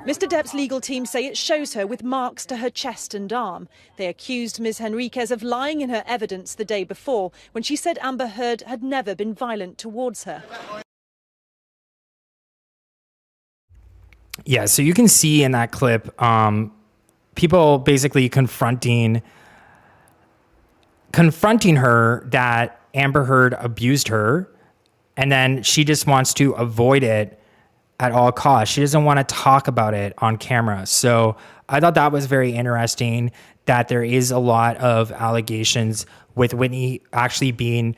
Mr. Depp's legal team say it shows her with marks to her chest and arm. They accused Ms. Henriquez of lying in her evidence the day before when she said Amber Heard had never been violent towards her. Yeah, so you can see in that clip people basically confronting her that Amber Heard abused her, and then she just wants to avoid it at all costs. She doesn't want to talk about it on camera. So I thought that was very interesting that there is a lot of allegations with Whitney actually being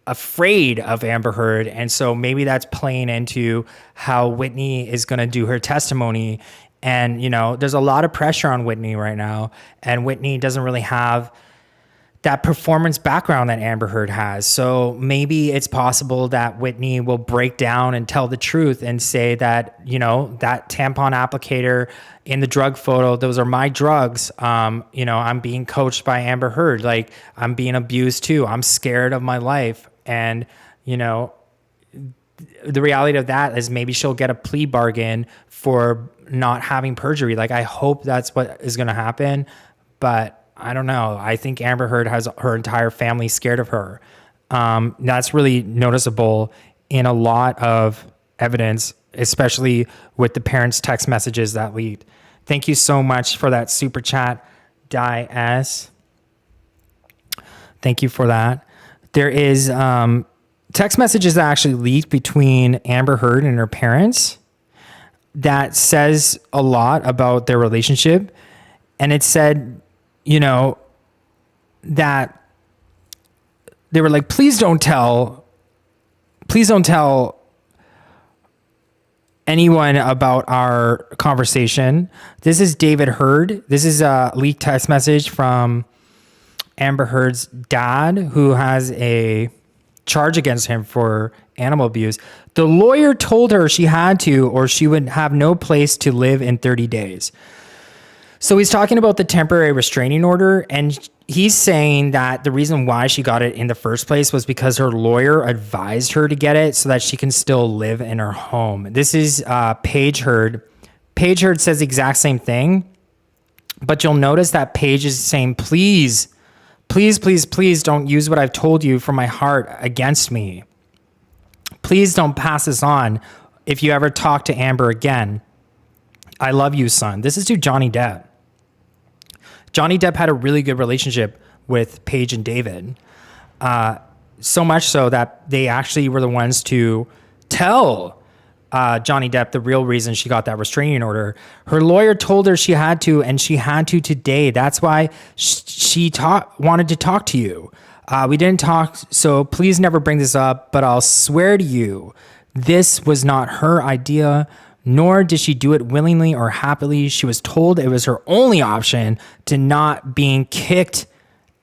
afraid of Amber Heard. And so maybe that's playing into how Whitney is going to do her testimony. And, there's a lot of pressure on Whitney right now. And Whitney doesn't really have that performance background that Amber Heard has. So maybe it's possible that Whitney will break down and tell the truth and say that, that tampon applicator in the drug photo, those are my drugs. I'm being coached by Amber Heard. Like, I'm being abused too. I'm scared of my life. And, the reality of that is maybe she'll get a plea bargain for not having perjury. Like, I hope that's what is going to happen, but I don't know. I think Amber Heard has her entire family scared of her. That's really noticeable in a lot of evidence, especially with the parents' text messages that leaked. Thank you so much for that super chat, Di S. Thank you for that. There is text messages that actually leaked between Amber Heard and her parents that says a lot about their relationship. And it said, you know, that they were like, please don't tell anyone about our conversation. This is David Heard. This is a leaked text message from Amber Heard's dad, who has a charge against him for animal abuse. The lawyer told her she had to, or she would have no place to live in 30 days. So he's talking about the temporary restraining order, and he's saying that the reason why she got it in the first place was because her lawyer advised her to get it so that she can still live in her home. This is Paige Heard. Paige Heard says the exact same thing, but you'll notice that Paige is saying, please don't use what I've told you from my heart against me. Please don't pass this on if you ever talk to Amber again. I love you, son. This is to Johnny Depp. Johnny Depp had a really good relationship with Paige and David. So much so that they actually were the ones to tell Johnny Depp the real reason she got that restraining order. Her lawyer told her she had to, and she had to today. That's why she wanted to talk to you. We didn't talk, so please never bring this up, but I'll swear to you, this was not her idea, nor did she do it willingly or happily. She was told it was her only option to not being kicked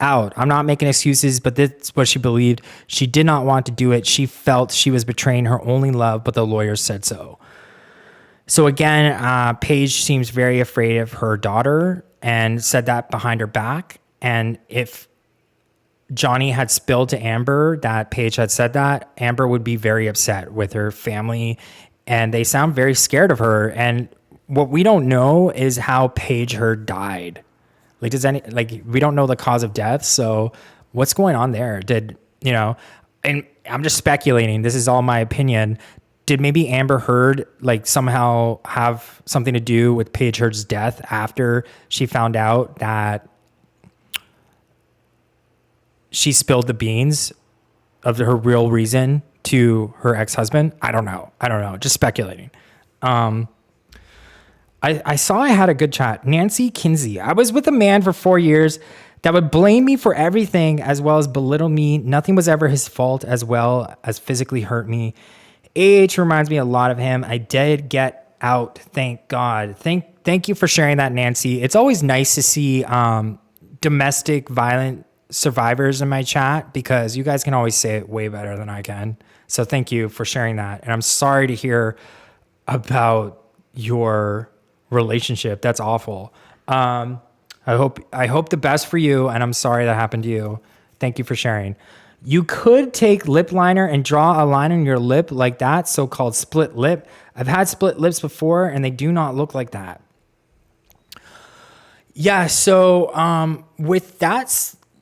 out. I'm not making excuses, but that's what she believed. She did not want to do it. She felt she was betraying her only love, but the lawyer said so. So again, Paige seems very afraid of her daughter and said that behind her back. And if Johnny had spilled to Amber that Paige had said that, Amber would be very upset with her family, and they sound very scared of her. And what we don't know is how Paige Heard died. We don't know the cause of death. So what's going on there? And I'm just speculating. This is all my opinion. Did maybe Amber Heard somehow have something to do with Paige Heard's death after she found out that she spilled the beans of her real reason to her ex-husband? I don't know. Just speculating. I saw I had a good chat. Nancy Kinsey. I was with a man for 4 years that would blame me for everything as well as belittle me. Nothing was ever his fault as well as physically hurt me. AH reminds me a lot of him. I did get out. Thank God. Thank you for sharing that, Nancy. It's always nice to see domestic violent survivors in my chat because you guys can always say it way better than I can. So thank you for sharing that. And I'm sorry to hear about your relationship. That's awful. I hope the best for you, and I'm sorry that happened to you. Thank you for sharing. You could take lip liner and draw a line on your lip like that, so-called split lip. I've had split lips before, and they do not look like that. Yeah, so with that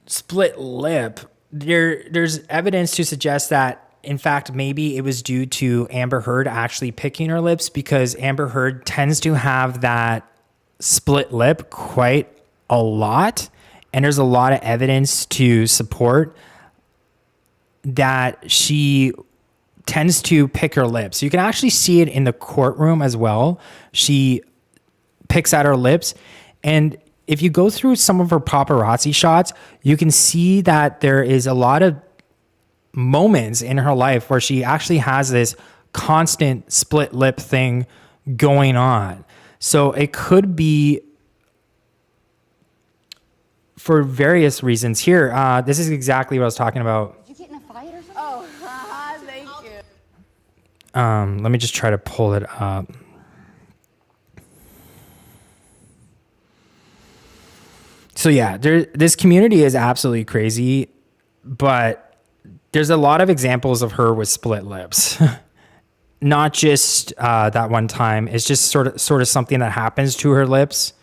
split lip, there's evidence to suggest that, in fact, maybe it was due to Amber Heard actually picking her lips, because Amber Heard tends to have that split lip quite a lot. And there's a lot of evidence to support that she tends to pick her lips. You can actually see it in the courtroom as well. She picks at her lips. And if you go through some of her paparazzi shots, you can see that there is a lot of moments in her life where she actually has this constant split lip thing going on. So it could be for various reasons. Here, this is exactly what I was talking about. Did you get in a fight or something? Oh, thank you. Let me just try to pull it up. So yeah, this community is absolutely crazy, but there's a lot of examples of her with split lips. Not just that one time. It's just sort of something that happens to her lips.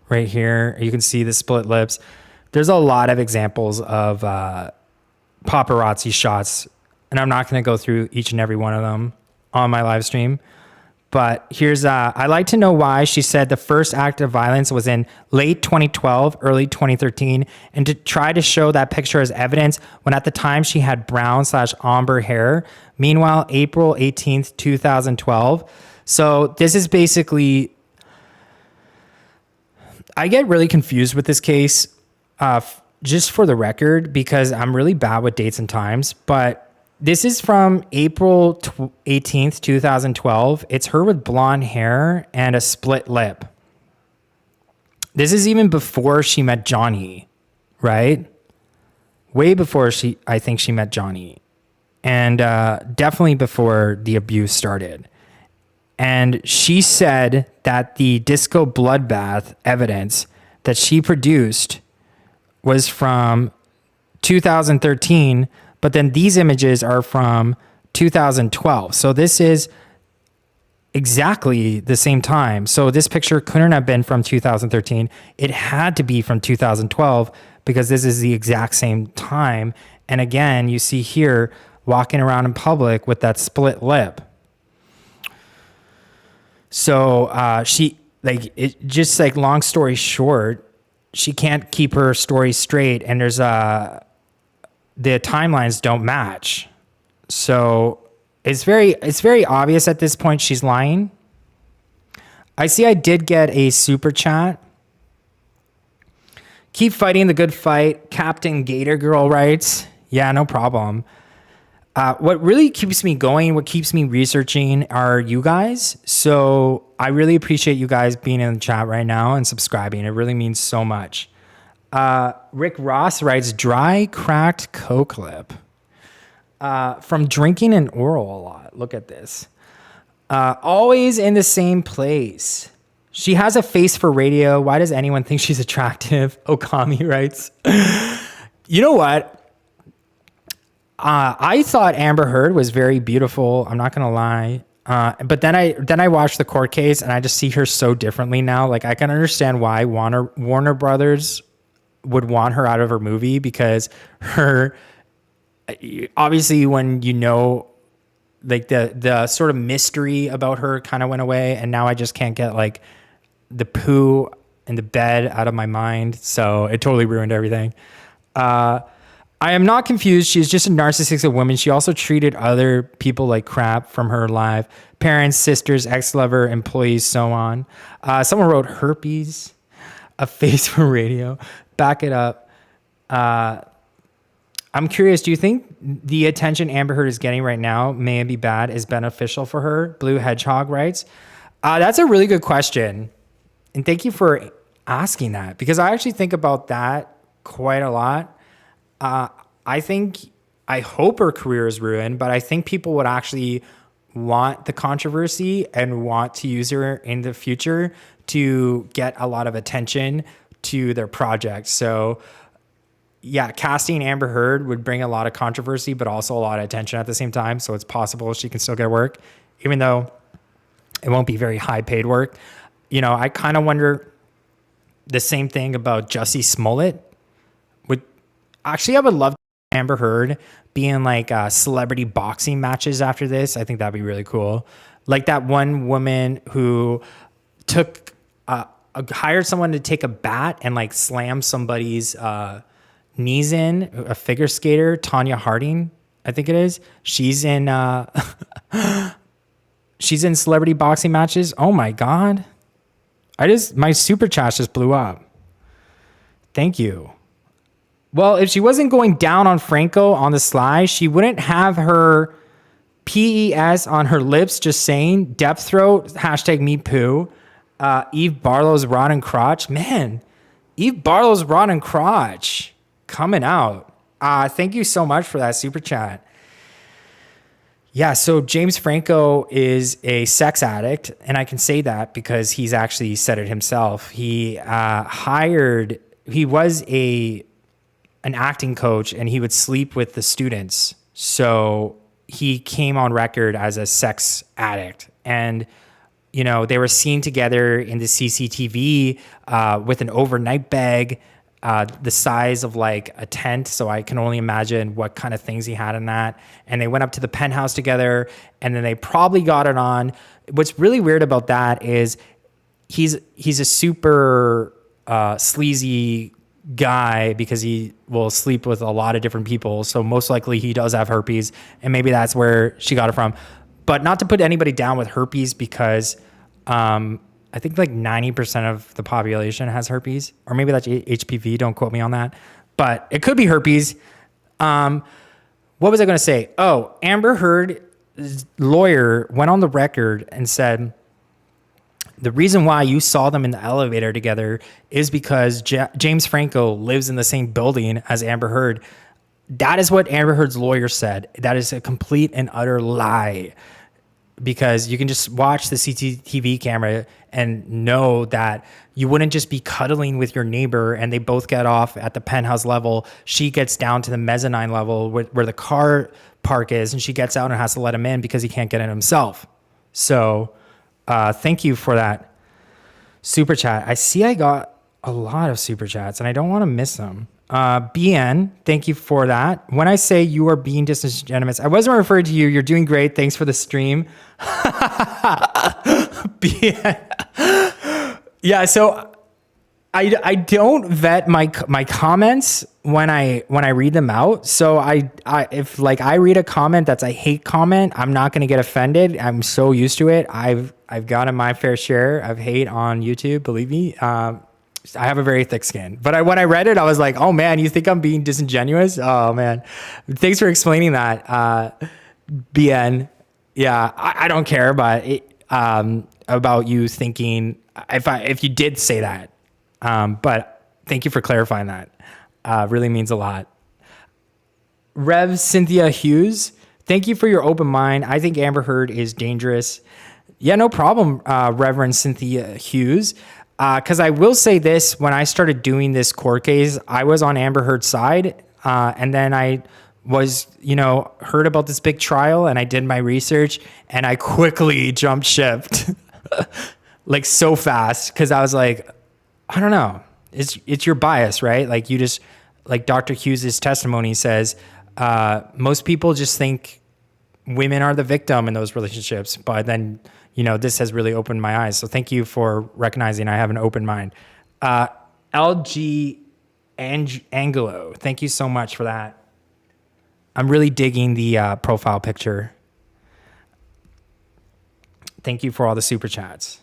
Right here, you can see the split lips. There's a lot of examples of paparazzi shots, and I'm not going to go through each and every one of them on my live stream, But here's, I'd like to know why she said the first act of violence was in late 2012, early 2013, and to try to show that picture as evidence when at the time she had brown/ombre hair. Meanwhile, April 18th, 2012. So this is basically, I get really confused with this case, just for the record, because I'm really bad with dates and times, but this is from April 18th, 2012. It's her with blonde hair and a split lip. This is even before she met Johnny, right? Way before I think she met Johnny. And definitely before the abuse started. And she said that the disco bloodbath evidence that she produced was from 2013, but then these images are from 2012. So this is exactly the same time. So this picture couldn't have been from 2013. It had to be from 2012 because this is the exact same time. And again, you see here walking around in public with that split lip. So she, like, it just like, long story short, she can't keep her story straight, and there's the timelines don't match. So it's very obvious at this point she's lying. I see I did get a super chat. Keep fighting the good fight. Captain Gator Girl writes, yeah, no problem. What really keeps me going, what keeps me researching are you guys. So I really appreciate you guys being in the chat right now and subscribing. It really means so much. Rick Ross writes, dry, cracked Coke lip. From drinking an oral a lot. Look at this. Always in the same place. She has a face for radio. Why does anyone think she's attractive? Okami writes. You know what? I thought Amber Heard was very beautiful. I'm not going to lie. But then I watched the court case and I just see her so differently now. Like, I can understand why Warner Brothers would want her out of her movie, because her, obviously when you know, like the sort of mystery about her kind of went away, and now I just can't get like the poo in the bed out of my mind. So it totally ruined everything. I am not confused. She's just a narcissistic woman. She also treated other people like crap from her life. Parents, sisters, ex-lover, employees, so on. Someone wrote herpes, a face for radio. Back it up. I'm curious, do you think the attention Amber Heard is getting right now, may it be bad, is beneficial for her? Blue Hedgehog writes. That's a really good question. And thank you for asking that, because I actually think about that quite a lot. I hope her career is ruined, but I think people would actually want the controversy and want to use her in the future to get a lot of attention to their project. So yeah, casting Amber Heard would bring a lot of controversy, but also a lot of attention at the same time. So it's possible she can still get work, even though it won't be very high paid work. You know, I kind of wonder the same thing about Jussie Smollett. I would love Amber Heard be in like celebrity boxing matches after this. I think that'd be really cool. Like that one woman who hired someone to take a bat and like slam somebody's knees in, a figure skater, Tanya Harding, I think it is. She's in celebrity boxing matches. Oh my God. My super chat just blew up. Thank you. Well, if she wasn't going down on Franco on the sly, she wouldn't have her PES on her lips just saying depth throat, hashtag me poo. Eve Barlow's rotten crotch. Man, Eve Barlow's rotten crotch coming out. Thank you so much for that super chat. Yeah, so James Franco is a sex addict, and I can say that because he's actually said it himself. He was an acting coach, and he would sleep with the students. So he came on record as a sex addict. And, you know, they were seen together in the CCTV with an overnight bag. the size of like a tent. So I can only imagine what kind of things he had in that. And they went up to the penthouse together, and then they probably got it on. What's really weird about that is he's a super sleazy guy because he will sleep with a lot of different people. So most likely he does have herpes, and maybe that's where she got it from. But not to put anybody down with herpes, because I think like 90% of the population has herpes, or maybe that's HPV. Don't quote me on that, but it could be herpes. What was I going to say? Oh, Amber Heard's lawyer went on the record and said, the reason why you saw them in the elevator together is because James Franco lives in the same building as Amber Heard. That is what Amber Heard's lawyer said. That is a complete and utter lie, because you can just watch the CCTV camera and know that you wouldn't just be cuddling with your neighbor and they both get off at the penthouse level. She gets down to the mezzanine level where the car park is, and she gets out and has to let him in because he can't get in himself. So thank you for that super chat. I see I got a lot of super chats and I don't want to miss them. BN, thank you for that. When I say you are being disingenuous, I wasn't referring to you. You're doing great. Thanks for the stream. BN. Yeah, so I don't vet my comments when I read them out. So if like I read a comment that's a hate comment, I'm not going to get offended. I'm so used to it. I've gotten my fair share of hate on YouTube, believe me. I have a very thick skin, but when I read it, I was like, oh man, you think I'm being disingenuous? Oh man. Thanks for explaining that. BN. Yeah, I don't care, but about you thinking if you did say that. But thank you for clarifying that. Really means a lot. Rev Cynthia Hughes, thank you for your open mind. I think Amber Heard is dangerous. Yeah, no problem, Reverend Cynthia Hughes. Because I will say this, when I started doing this court case, I was on Amber Heard's side. And then I was, heard about this big trial, and I did my research, and I quickly jumped ship like so fast. Because I was like, I don't know. It's your bias, right? Like you just, like Dr. Hughes' testimony says, most people just think women are the victim in those relationships. But then, this has really opened my eyes. So thank you for recognizing I have an open mind. LG Angelo, thank you so much for that. I'm really digging the profile picture. Thank you for all the super chats.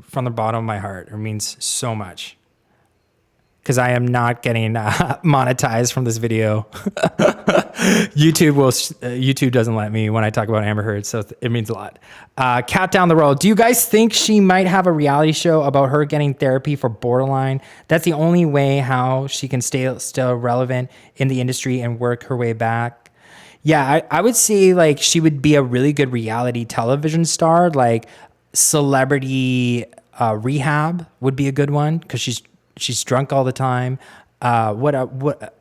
From the bottom of my heart, it means so much. Because I am not getting monetized from this video. YouTube doesn't let me when I talk about Amber Heard, so it means a lot. Cat down the road. Do you guys think she might have a reality show about her getting therapy for borderline? That's the only way how she can stay still relevant in the industry and work her way back. Yeah, I would say like she would be a really good reality television star. Like Celebrity Rehab would be a good one because she's drunk all the time. What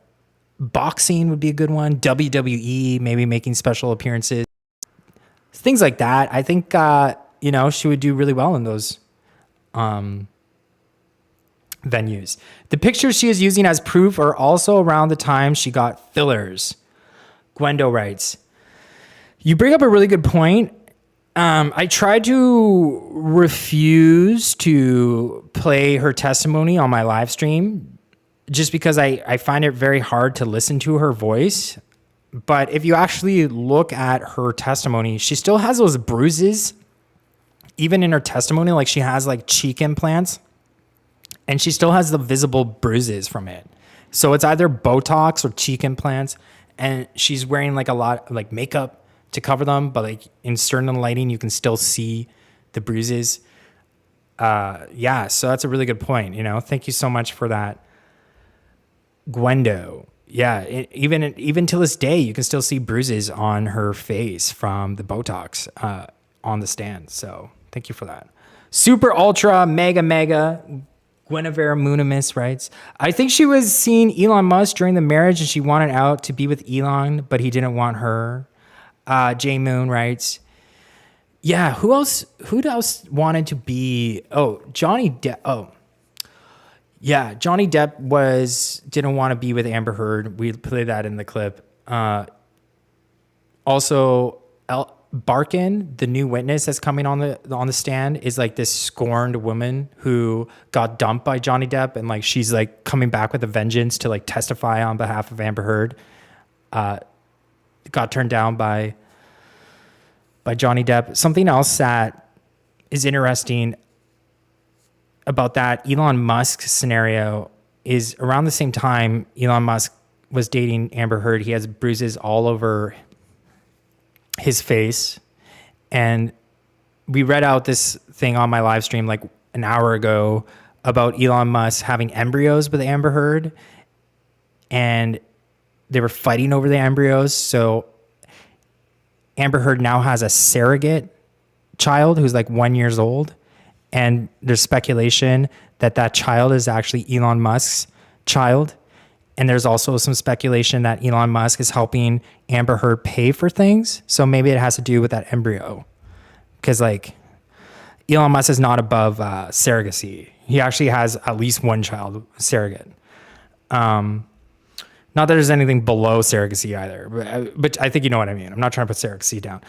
boxing would be a good one. WWE, maybe making special appearances. Things like that. I think, she would do really well in those venues. The pictures she is using as proof are also around the time she got fillers. Gwendo writes, you bring up a really good point. I tried to refuse to play her testimony on my live stream just because I find it very hard to listen to her voice. But if you actually look at her testimony, she still has those bruises, even in her testimony. Like she has like cheek implants and she still has the visible bruises from it. So it's either Botox or cheek implants. And she's wearing like a lot of like makeup to cover them, but like in certain lighting, you can still see the bruises. So that's a really good point. Thank you so much for that. Gwendo. Yeah. Even to this day, you can still see bruises on her face from the Botox, on the stand. So thank you for that. Super ultra mega Guinevere Munimis writes, I think she was seeing Elon Musk during the marriage and she wanted out to be with Elon, but he didn't want her. J Moon writes, yeah, who else wanted to be? Oh, Johnny Depp. Oh, Yeah, Johnny Depp didn't want to be with Amber Heard. We played that in the clip. Also, Barkin, the new witness that's coming on the stand, is like this scorned woman who got dumped by Johnny Depp, and like she's like coming back with a vengeance to like testify on behalf of Amber Heard. Got turned down by Johnny Depp. Something else that is interesting about that Elon Musk scenario is around the same time Elon Musk was dating Amber Heard, he has bruises all over his face. And we read out this thing on my live stream like an hour ago about Elon Musk having embryos with Amber Heard, and they were fighting over the embryos. So Amber Heard now has a surrogate child who's like 1 year old. And there's speculation that child is actually Elon Musk's child. And there's also some speculation that Elon Musk is helping Amber Heard pay for things. So maybe it has to do with that embryo. Because like Elon Musk is not above surrogacy. He actually has at least one child surrogate. Not that there's anything below surrogacy either, but I think you know what I mean. I'm not trying to put surrogacy down.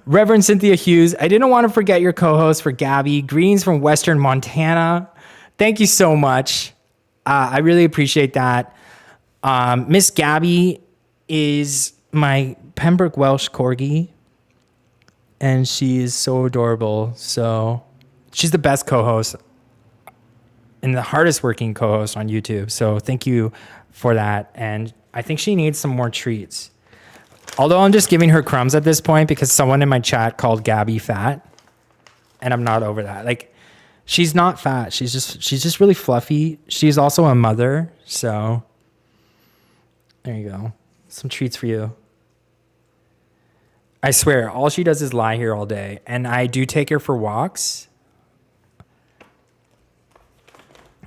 Reverend Cynthia Hughes, I didn't want to forget your co-host for Gabby. Greetings from Western Montana. Thank you so much. I really appreciate that. Miss Gabby is my Pembroke Welsh Corgi, and she is so adorable. So she's the best co-host and the hardest working co-host on YouTube. So thank you for that. And I think she needs some more treats. Although I'm just giving her crumbs at this point because someone in my chat called Gabby fat, and I'm not over that. Like, she's not fat. She's just really fluffy. She's also a mother, so there you go. Some treats for you. I swear, all she does is lie here all day, and I do take her for walks,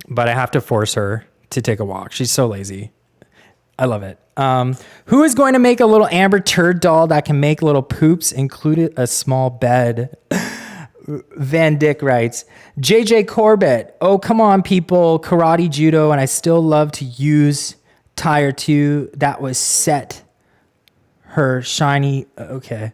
but I have to force her to take a walk. She's so lazy. I love it. Who is going to make a little Amber turd doll that can make little poops, including a small bed? Van Dyck writes, JJ Corbett. Oh, come on, people. Karate, judo, and I still love to use tire 2 that was set her shiny. Okay.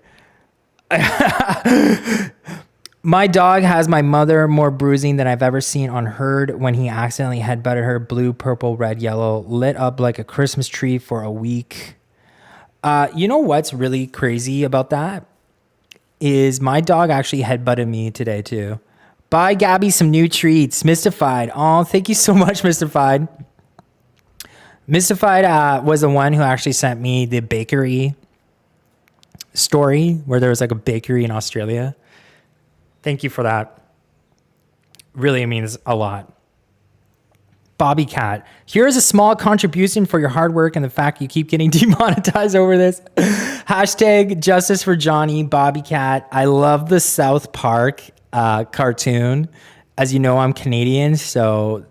My dog has my mother more bruising than I've ever seen on Heard when he accidentally headbutted her. Blue, purple, red, yellow, lit up like a Christmas tree for a week. You know what's really crazy about that? Is my dog actually headbutted me today too. Buy Gabby some new treats. Mystified. Oh, thank you so much, Mystified. Mystified was the one who actually sent me the bakery story where there was like a bakery in Australia. Thank you for that. Really, it means a lot. Bobby Cat. Here is a small contribution for your hard work and the fact you keep getting demonetized over this. Hashtag justice for Johnny, Bobby Cat. I love the South Park cartoon. As you know, I'm Canadian, so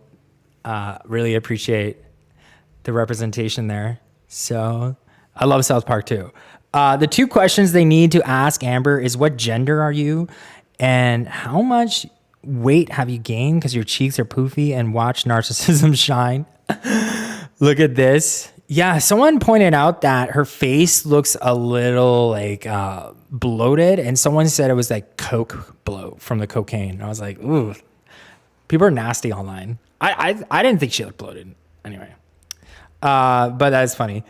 really appreciate the representation there. So I love South Park too. The 2 questions they need to ask Amber is, what gender are you? And how much weight have you gained because your cheeks are poofy, and watch Narcissism shine? Look at this. Yeah, someone pointed out that her face looks a little like bloated, and someone said it was like coke bloat from the cocaine. And I was like, ooh, people are nasty online. I didn't think she looked bloated. Anyway, but that's funny.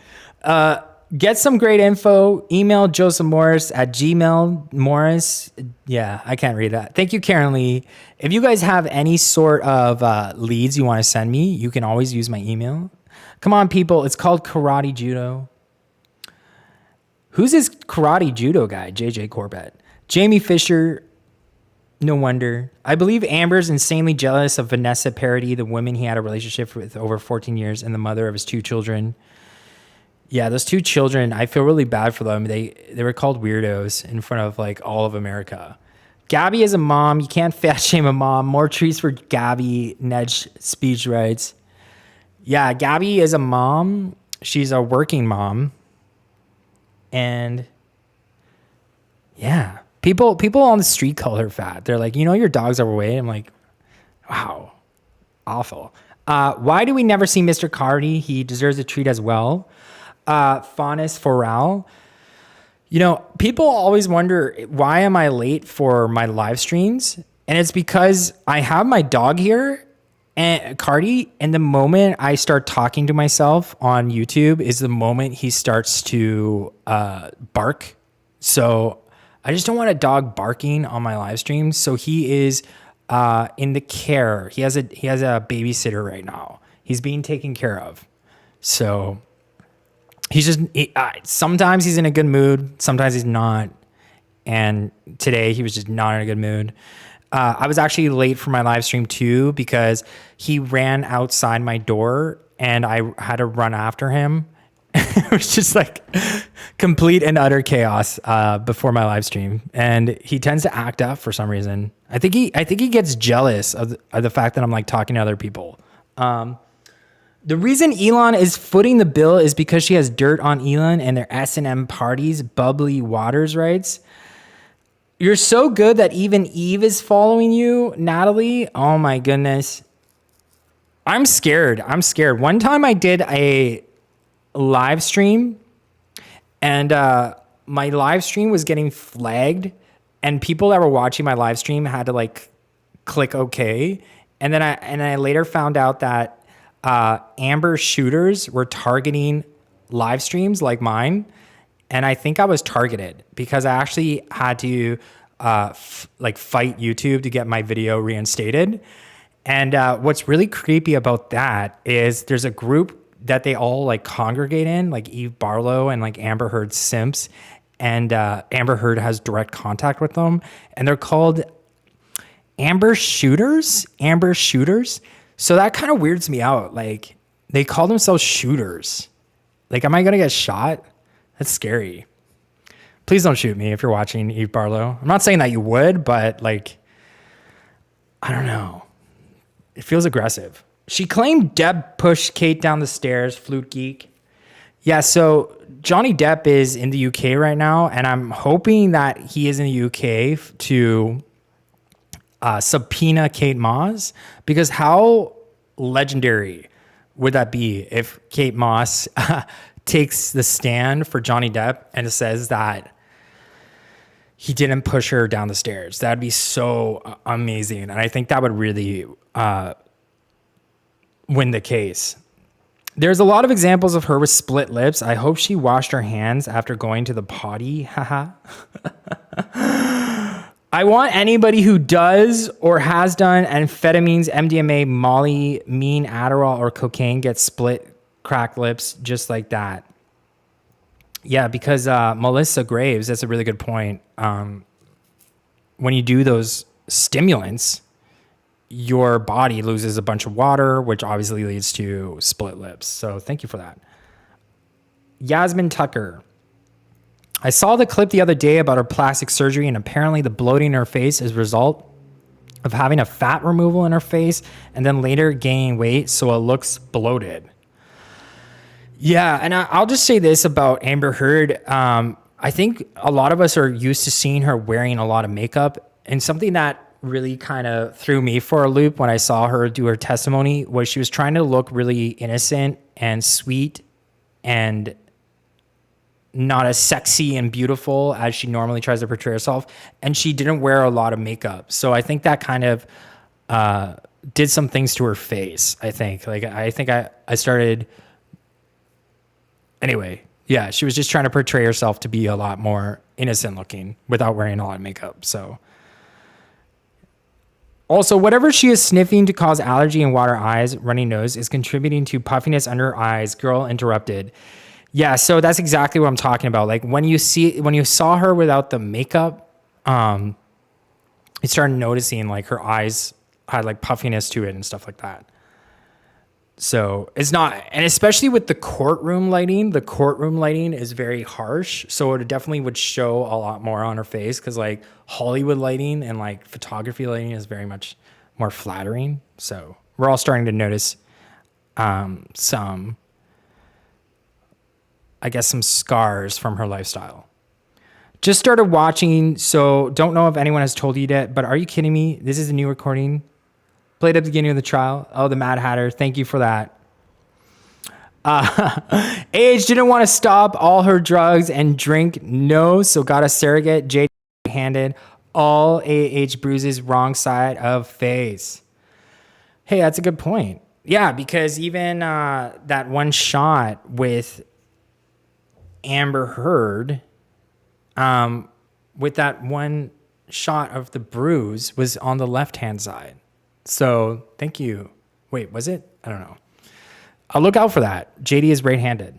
Get some great info. Email Joseph Morris at Gmail. Morris. Yeah, I can't read that. Thank you, Karen Lee. If you guys have any sort of leads you want to send me, you can always use my email. Come on, people. It's called Karate Judo. Who's this Karate Judo guy? JJ Corbett. Jamie Fisher. No wonder. I believe Amber's insanely jealous of Vanessa Paradis, the woman he had a relationship with over 14 years, and the mother of his 2 children. Yeah, those 2 children, I feel really bad for them. They were called weirdos in front of like all of America. Gabby is a mom. You can't fat shame a mom. More treats for Gabby, Nedge speech writes. Yeah, Gabby is a mom. She's a working mom. And yeah, people on the street call her fat. They're like, you know, your dog's overweight. I'm like, Wow. Awful. Why do we never see Mr. Cardi? He deserves a treat as well. Faunus Foral. You know, people always wonder, why am I late for my live streams? And it's because I have my dog here, and Cardi, and the moment I start talking to myself on YouTube is the moment he starts to bark. So I just don't want a dog barking on my live streams. So he is in the care. He has a babysitter right now. He's being taken care of. So he's just, sometimes he's in a good mood. Sometimes he's not. And today he was just not in a good mood. I was actually late for my live stream too, because he ran outside my door and I had to run after him. It was just like complete and utter chaos before my live stream. And he tends to act up for some reason. I think he gets jealous of the fact that I'm like talking to other people. The reason Elon is footing the bill is because she has dirt on Elon and their S&M parties, bubbly waters rights. You're so good that even Eve is following you, Natalie. Oh my goodness. I'm scared. One time I did a live stream and my live stream was getting flagged and people that were watching my live stream had to like click OK. And then I later found out that Amber shooters were targeting live streams like mine. And I think I was targeted because I actually had to fight YouTube to get my video reinstated. And what's really creepy about that is there's a group that they all like congregate in, like Eve Barlow and like Amber Heard simps. And Amber Heard has direct contact with them. And they're called Amber Shooters. So that kind of weirds me out. Like they call themselves shooters. Like, am I going to get shot? That's scary. Please don't shoot me if you're watching, Eve Barlow. I'm not saying that you would, but like, I don't know. It feels aggressive. She claimed Depp pushed Kate down the stairs, Flute Geek. Yeah, so Johnny Depp is in the UK right now, and I'm hoping that he is in the UK to subpoena Kate Moss, because how legendary would that be if Kate Moss takes the stand for Johnny Depp and says that he didn't push her down the stairs? That'd be so amazing. And I think that would really win the case. There's a lot of examples of her with split lips. I hope she washed her hands after going to the potty. Haha. I want anybody who does or has done amphetamines, MDMA, Molly, mean Adderall, or cocaine get split cracked lips just like that. Yeah, because Melissa Graves, that's a really good point. When you do those stimulants, your body loses a bunch of water, which obviously leads to split lips. So thank you for that. Yasmin Tucker. I saw the clip the other day about her plastic surgery, and apparently the bloating in her face is a result of having a fat removal in her face and then later gaining weight, so it looks bloated. Yeah, and I'll just say this about Amber Heard. I think a lot of us are used to seeing her wearing a lot of makeup, and something that really kind of threw me for a loop when I saw her do her testimony was she was trying to look really innocent and sweet and not as sexy and beautiful as she normally tries to portray herself. And she didn't wear a lot of makeup. So I think that kind of did some things to her face, I think. Like, I think I started... Anyway, yeah, she was just trying to portray herself to be a lot more innocent looking without wearing a lot of makeup. So... Also, whatever she is sniffing to cause allergy in water eyes, runny nose, is contributing to puffiness under her eyes. Girl interrupted. Yeah, so that's exactly what I'm talking about. Like when you saw her without the makeup, you started noticing like her eyes had like puffiness to it and stuff like that. So it's not, and especially with the courtroom lighting is very harsh. So it definitely would show a lot more on her face, because like Hollywood lighting and like photography lighting is very much more flattering. So we're all starting to notice some scars from her lifestyle. Just started watching, so don't know if anyone has told you yet, but are you kidding me? This is a new recording. Played at the beginning of the trial. Oh, the Mad Hatter. Thank you for that. AH didn't want to stop all her drugs and drink. No, so got a surrogate. JD handed all AH bruises wrong side of face. Hey, that's a good point. Yeah, because even that one shot with Amber Heard, with that one shot of the bruise was on the left-hand side. So thank you. Wait, was it? I don't know. I'll look out for that. JD is right-handed.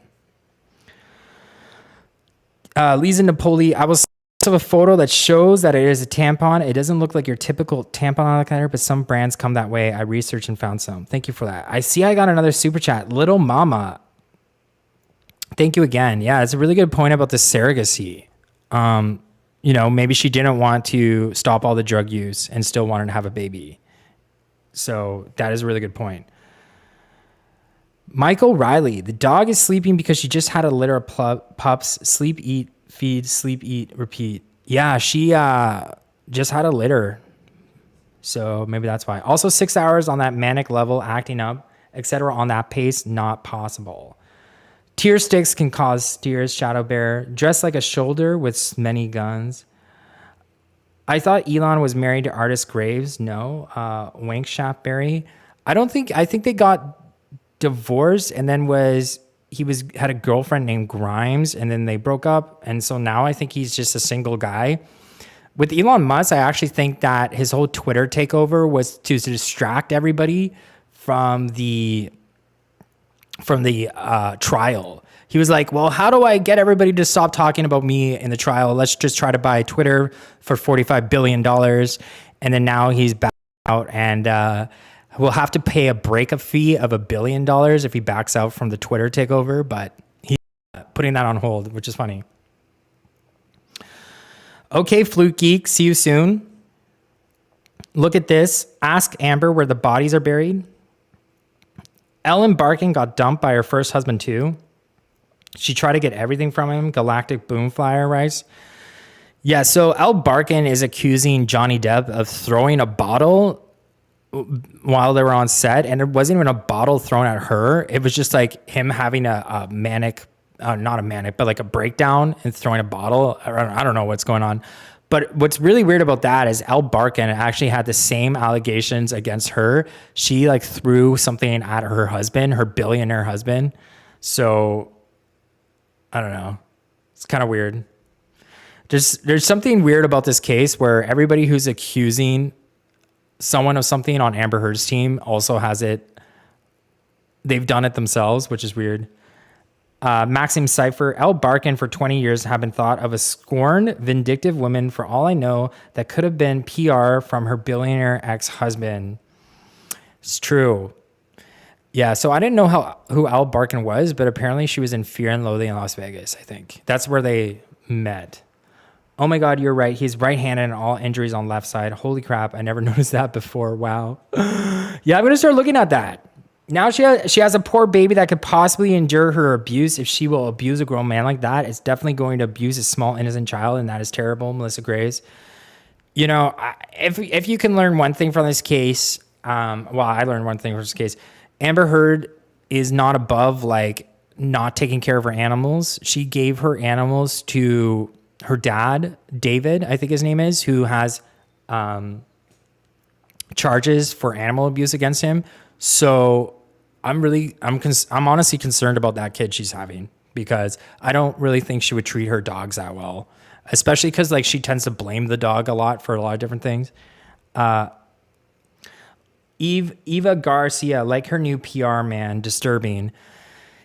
Lisa Napoli, I will have a photo that shows that it is a tampon. It doesn't look like your typical tampon allocator, but some brands come that way. I researched and found some. Thank you for that. I see I got another super chat. Little Mama. Thank you again. Yeah, it's a really good point about the surrogacy. Maybe she didn't want to stop all the drug use and still wanted to have a baby. So that is a really good point. Michael Riley, the dog is sleeping because she just had a litter of pups. Sleep, eat, feed, sleep, eat, repeat. Yeah, she just had a litter. So maybe that's why. Also 6 hours on that manic level, acting up, etc. on that pace, not possible. Tear sticks can cause tears, Shadow Bear. Dressed like a shoulder with many guns. I thought Elon was married to artist Graves. No. Wank Shaftberry. I think they got divorced and then had a girlfriend named Grimes and then they broke up. And so now I think he's just a single guy. With Elon Musk, I actually think that his whole Twitter takeover was to distract everybody from the trial. He was like, well, how do I get everybody to stop talking about me in the trial? Let's just try to buy Twitter for $45 billion. And then now he's back out and we'll have to pay a breakup fee of $1 billion if he backs out from the Twitter takeover. But he's putting that on hold, which is funny. Okay, Fluke Geek, see you soon. Look at this. Ask Amber where the bodies are buried. Ellen Barkin got dumped by her first husband too. She tried to get everything from him. Galactic Boomflyer rice. Yeah, so Elle Barkin is accusing Johnny Depp of throwing a bottle while they were on set, and it wasn't even a bottle thrown at her. It was just like him having a manic, not a manic, but like a breakdown and throwing a bottle. I don't know what's going on. But what's really weird about that is Elle Barkin actually had the same allegations against her. She like threw something at her husband, her billionaire husband. So I don't know. It's kind of weird. There's something weird about this case where everybody who's accusing someone of something on Amber Heard's team also has it. They've done it themselves, which is weird. Maxim Cypher, Elle Barkin for 20 years have been thought of a scorned, vindictive woman. For all I know, that could have been PR from her billionaire ex-husband. It's true. Yeah, so I didn't know who Elle Barkin was, but apparently she was in Fear and Loathing in Las Vegas, I think. That's where they met. Oh my God, you're right. He's right-handed and all injuries on left side. Holy crap, I never noticed that before. Wow. Yeah, I'm going to start looking at that. Now she has a poor baby that could possibly endure her abuse. If she will abuse a grown man like that, it's definitely going to abuse a small innocent child, and that is terrible. Melissa Graves. You know, if you can learn one thing from this case, I learned one thing from this case. Amber Heard is not above like not taking care of her animals. She gave her animals to her dad, David, I think his name is, who has charges for animal abuse against him. So I'm honestly concerned about that kid she's having, because I don't really think she would treat her dogs that well, especially because like she tends to blame the dog a lot for a lot of different things. Eva Garcia, like her new PR man, disturbing.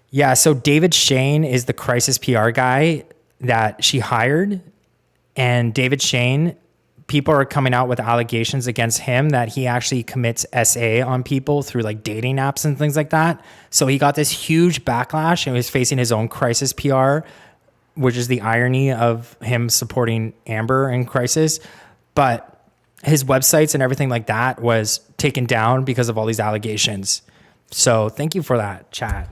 Yeah, so David Shane is the crisis PR guy that she hired, and David Shane, people are coming out with allegations against him that he actually commits SA on people through like dating apps and things like that. So he got this huge backlash and was facing his own crisis PR, which is the irony of him supporting Amber in crisis. But his websites and everything like that was taken down because of all these allegations. So thank you for that, chat.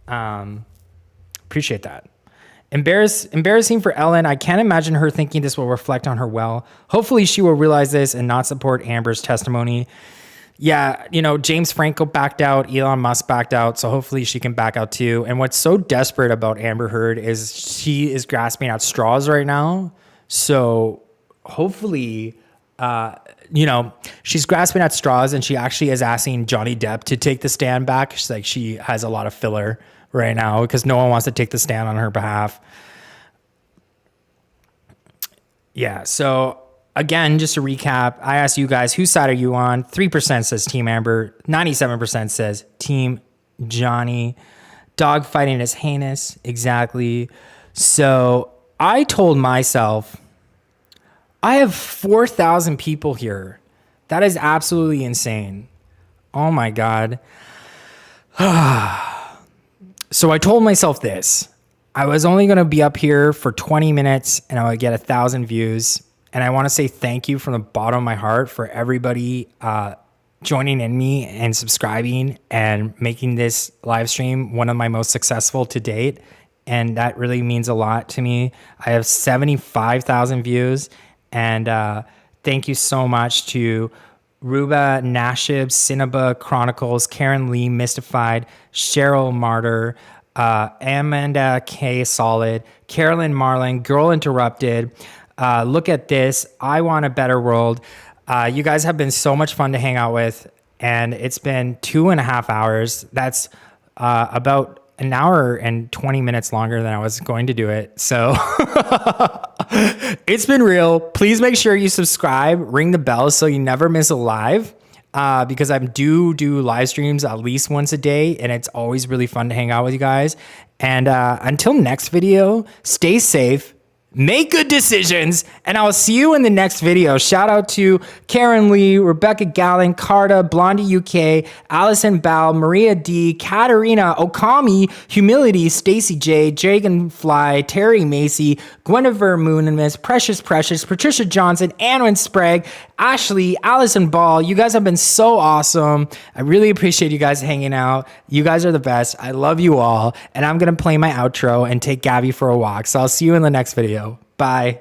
Appreciate that. Embarrassing for Ellen. I can't imagine her thinking this will reflect on her well. Hopefully she will realize this and not support Amber's testimony. Yeah, James Franco backed out, Elon Musk backed out, so hopefully she can back out too. And what's so desperate about Amber Heard is she is grasping at straws right now. So hopefully, she's grasping at straws, and she actually is asking Johnny Depp to take the stand back. She's like, she has a lot of filler right now because no one wants to take the stand on her behalf. Yeah, so again, just to recap, I asked you guys, whose side are you on? 3% says Team Amber. 97% says Team Johnny. Dogfighting is heinous. Exactly. So I told myself, I have 4,000 people here. That is absolutely insane. Oh my God. So I told myself this. I was only going to be up here for 20 minutes and I would get 1,000 views. And I want to say thank you from the bottom of my heart for everybody joining in me and subscribing and making this live stream one of my most successful to date. And that really means a lot to me. I have 75,000 views. And thank you so much to Ruba Nashib, Cinnaba Chronicles, Karen Lee, Mystified, Cheryl Martyr, Amanda K. Solid, Carolyn Marlin, Girl Interrupted, Look at This, I Want a Better World. You guys have been so much fun to hang out with, and it's been 2.5 hours. That's about an hour and 20 minutes longer than I was going to do it. So it's been real. Please make sure you subscribe, ring the bell so you never miss a live. Because I do live streams at least once a day, and it's always really fun to hang out with you guys. And until next video, stay safe, make good decisions, and I'll see you in the next video. Shout out to Karen Lee, Rebecca Gallen, Carta, Blondie UK, Allison Bell, Maria D, Katarina Okami, Humility, Stacy J, Dragonfly, Terry Macy, Guinevere Moonimus, Precious, Patricia Johnson, Anwin Sprague, Ashley, Allison Ball. You guys have been so awesome. I really appreciate you guys hanging out. You guys are the best. I love you all. And I'm going to play my outro and take Gabby for a walk. So I'll see you in the next video. Bye.